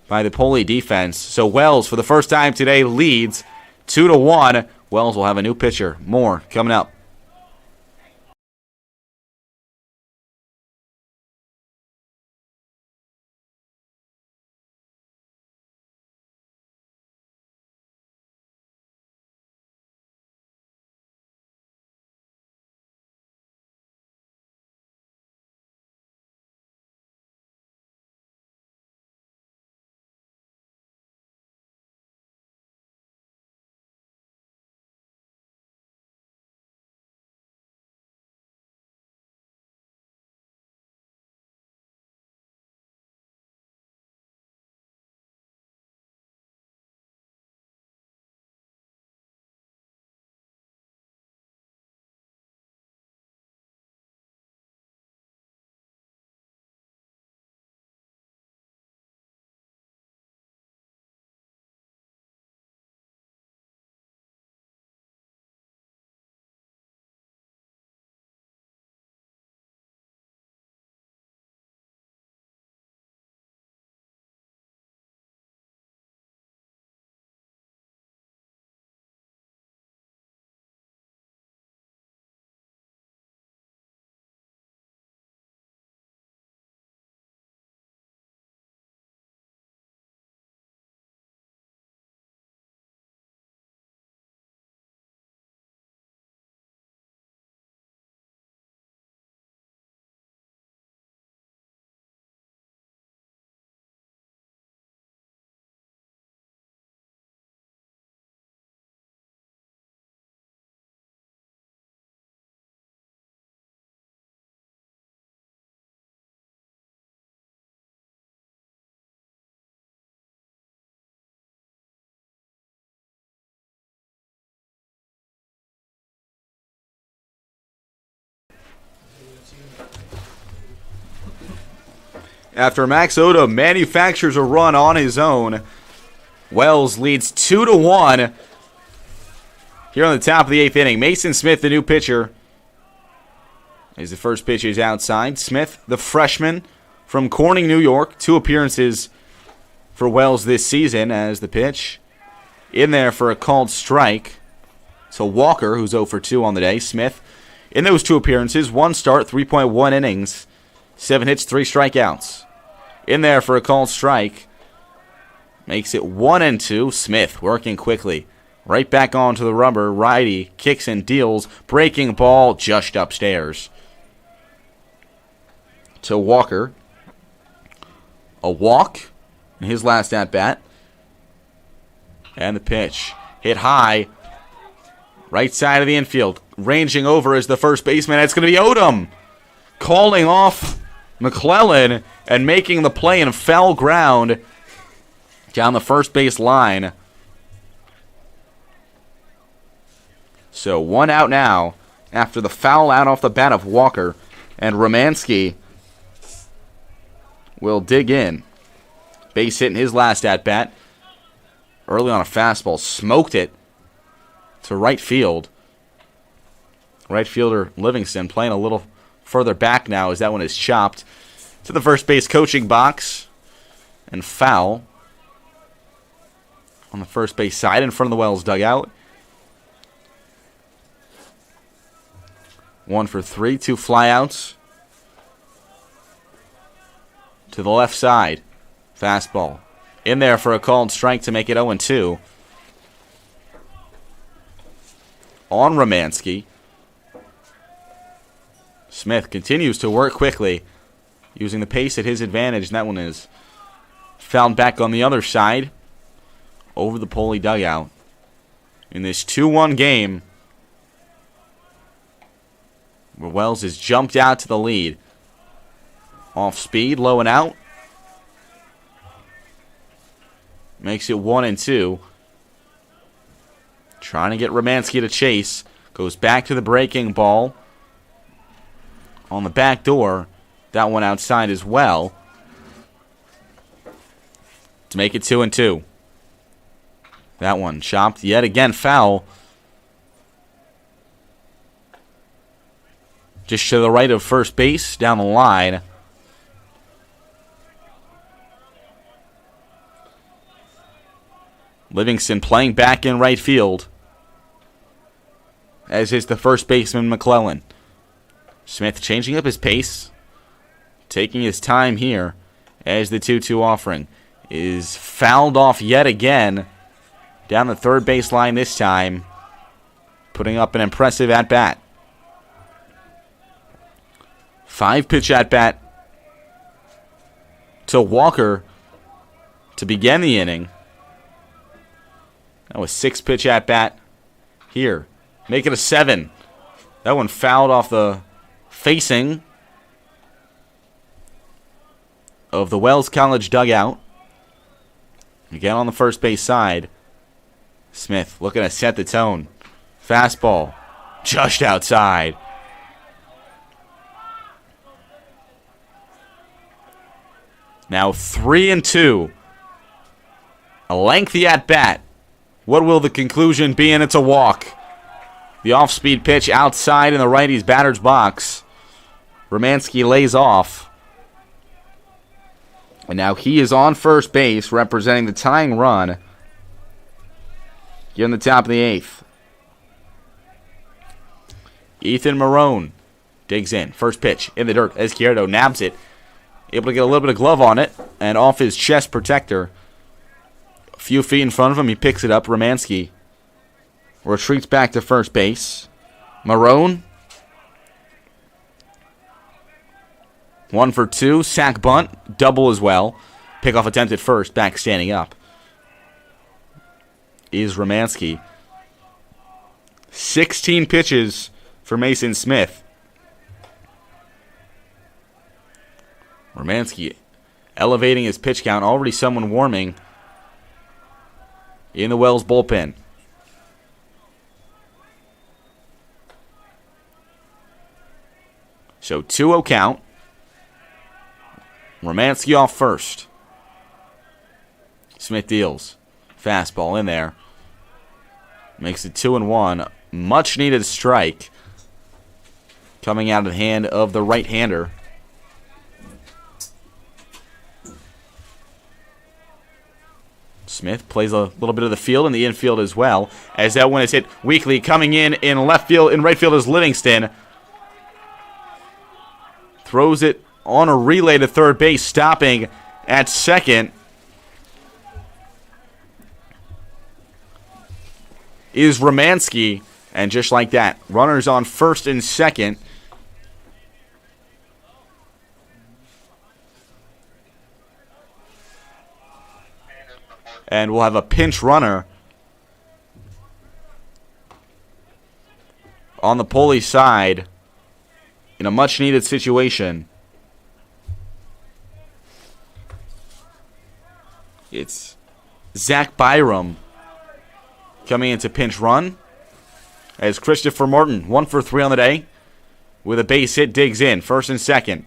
by the Poli defense. So Wells, for the first time today, leads 2-1. Wells will have a new pitcher. More coming up. After Max Odom manufactures a run on his own, Wells leads 2-1 here on the top of the 8th inning. Mason Smith, the new pitcher, as the first pitch is outside. Smith, the freshman from Corning, New York. 2 appearances for Wells this season as the pitch. In there for a called strike. So Walker, who's 0 for 2 on the day. Smith, in those 2 appearances, 1 start, 3.1 innings, 7 hits, 3 strikeouts. In there for a called strike. Makes it 1-2. Smith working quickly. Right back onto the rubber. Righty kicks and deals. Breaking ball just upstairs. To Walker. A walk in his last at-bat. And the pitch. Hit high. Right side of the infield. Ranging over is the first baseman. It's going to be Odom. Calling off McClellan and making the play in foul ground down the first base line. So 1 out now after the foul out off the bat of Walker. And Romanski will dig in. Base hit in his last at-bat. Early on a fastball. Smoked it to right field. Right fielder Livingston playing a little further back now as that one is chopped to the first base coaching box. And foul on the first base side in front of the Wells dugout. 1 for 3, 2 flyouts. To the left side. Fastball. In there for a called strike to make it 0-2. On Romanski. Smith continues to work quickly, using the pace at his advantage. And that one is found back on the other side, over the Poli dugout. In this 2-1 game, where Wells has jumped out to the lead. Off speed, low and out. Makes it 1-2. Trying to get Romanski to chase. Goes back to the breaking ball. On the back door. That one outside as well. To make it 2-2. That one chopped yet again foul. Just to the right of first base, down the line. Livingston playing back in right field. As is the first baseman, McClellan. Smith changing up his pace. Taking his time here. As the 2-2 offering is fouled off yet again. Down the third base line this time. Putting up an impressive at-bat. 5-pitch at-bat to Walker to begin the inning. That was 6-pitch at-bat here. Make it a 7. That one fouled off the facing of the Wells College dugout. Again on the first base side. Smith looking to set the tone. Fastball just outside. Now 3-2. A lengthy at-bat. What will the conclusion be? And it's a walk. The off-speed pitch outside in the righty's batter's box. Romanski lays off. And now he is on first base representing the tying run here in the top of the 8th. Ethan Marone digs in. First pitch in the dirt. Izquierdo nabs it. Able to get a little bit of glove on it and off his chest protector. A few feet in front of him, he picks it up. Romanski retreats back to first base. Marone. 1 for 2. Sack bunt. Double as well. Pickoff attempt at first. Back standing up is Romanski. 16 pitches for Mason Smith. Romanski elevating his pitch count. Already someone warming in the Wells bullpen. So 2-0 count. Romanski off first. Smith deals. Fastball in there. Makes it 2-1. Much needed strike. Coming out of the hand of the right-hander. Smith plays a little bit of the field and the infield as well. As that one is hit weakly. Coming in left field, in right field is Livingston. Throws it on a relay to third base, stopping at second. Is Romanski. And just like that, runners on first and second. And we'll have a pinch runner on the Pulley side in a much-needed situation. It's Zach Byram coming into pinch run as Christopher Martin, 1 for 3 on the day, with a base hit, digs in, first and second.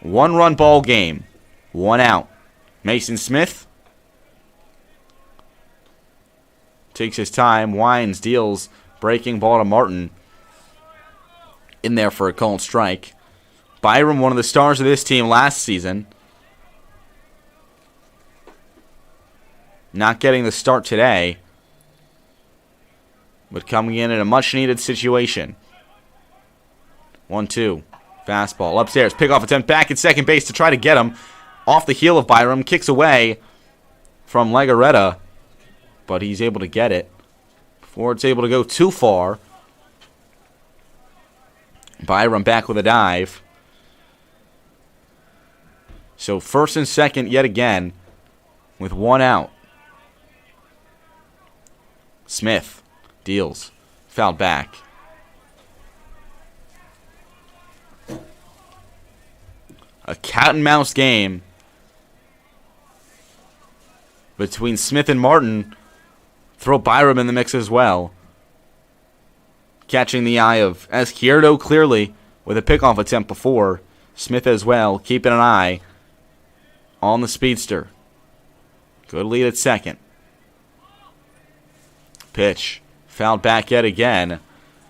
1-run ball game, 1 out. Mason Smith takes his time, winds, deals, breaking ball to Martin. In there for a called strike. Byram, one of the stars of this team last season. Not getting the start today, but coming in a much-needed situation. 1-2. Fastball upstairs. Pickoff attempt back at second base to try to get him. Off the heel of Byram. Kicks away from Legarreta, but he's able to get it before it's able to go too far. Byram back with a dive. So first and second yet again with 1 out. Smith deals. Fouled back. A cat and mouse game between Smith and Martin. Throw Byram in the mix as well. catching the eye of Izquierdo clearly with a pickoff attempt before. Smith as well, keeping an eye on the speedster. Good lead at second. Pitch. Fouled back yet again.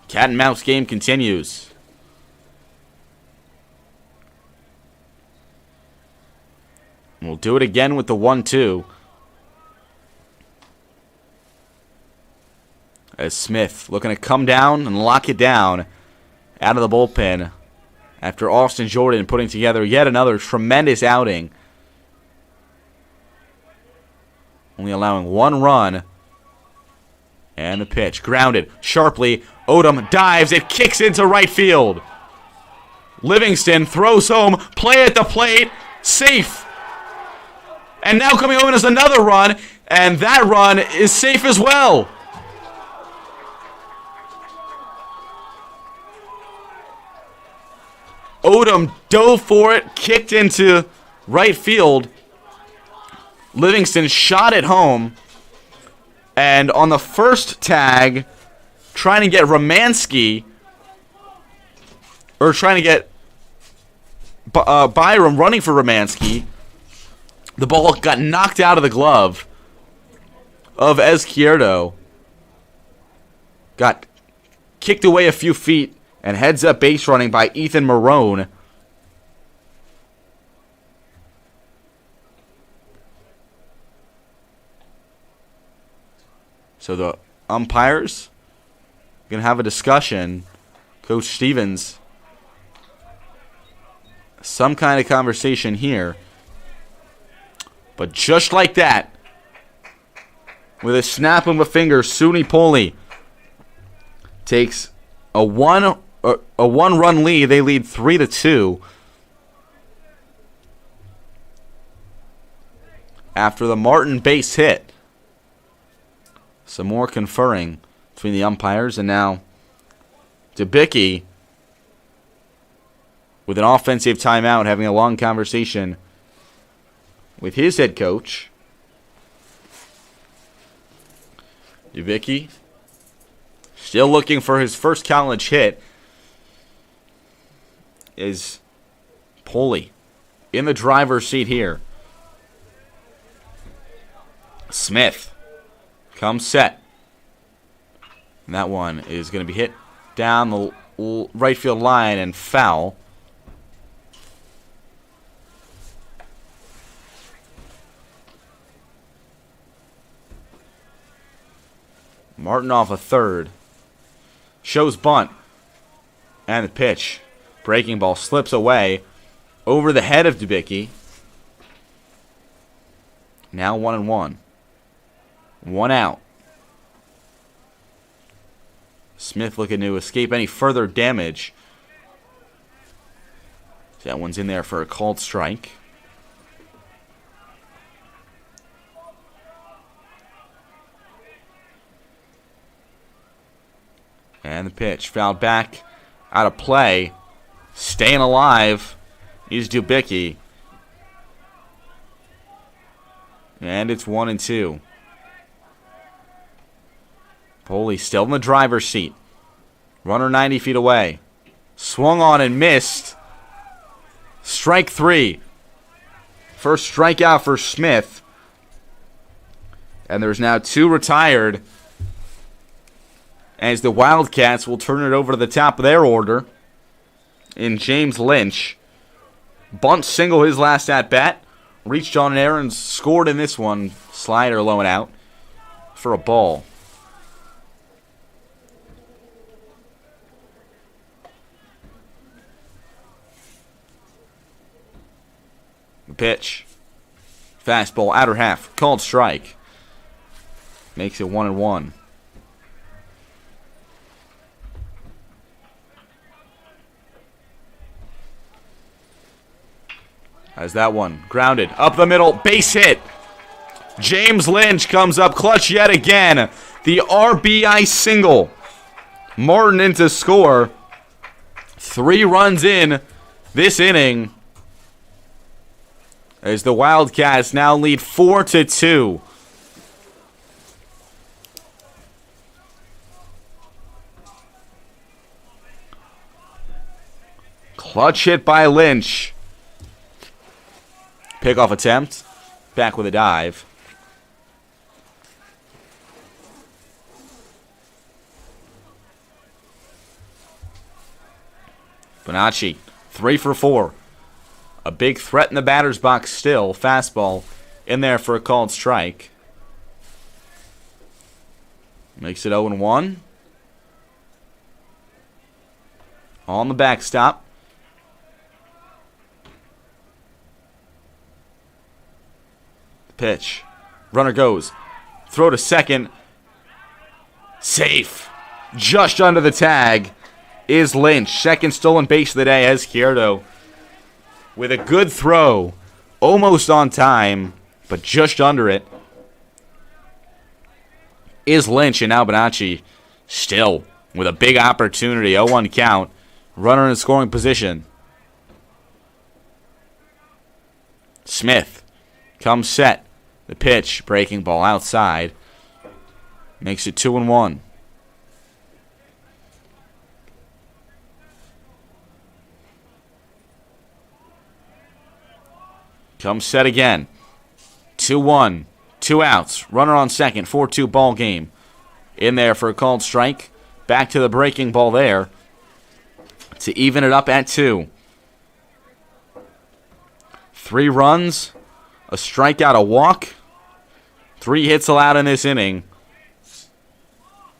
Cat and mouse game continues. We'll do it again with the 1-2. As Smith looking to come down and lock it down out of the bullpen after Austin Jordan putting together yet another tremendous outing. Only allowing 1 run. And the pitch. Grounded sharply. Odom dives. It kicks into right field. Livingston throws home. Play at the plate. Safe. And now coming home is another run. And that run is safe as well. Odom dove for it. Kicked into right field. Livingston shot it home. And on the first tag, trying to get Romanski, or trying to get Byram running for Romanski, the ball got knocked out of the glove of Izquierdo. Got kicked away a few feet and heads up base running by Ethan Marone. So the umpires going to have a discussion. Coach Stevens, some kind of conversation here. But just like that, with a snap of a finger, SUNY Poli takes a one-run lead. They lead 3-2 after the Martin base hit. Some more conferring between the umpires, and now Dubicki with an offensive timeout having a long conversation with his head coach. Dubicki still looking for his first college hit. Is Poli in the driver's seat here. Smith comes set. And that one is going to be hit down the right field line and foul. Martin off a third. Shows bunt. And the pitch. Breaking ball slips away over the head of Dubicki. Now 1-1. 1 out. Smith looking to escape any further damage. That one's in there for a called strike. And the pitch fouled back out of play. Staying alive is Dubicki. And it's 1-2. Poli still in the driver's seat. Runner 90 feet away. Swung on and missed. Strike 3. First strikeout for Smith. And there's now 2 retired. As the Wildcats will turn it over to the top of their order in James Lynch. Bunt single his last at-bat. Reached on an error and scored in this one. Slider low and out for a ball. Pitch. Fastball, outer half. Called strike. Makes it 1-1. As that one grounded up the middle. Base hit. James Lynch comes up clutch yet again. The RBI single. Martin in to score. 3 runs in this inning. As the Wildcats now lead 4-2. Clutch hit by Lynch. Pickoff attempt. Back with a dive. Bonacci, 3 for 4. A big threat in the batter's box still. Fastball in there for a called strike. Makes it 0-1. On the backstop. Pitch. Runner goes. Throw to second. Safe. Just under the tag is Lynch. Second stolen base of the day as Izquierdo with a good throw. Almost on time, but just under it is Lynch. And now Bonacci still with a big opportunity. 0-1 count. Runner in scoring position. Smith comes set. The pitch. Breaking ball outside. Makes it 2-1. Comes set again. 2-1. 2 outs. Runner on second. 4-2 ball game. In there for a called strike. Back to the breaking ball there to even it up at 2. 3 runs. A strikeout, a walk. 3 hits allowed in this inning.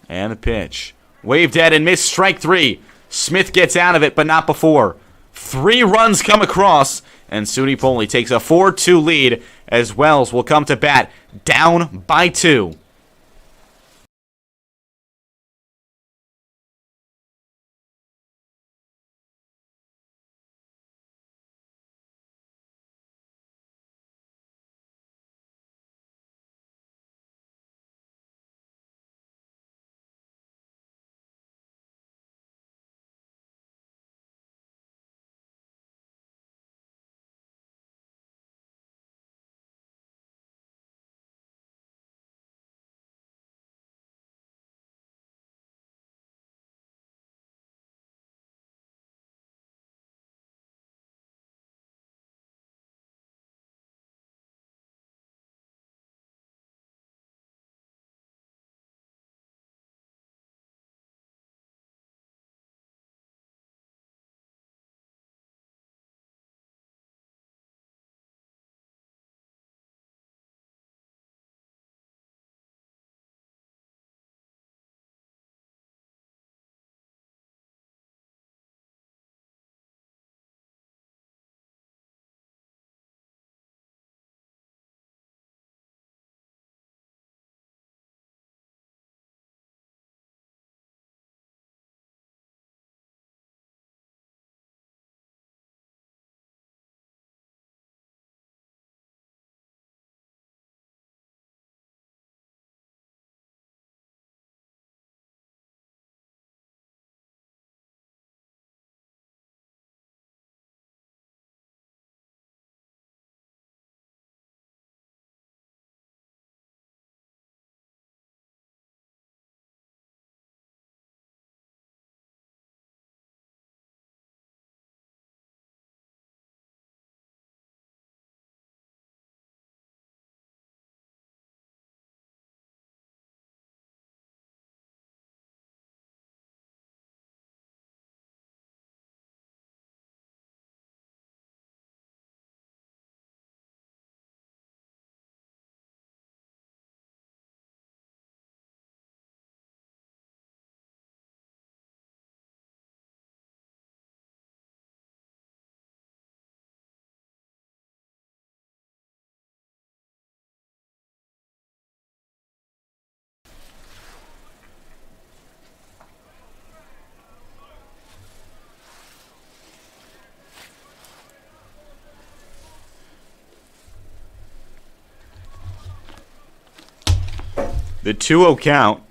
And the pitch. Waved at and missed. Strike 3. Smith gets out of it, but not before. 3 runs come across. And SUNY Poli takes a 4-2 lead as Wells will come to bat down by 2. The 2-0 count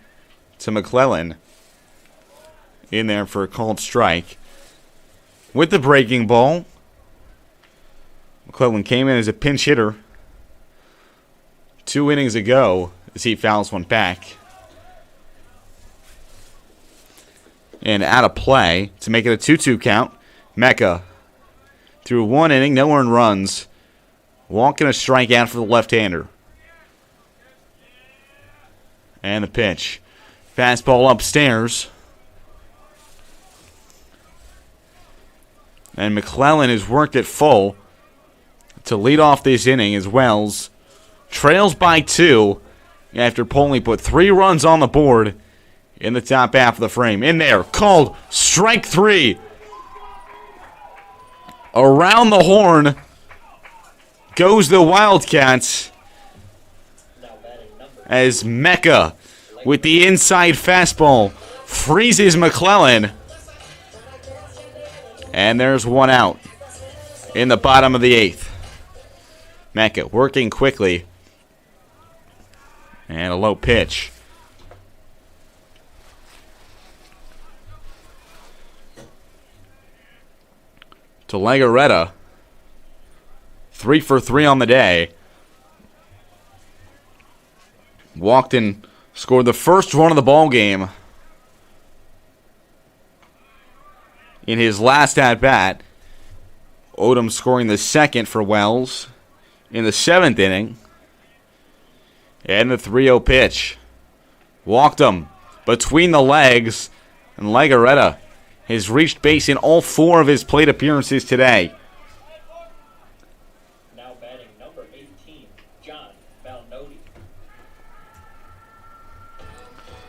to McClellan in there for a called strike. With the breaking ball, McClellan came in as a pinch hitter 2 innings ago as he fouls one back. And out of play to make it a 2-2 count. Mecca Through 1 inning, no earned runs. Walk and a strikeout for the left-hander. And the pitch. Fastball upstairs. And McClellan has worked it full to lead off this inning as Wells trails by 2 after Polney put 3 runs on the board in the top half of the frame. In there, called strike 3. Around the horn goes the Wildcats as Mecca with the inside fastball freezes McClellan. And there's 1 out in the bottom of the 8th. Mecca working quickly. And a low pitch. To Legarreta. 3 for 3 on the day. Walked and scored the first run of the ball game in his last at-bat. Odom scoring the second for Wells in the 7th inning. And the 3-0 pitch. Walked him between the legs. And Legarreta has reached base in all 4 of his plate appearances today. Now batting number 18, John Valnoti.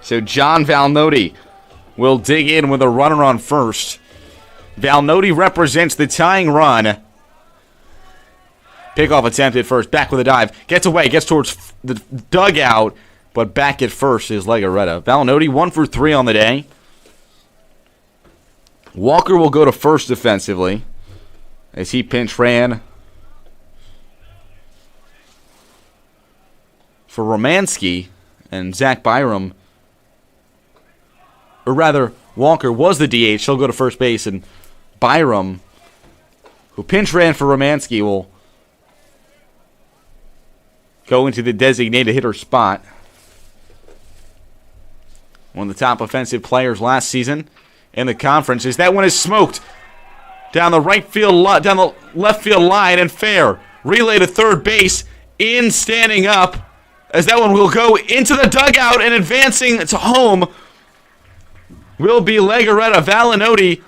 So John Valnoti will dig in with a runner on first. Valnoti represents the tying run. Pickoff attempt at first. Back with a dive. Gets away. Gets towards the dugout. But back at first is Legarreta. Valnoti 1 for 3 on the day. Walker will go to first defensively as he pinch ran for Romanski, and Zach Byram, or rather, Walker was the DH. He'll go to first base, and Byram, who pinch ran for Romanski, will go into the designated hitter spot. One of the top offensive players last season in the conference. As that one is smoked down the down the left field line, and fair. Relay to third base, in standing up, as that one will go into the dugout, and advancing to home will be Legarreta. Valnoti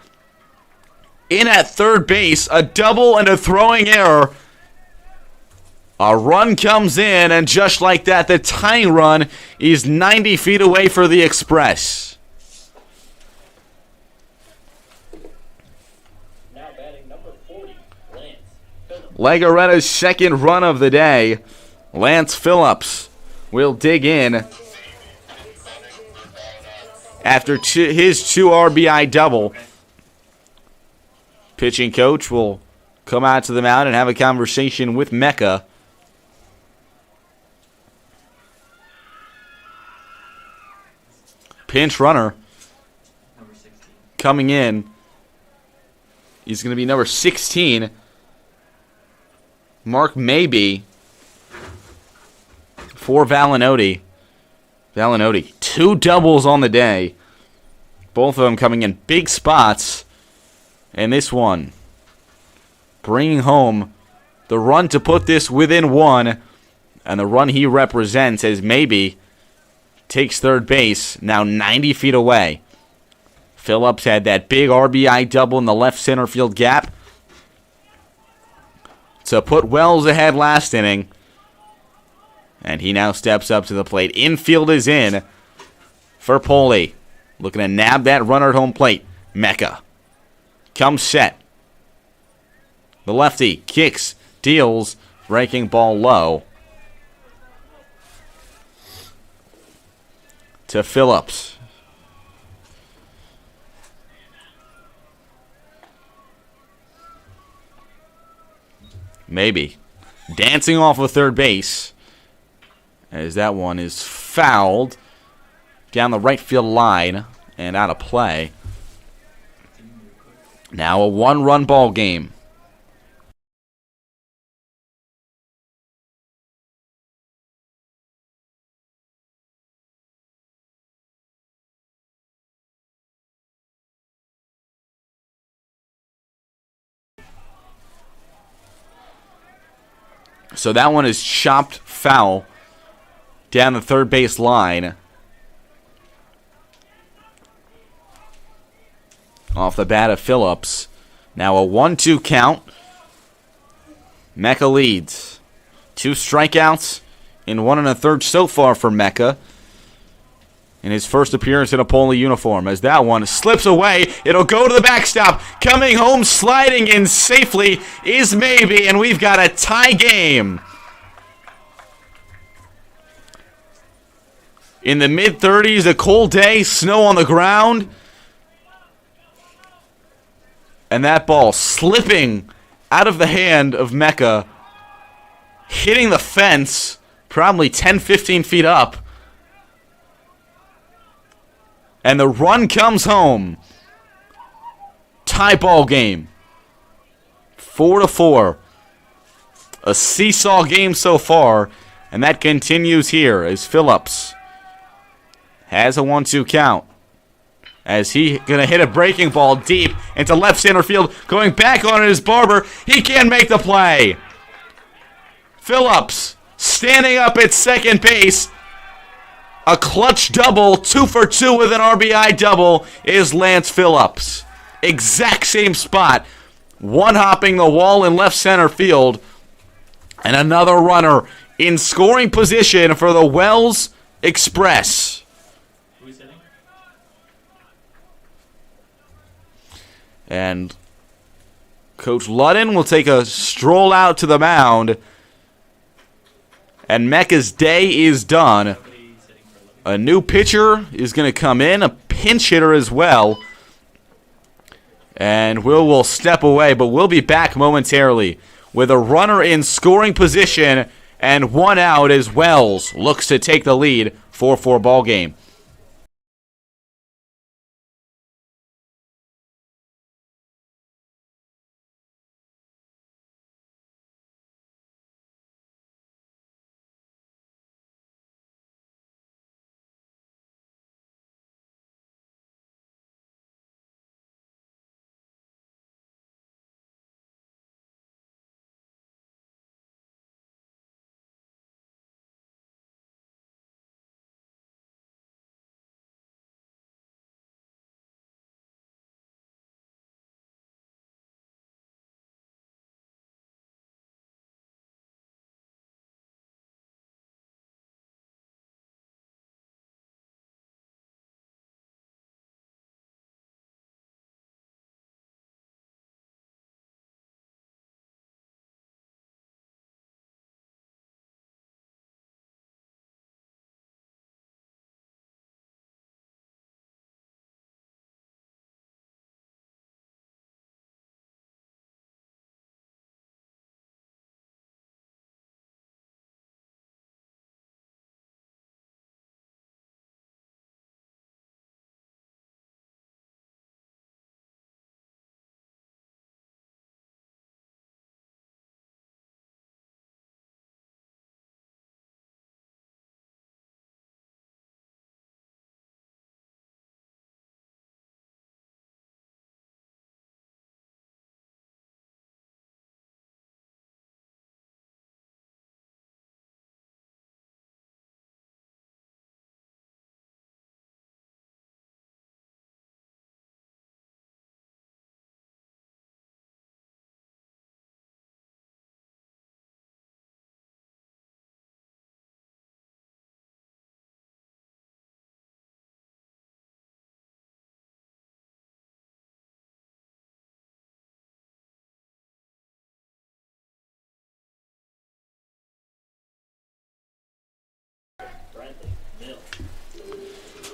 in at third base, a double and a throwing error. A run comes in, and just like that, the tying run is 90 feet away for the Express. Now batting number 40, Lance Phillips. Legarreta's second run of the day. Lance Phillips will dig in after his 2 RBI double. Pitching coach will come out to the mound and have a conversation with Mecca. Pinch runner coming in. He's going to be number 16. Mark Maybe for Valnoti. Valnoti, 2 doubles on the day. Both of them coming in big spots. And this one bringing home the run to put this within 1. And the run he represents as Maybe takes third base, now 90 feet away. Phillips had that big RBI double in the left center field gap to put Wells ahead last inning. And he now steps up to the plate. Infield is in for Poley. Looking to nab that runner at home plate. Mecca comes set. The lefty kicks, deals, breaking ball low to Phillips. Maybe dancing off of third base as that one is fouled down the right field line and out of play. Now a 1-run ball game. So that one is chopped foul down the third base line. Off the bat of Phillips. Now a 1-2 count. Mecca leads. 2 strikeouts in 1 1/3 so far for Mecca in his first appearance in a Poli uniform. As that one slips away, it'll go to the backstop. Coming home, sliding in safely is Maybe, and we've got a tie game. In the mid-30s, a cold day, snow on the ground. And that ball slipping out of the hand of Mecca, hitting the fence, probably 10-15 feet up. And the run comes home. Tie ball game. 4-4. A seesaw game so far, and that continues here as Phillips has a 1-2 count. As he gonna hit a breaking ball deep into left center field, going back on it is Barber. He can't make the play. Phillips standing up at second base. A clutch double, 2 for 2 with an RBI double is Lance Phillips. Exact same spot. One hopping the wall in left center field. And another runner in scoring position for the Wells Express. And Coach Ludden will take a stroll out to the mound. And Mecca's day is done. A new pitcher is going to come in, a pinch hitter as well. And will step away, but we'll be back momentarily with a runner in scoring position and 1 out as Wells looks to take the lead. 4-4 ball game.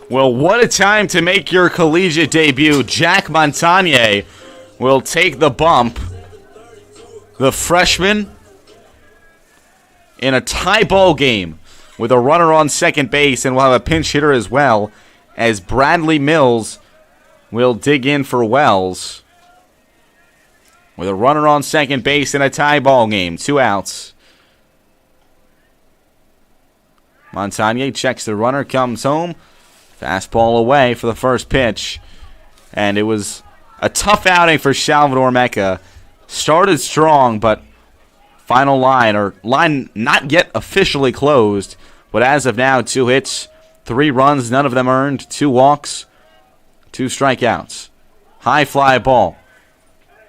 Well, what a time to make your collegiate debut. Jack Montagne will take the bump. The freshman in a tie ball game with a runner on second base, and we'll have a pinch hitter as well as Bradley Mills will dig in for Wells. With a runner on second base in a tie ball game. 2 outs. Montagne checks the runner, comes home. Fastball away for the first pitch. And it was a tough outing for Salvador Mecca. Started strong, but Final line, or line not yet officially closed, but as of now, 2 hits, 3 runs, none of them earned, 2 walks, 2 strikeouts. High fly ball.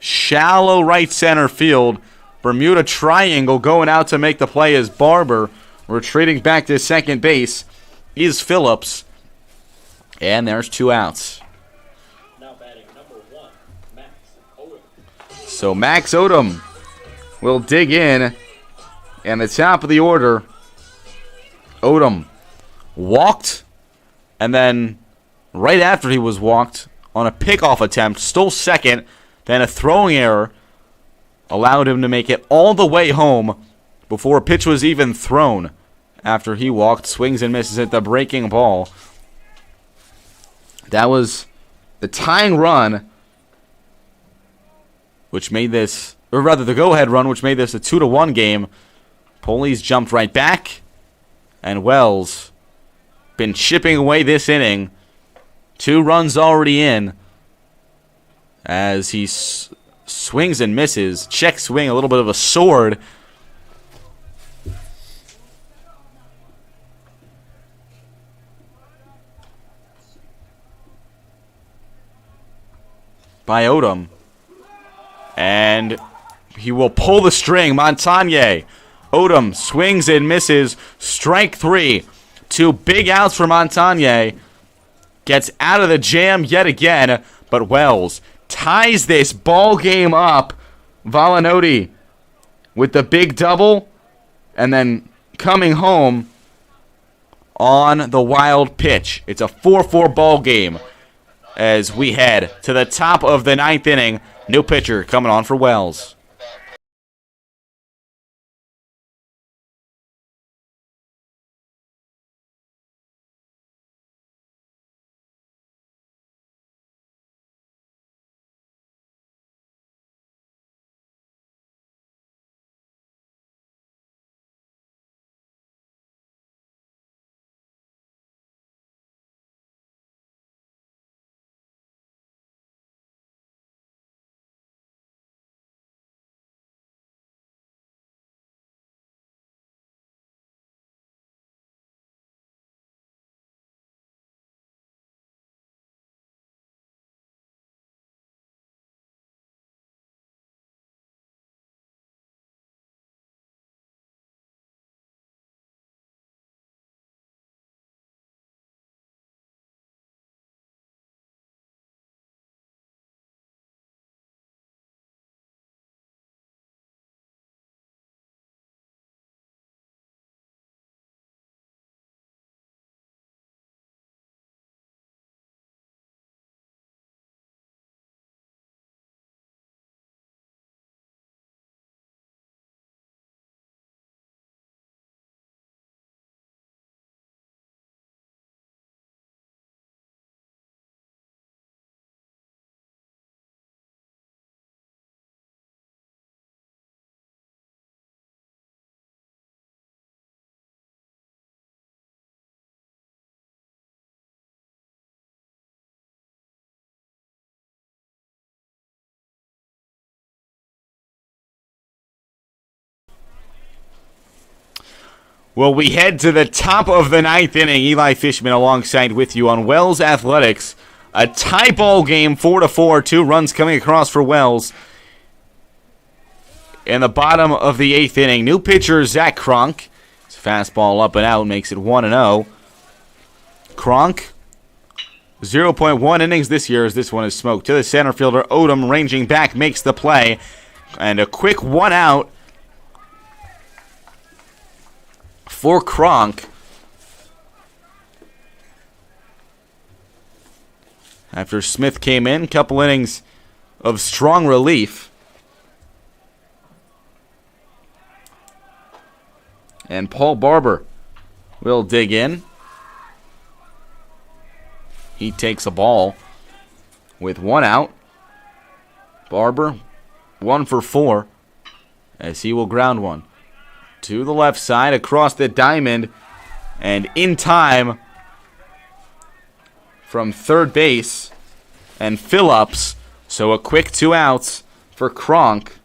Shallow right center field. Bermuda Triangle going out to make the play as Barber. Retreating back to second base is Phillips. And there's 2 outs. Now batting number 1, Max Odom. So Max Odom will dig in. And the top of the order, Odom walked, and then right after he was walked on a pickoff attempt, stole second, then a throwing error allowed him to make it all the way home before a pitch was even thrown. After he walked, swings and misses at the breaking ball. That was the tying run, which made this, or rather the go-ahead run, which made this a 2-1 game. Polies jumped right back, and Wells been chipping away this inning. 2 runs already in as he swings and misses. Check swing, a little bit of a sword. By Odom. And he will pull the string. Montagne. Odom swings and misses. Strike 3. 2 big outs for Montagne. Gets out of the jam yet again. But Wells ties this ball game up. Valinoti with the big double. And then coming home on the wild pitch. It's a 4-4 ball game as we head to the top of the 9th inning. New pitcher coming on for Wells. Well, we head to the top of the 9th inning. Eli Fishman alongside with you on Wells Athletics. A tie ball game, 4-4. 2 runs coming across for Wells. In the bottom of the 8th inning, new pitcher Zach Cronk. His fastball up and out makes it 1-0. Cronk, 0.1 innings this year as this one is smoked. To the center fielder, Odom ranging back makes the play. And a quick 1 out for Cronk. After Smith came in, couple innings of strong relief. And Paul Barber will dig in. He takes a ball with 1 out. Barber, 1 for 4, as he will ground one to the left side across the diamond, and in time from third base and Phillips. So a quick 2 outs for Cronk.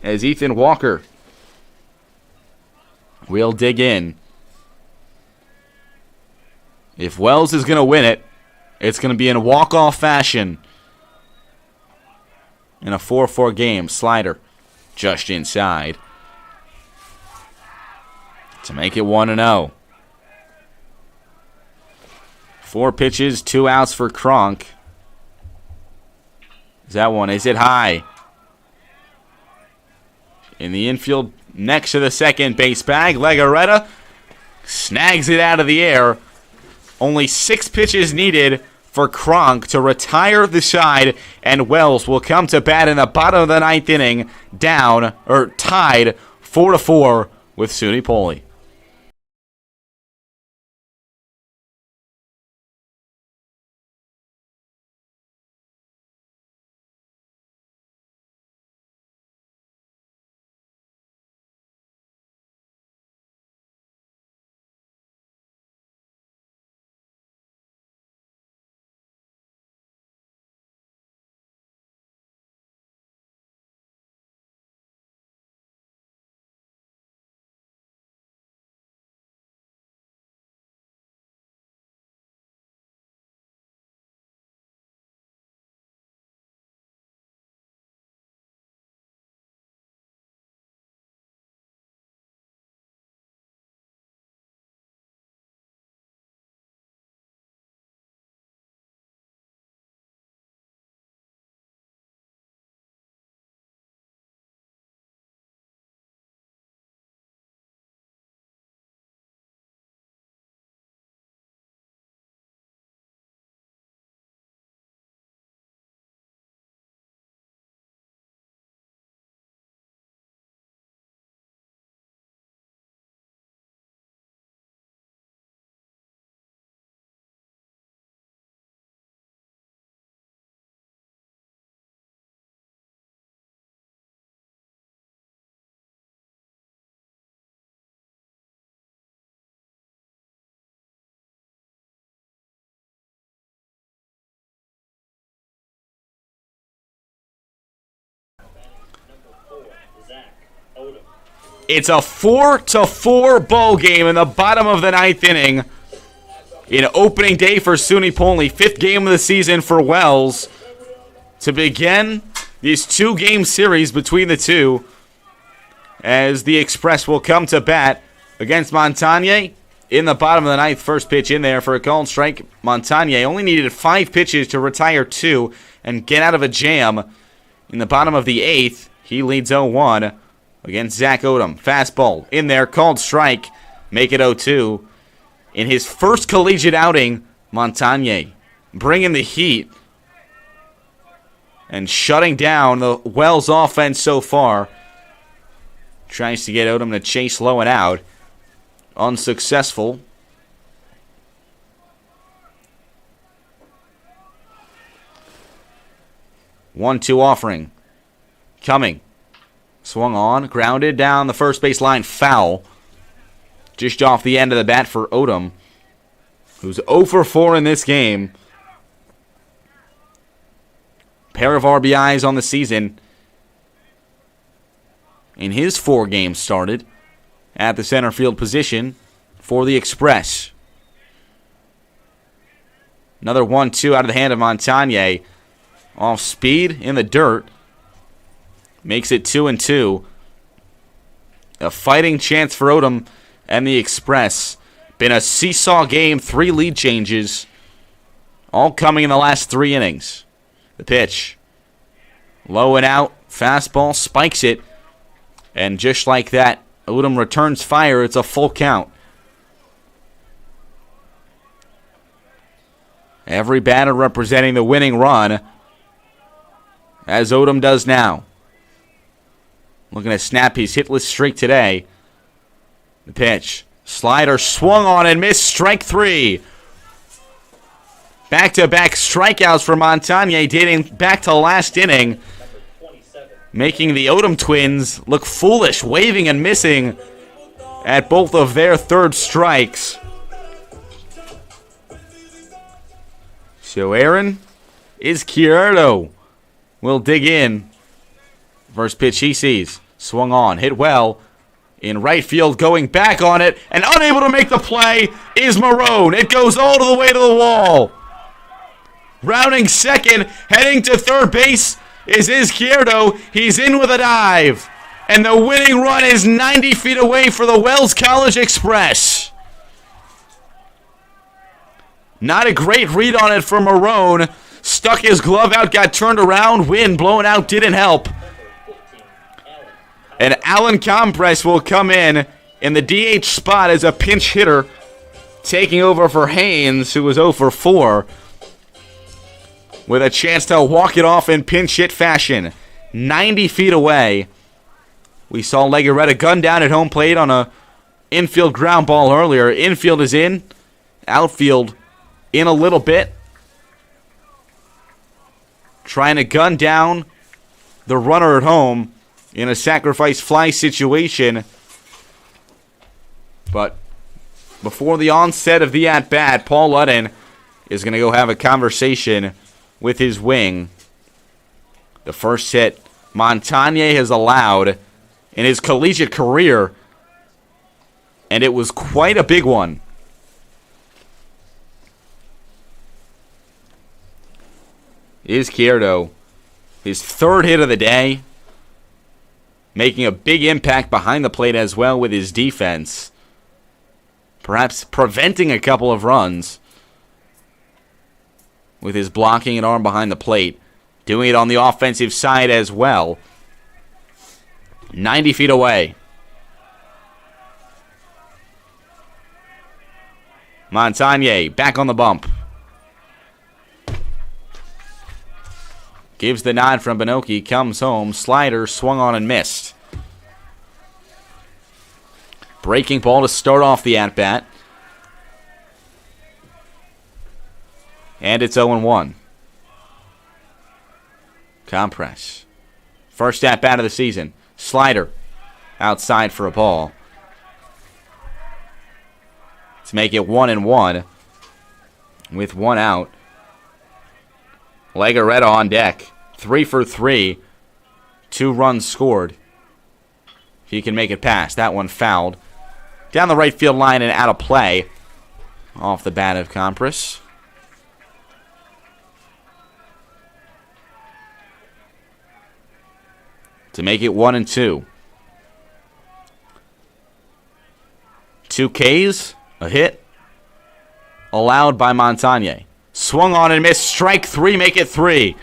as Ethan Walker will dig in. If Wells is going to win it, it's going to be in walk-off fashion in a 4-4 game. Slider just inside to make it 1-0. 4 pitches, 2 outs for Kronk. Is that one? Is it high? In the infield next to the second base bag, Legarreta snags it out of the air. Only 6 pitches needed for Kronk to retire the side, and Wells will come to bat in the bottom of the 9th inning, tied 4-4 with SUNY Poly. It's a 4-4 ball game in the bottom of the 9th inning. In opening day for SUNY Poly, 5th game of the season for Wells. To begin this 2-game series between the two, as the Express will come to bat against Montagne in the bottom of the 9th. First pitch in there for a called strike. Montagne only needed 5 pitches to retire 2 and get out of a jam. In the bottom of the 8th, he leads 0-1 against Zach Odom. Fastball in there, called strike. Make it 0-2. In his first collegiate outing, Montagne bringing the heat and shutting down the Wells offense so far. Tries to get Odom to chase low and out. Unsuccessful. One-two offering. Coming. Swung on. Grounded down the first base line. Foul. Just off the end of the bat for Odom, who's 0 for 4 in this game. Pair of RBIs on the season in his 4 games started at the center field position for the Express. Another 1-2 out of the hand of Montagne. Off speed in the dirt. Makes it 2-2. A fighting chance for Odom and the Express. Been a seesaw game, 3 lead changes, all coming in the last 3 innings. The pitch. Low and out. Fastball spikes it. And just like that, Odom returns fire. It's a full count. Every batter representing the winning run, as Odom does now. Looking to snap his hitless streak today. The pitch. Slider swung on and missed. Strike 3. Back-to-back strikeouts for Montagne dating back to last inning, making the Odom twins look foolish, waving and missing at both of their third strikes. So Aaron Izquierdo will dig in. First pitch he sees. Swung on, hit well. In right field, going back on it, and unable to make the play is Marone. It goes all the way to the wall. Rounding second, heading to third base is Izquierdo. He's in with a dive. And the winning run is 90 feet away for the Wells College Express. Not a great read on it for Marone. Stuck his glove out, got turned around. Wind blown out, didn't help. And Alan Compress will come in the DH spot as a pinch hitter, taking over for Haynes, who was 0 for 4, with a chance to walk it off in pinch hit fashion. 90 feet away. We saw Legarreta gun down at home plate on a infield ground ball earlier. Infield is in. Outfield in a little bit. Trying to gun down the runner at home in a sacrifice fly situation. But before the onset of the at-bat, Paul Ludden is going to go have a conversation with his wing. The first hit Montagne has allowed in his collegiate career, and it was quite a big one. Izquierdo, his third hit of the day, making a big impact behind the plate as well with his defense. Perhaps preventing a couple of runs with his blocking and arm behind the plate. Doing it on the offensive side as well. 90 feet away. Montagne back on the bump. Gives the nod from Benoki, comes home, slider swung on and missed. Breaking ball to start off the at-bat. And it's 0-1. Compress. First at-bat of the season. Slider outside for a ball. To make it 1-1 with one out. Legarreta on deck. 3 for 3. 2 runs scored. If he can make it past. That one fouled. Down the right field line and out of play. Off the bat of Compress. To make it 1-2. 2 Ks. A hit. Allowed by Montagne. Swung on and missed. Strike 3. Make it 3.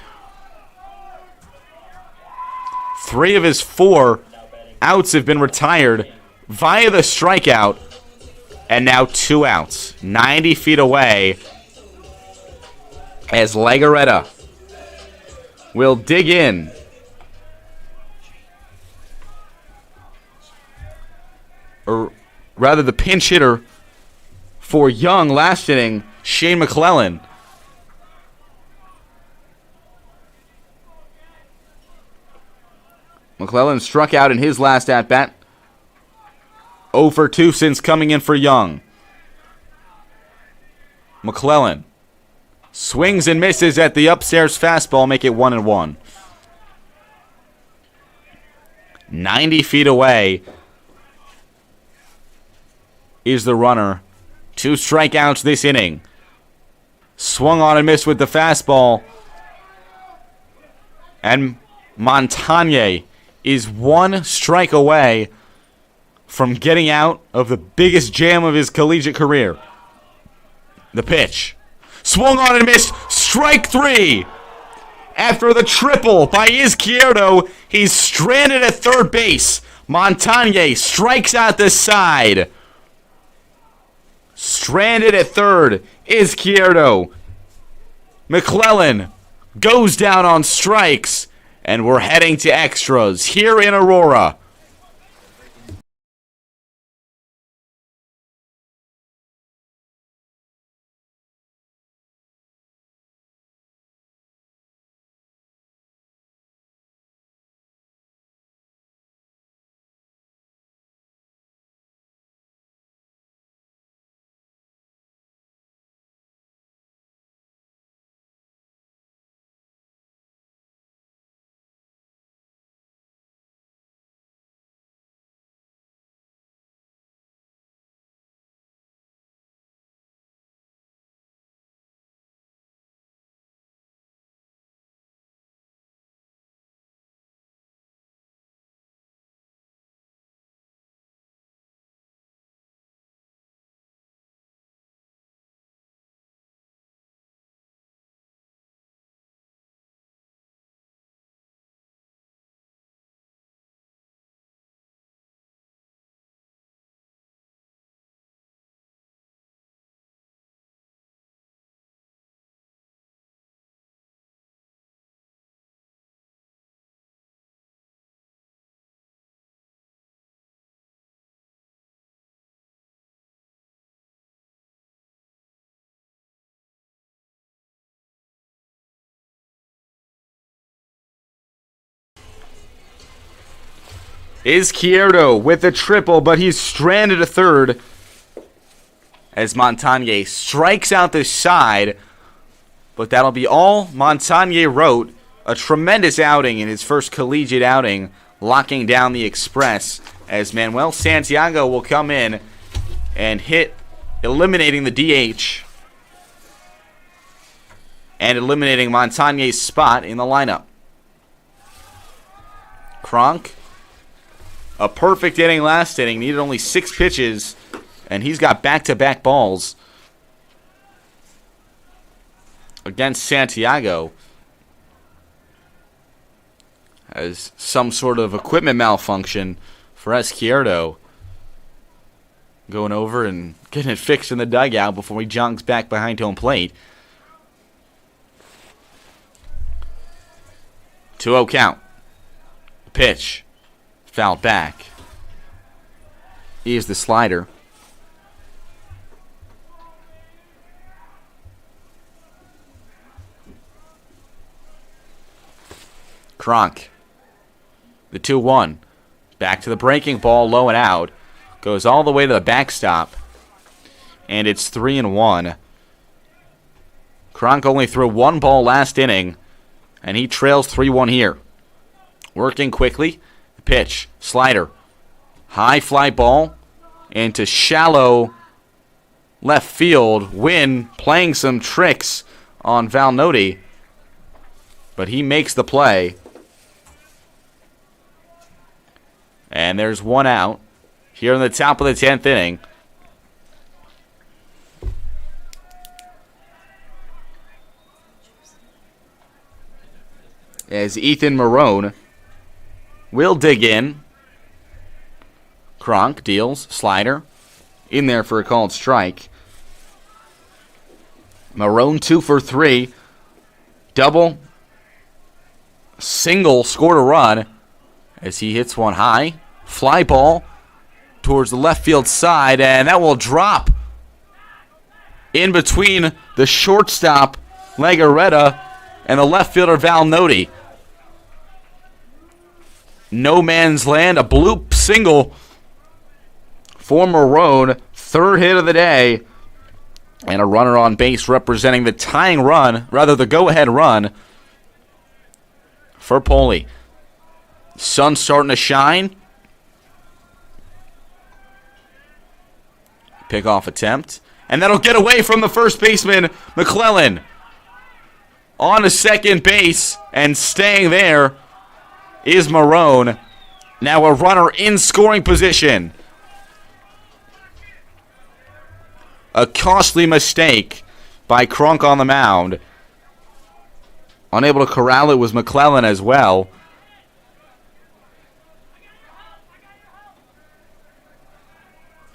3 of his 4 outs have been retired via the strikeout. And now 2 outs. 90 feet away. As Legarreta will dig in. Or rather, the pinch hitter for Young last inning, Shane McClellan. McClellan struck out in his last at-bat. 0 for 2 since coming in for Young. McClellan swings and misses at the upstairs fastball, make it 1-1. 90 feet away is the runner. 2 strikeouts this inning. Swung on and missed with the fastball. And Montagne is 1 strike away from getting out of the biggest jam of his collegiate career. The pitch. Swung on and missed. Strike 3. After the triple by Izquierdo, he's stranded at third base. Montagne strikes out the side. Stranded at third. Izquierdo. McClellan goes down on strikes. And we're heading to extras here in Aurora. Izquierdo with a triple, but he's stranded at third as Montagne strikes out the side. But that'll be all Montagne wrote. A tremendous outing in his first collegiate outing, locking down the Express as Manuel Santiago will come in and hit, eliminating the DH and eliminating Montagne's spot in the lineup. Cronk, a perfect inning last inning, needed only 6 pitches, and he's got back-to-back balls against Santiago as some sort of equipment malfunction for Izquierdo. Going over and getting it fixed in the dugout before he jogs back behind home plate. 2-0 count. Pitch. Fouled back. Here's the slider. Cronk. The 2-1. Back to the breaking ball, low and out. Goes all the way to the backstop. And it's 3-1. Cronk only threw 1 ball last inning, and he trails 3-1 here. Working quickly. Pitch. Slider. High fly ball into shallow left field. Wynn playing some tricks on Valnoti, but he makes the play. And there's 1 out here in the top of the 10th inning. As Ethan Marone will dig in. Cronk deals, slider, in there for a called strike. Marone 2 for 3. Double, single, scored a run as he hits one high. Fly ball towards the left field side, and that will drop in between the shortstop, Legarreta, and the left fielder, Valnoti. No man's land, a bloop single for Marone. 3rd hit of the day. And a runner on base representing the tying run, rather the go-ahead run for Poli. Sun's starting to shine. Pickoff attempt. And that'll get away from the first baseman, McClellan. On to second base and staying there is Marone. Now a runner in scoring position. A costly mistake by Cronk on the mound. Unable to corral it was McClellan as well.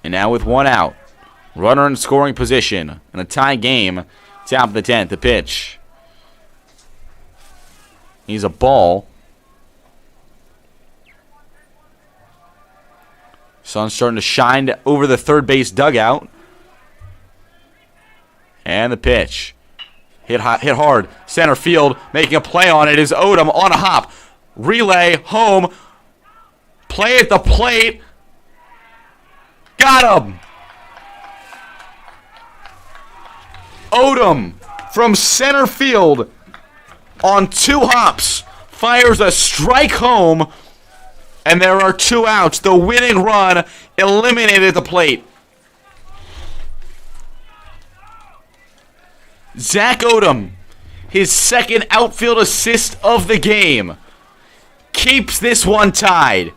And now with 1 out. Runner in scoring position. In a tie game. Top of the 10th. The pitch. He's a ball. Sun's starting to shine over the third base dugout. And the pitch. Hit hard. Center field. Making a play on it is Odom on a hop. Relay. Home. Play at the plate. Got him. Odom from center field on 2 hops. Fires a strike home. And there are 2 outs. The winning run eliminated at the plate. Zach Odom, his 2nd outfield assist of the game, keeps this one tied.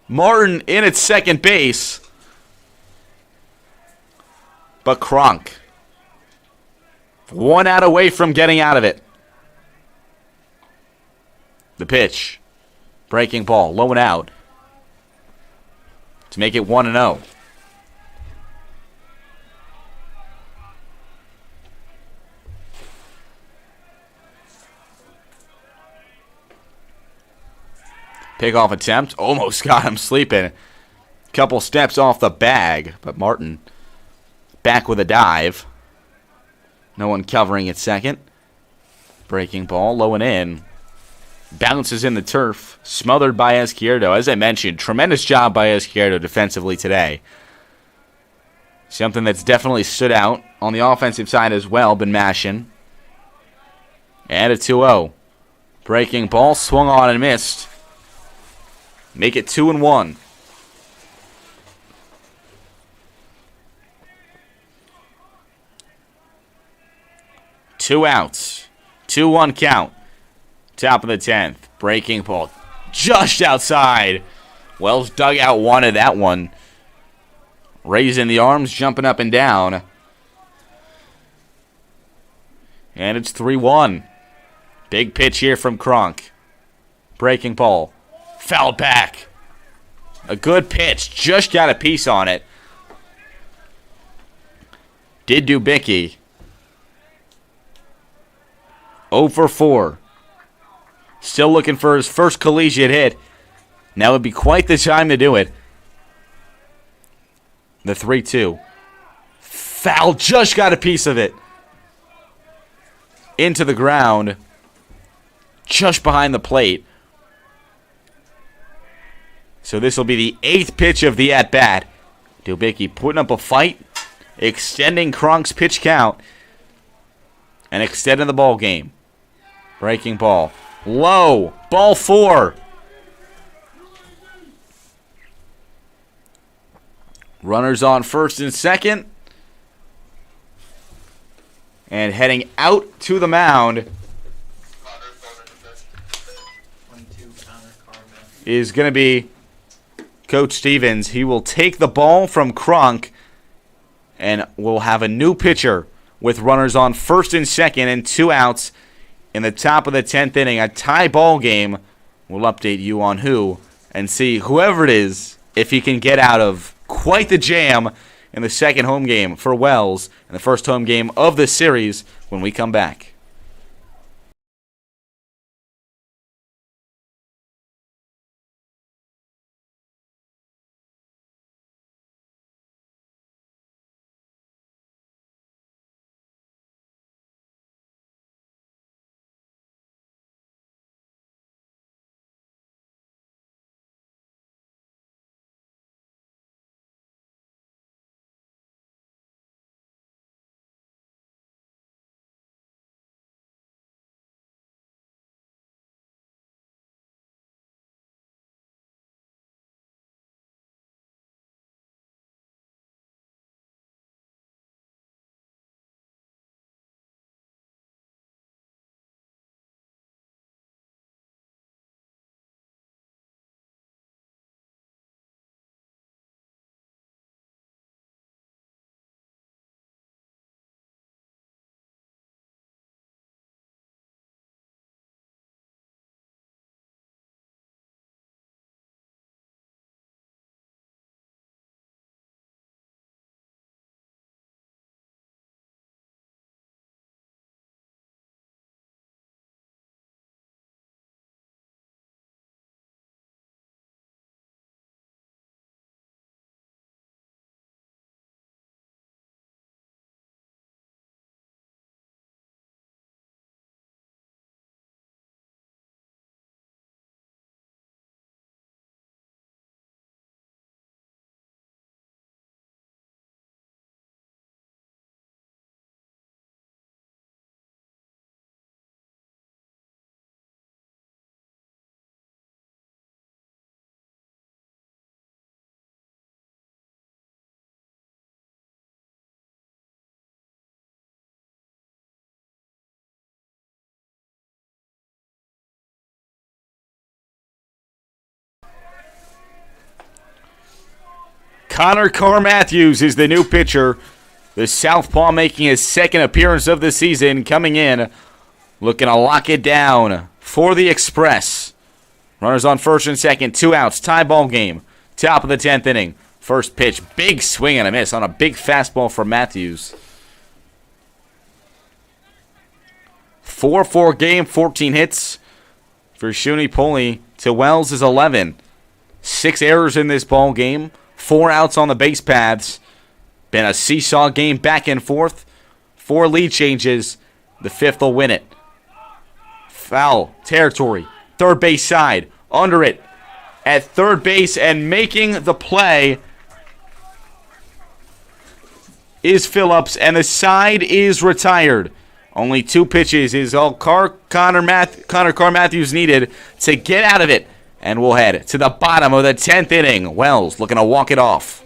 Martin in at second base. But Cronk, 1 out away from getting out of it. The pitch. Breaking ball. Low and out. To make it 1-0. Pickoff attempt. Almost got him sleeping. Couple steps off the bag. But Martin back with a dive. No one covering at second. Breaking ball. Low and in. bounces in the turf, smothered by Izquierdo. As I mentioned, tremendous job by Izquierdo defensively today. Something that's definitely stood out on the offensive side as well, been mashing. And a 2-0. Breaking ball, swung on and missed. Make it 2-1. Two outs. 2-1 count. Top of the 10th. Breaking ball just outside. Wells dugout wanted that one. Raising the arms, jumping up and down. And it's 3-1. Big pitch here from Kronk. Breaking ball. Fouled back. A good pitch. Just got a piece on it. Did Dubicki. 0 for 4. Still looking for his first collegiate hit. Now would be quite the time to do it. The 3-2. Foul. Just got a piece of it. Into the ground. Just behind the plate. So this will be the 8th pitch of the at-bat. Dubicki putting up a fight. Extending Kronk's pitch count. And extending the ball game. Breaking ball. Low. Ball 4. Runners on first and second. And heading out to the mound is going to be Coach Stevens. He will take the ball from Kronk and we'll have a new pitcher with runners on first and second and 2 outs in the top of the 10th inning. A tie ball game. We'll update you on who and see whoever it is if he can get out of quite the jam in the second home game for Wells and the first home game of the series when we come back. Connor Carr-Matthews is the new pitcher. The southpaw making his second appearance of the season, coming in, looking to lock it down for the Express. Runners on first and second, 2 outs, tie ball game. Top of the 10th inning. First pitch, big swing and a miss on a big fastball for Matthews. 4-4 game, 14 hits for SUNY Poli to Wells is 11. 6 errors in this ball game. 4 outs on the base paths. Been a seesaw game back and forth. 4 lead changes. The 5th will win it. Foul territory. third base side. Under it at third base and making the play is Phillips, and the side is retired. Only 2 pitches is all Connor Carr Matthews needed to get out of it. And we'll head to the bottom of the 10th inning. Wells looking to walk it off.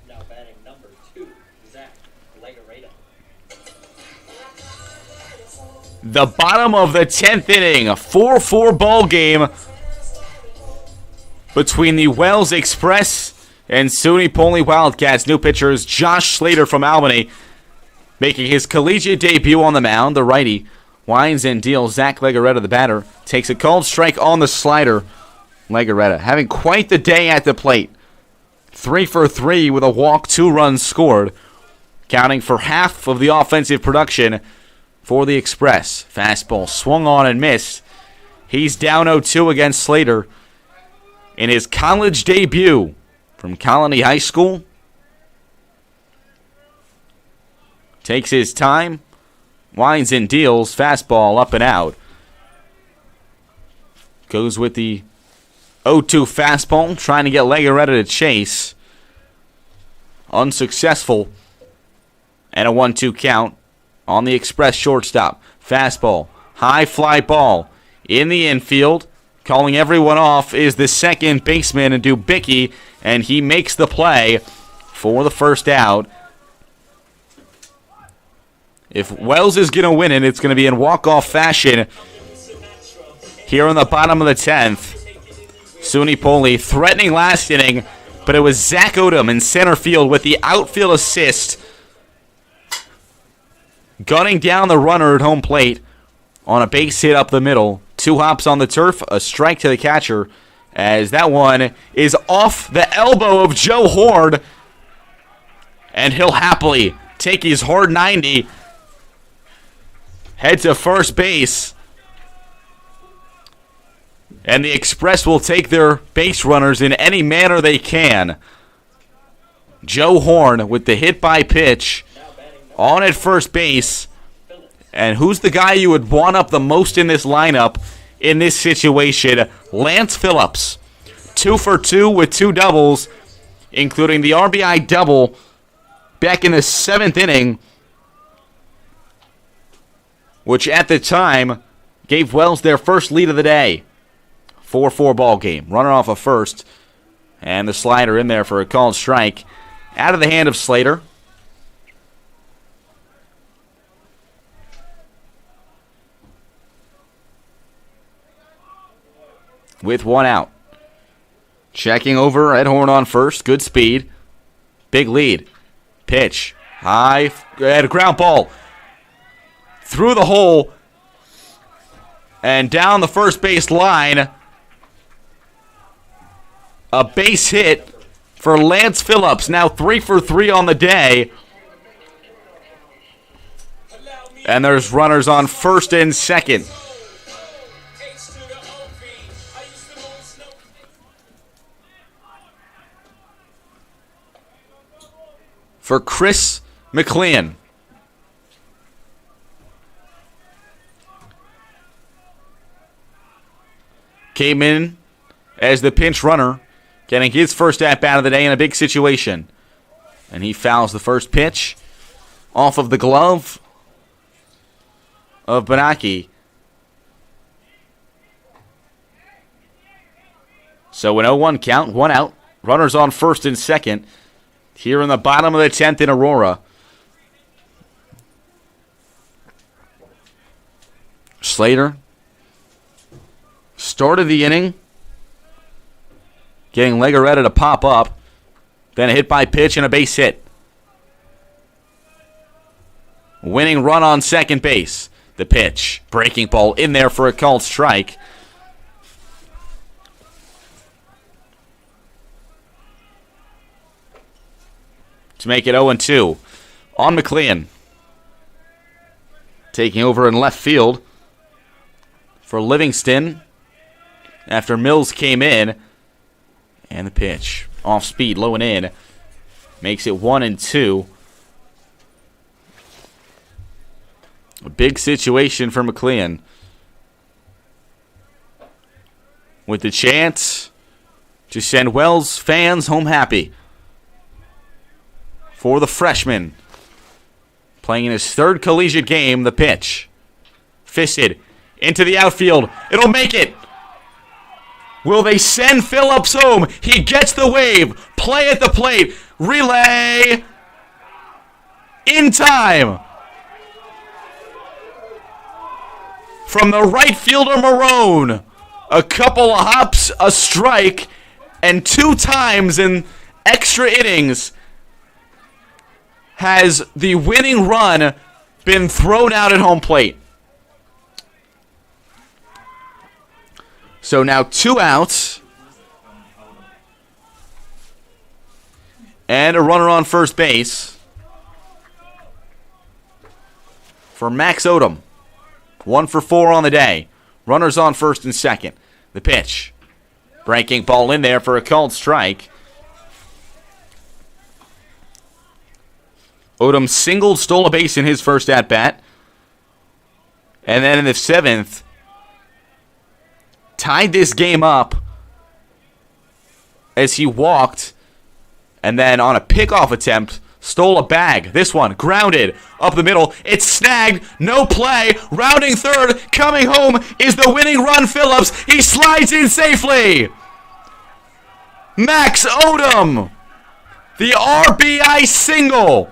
Now batting number 2, Zach Legareta. The bottom of the 10th inning, a 4-4 ball game between the Wells Express and SUNY Poli Wildcats. New pitcher is Josh Slater from Albany, making his collegiate debut on the mound. The righty winds and deals. Zach Legareta, the batter, takes a called strike on the slider. Legareta having quite the day at the plate. 3 for 3 with a walk, 2 runs scored, counting for half of the offensive production for the Express. Fastball swung on and missed. He's down 0-2 against Slater in his college debut from Colony High School. Takes his time, winds and deals, fastball up and out. Goes with the 0-2 fastball, trying to get Legareta to chase. Unsuccessful. And a 1-2 count on the Express shortstop. Fastball, high fly ball in the infield. Calling everyone off is the second baseman, Dubicki, and he makes the play for the first out. If Wells is going to win it, it's going to be in walk-off fashion here on the bottom of the 10th. SUNY Poli threatening last inning, but it was Zach Odom in center field with the outfield assist, gunning down the runner at home plate on a base hit up the middle. 2 hops on the turf, a strike to the catcher, as that one is off the elbow of Joe Horn, and he'll happily take his hard 90, head to first base, and the Express will take their base runners in any manner they can. Joe Horn with the hit by pitch on at first base. And who's the guy you would want up the most in this lineup in this situation? Lance Phillips. 2 for 2 with 2 doubles, including the RBI double back in the 7th inning, which at the time gave Wells their first lead of the day. 4-4 ball game. Runner off of first. And the slider in there for a called strike. Out of the hand of Slater. With one out. Checking over, Ed Horn on first. Good speed. Big lead. Pitch. High. And a ground ball. Through the hole. And down the first base line. A base hit for Lance Phillips. Now 3 for 3 on the day. And there's runners on first and second. For Chris McLean. Came in as the pinch runner, getting his first at-bat of the day in a big situation. And he fouls the first pitch off of the glove of Benaki. So an 0-1 count, one out. Runners on first and second. Here in the bottom of the 10th in Aurora. Slater started the inning, getting Legaretta to pop up. Then a hit by pitch and a base hit. Winning run on second base. The pitch. Breaking ball in there for a called strike. To make it 0-2 on McLean. Taking over in left field for Livingston after Mills came in. And the pitch. Off speed, low and in. Makes it 1-2. A big situation for McLean. With the chance to send Wells fans home happy. For the freshman. Playing in his third collegiate game, the pitch. Fisted into the outfield. It'll make it. Will they send Phillips home? He gets the wave. Play at the plate. Relay. In time. From the right fielder, Marone. A couple of hops, a strike, and 2 times in extra innings has the winning run been thrown out at home plate. So now 2 outs. And a runner on first base for Max Odom. 1 for 4 on the day. Runners on first and second. The pitch. Breaking ball in there for a called strike. Odom singled, stole a base in his first at-bat. And then in the 7th, tied this game up as he walked. And then on a pickoff attempt, stole a bag. This one, grounded, up the middle. It's snagged, no play. Rounding third, coming home is the winning run, Phillips. He slides in safely. Max Odom, the RBI single.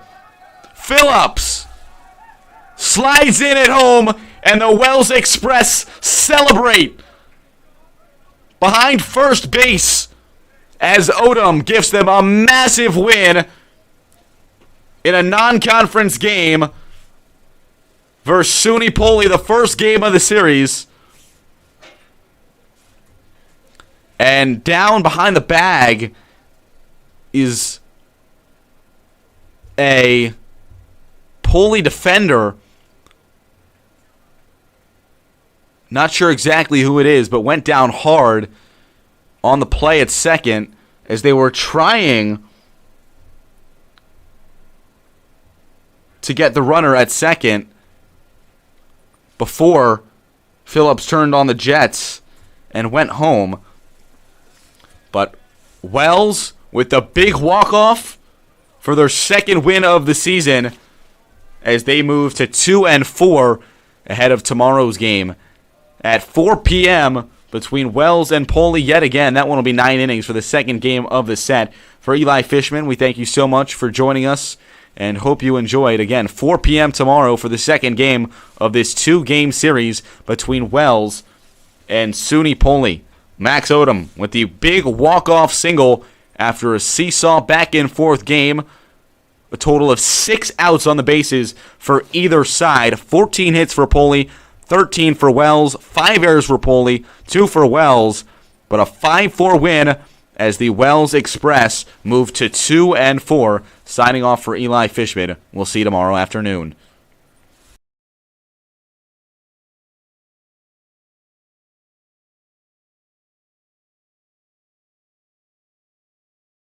Phillips slides in at home, and the Wells Express celebrate behind first base as Odom gives them a massive win in a non-conference game versus SUNY Poli, the first game of the series. And down behind the bag is a Poli defender. Not sure exactly who it is, but went down hard on the play at second as they were trying to get the runner at second before Phillips turned on the Jets and went home. But Wells with the big walk-off for their second win of the season as they move to 2-4 ahead of tomorrow's game at 4 p.m. between Wells and Poli yet again. That one will be 9 innings for the second game of the set. For Eli Fishman, we thank you so much for joining us and hope you enjoyed. Again, 4 p.m. tomorrow for the second game of this 2-game series between Wells and SUNY Poli. Max Odom with the big walk-off single after a seesaw back-and-forth game. A total of 6 outs on the bases for either side. 14 hits for Poli, 13 for Wells, 5 errors for Poli, 2 for Wells, but a 5-4 win as the Wells Express move to 2-4. Signing off for Eli Fishman. We'll see you tomorrow afternoon.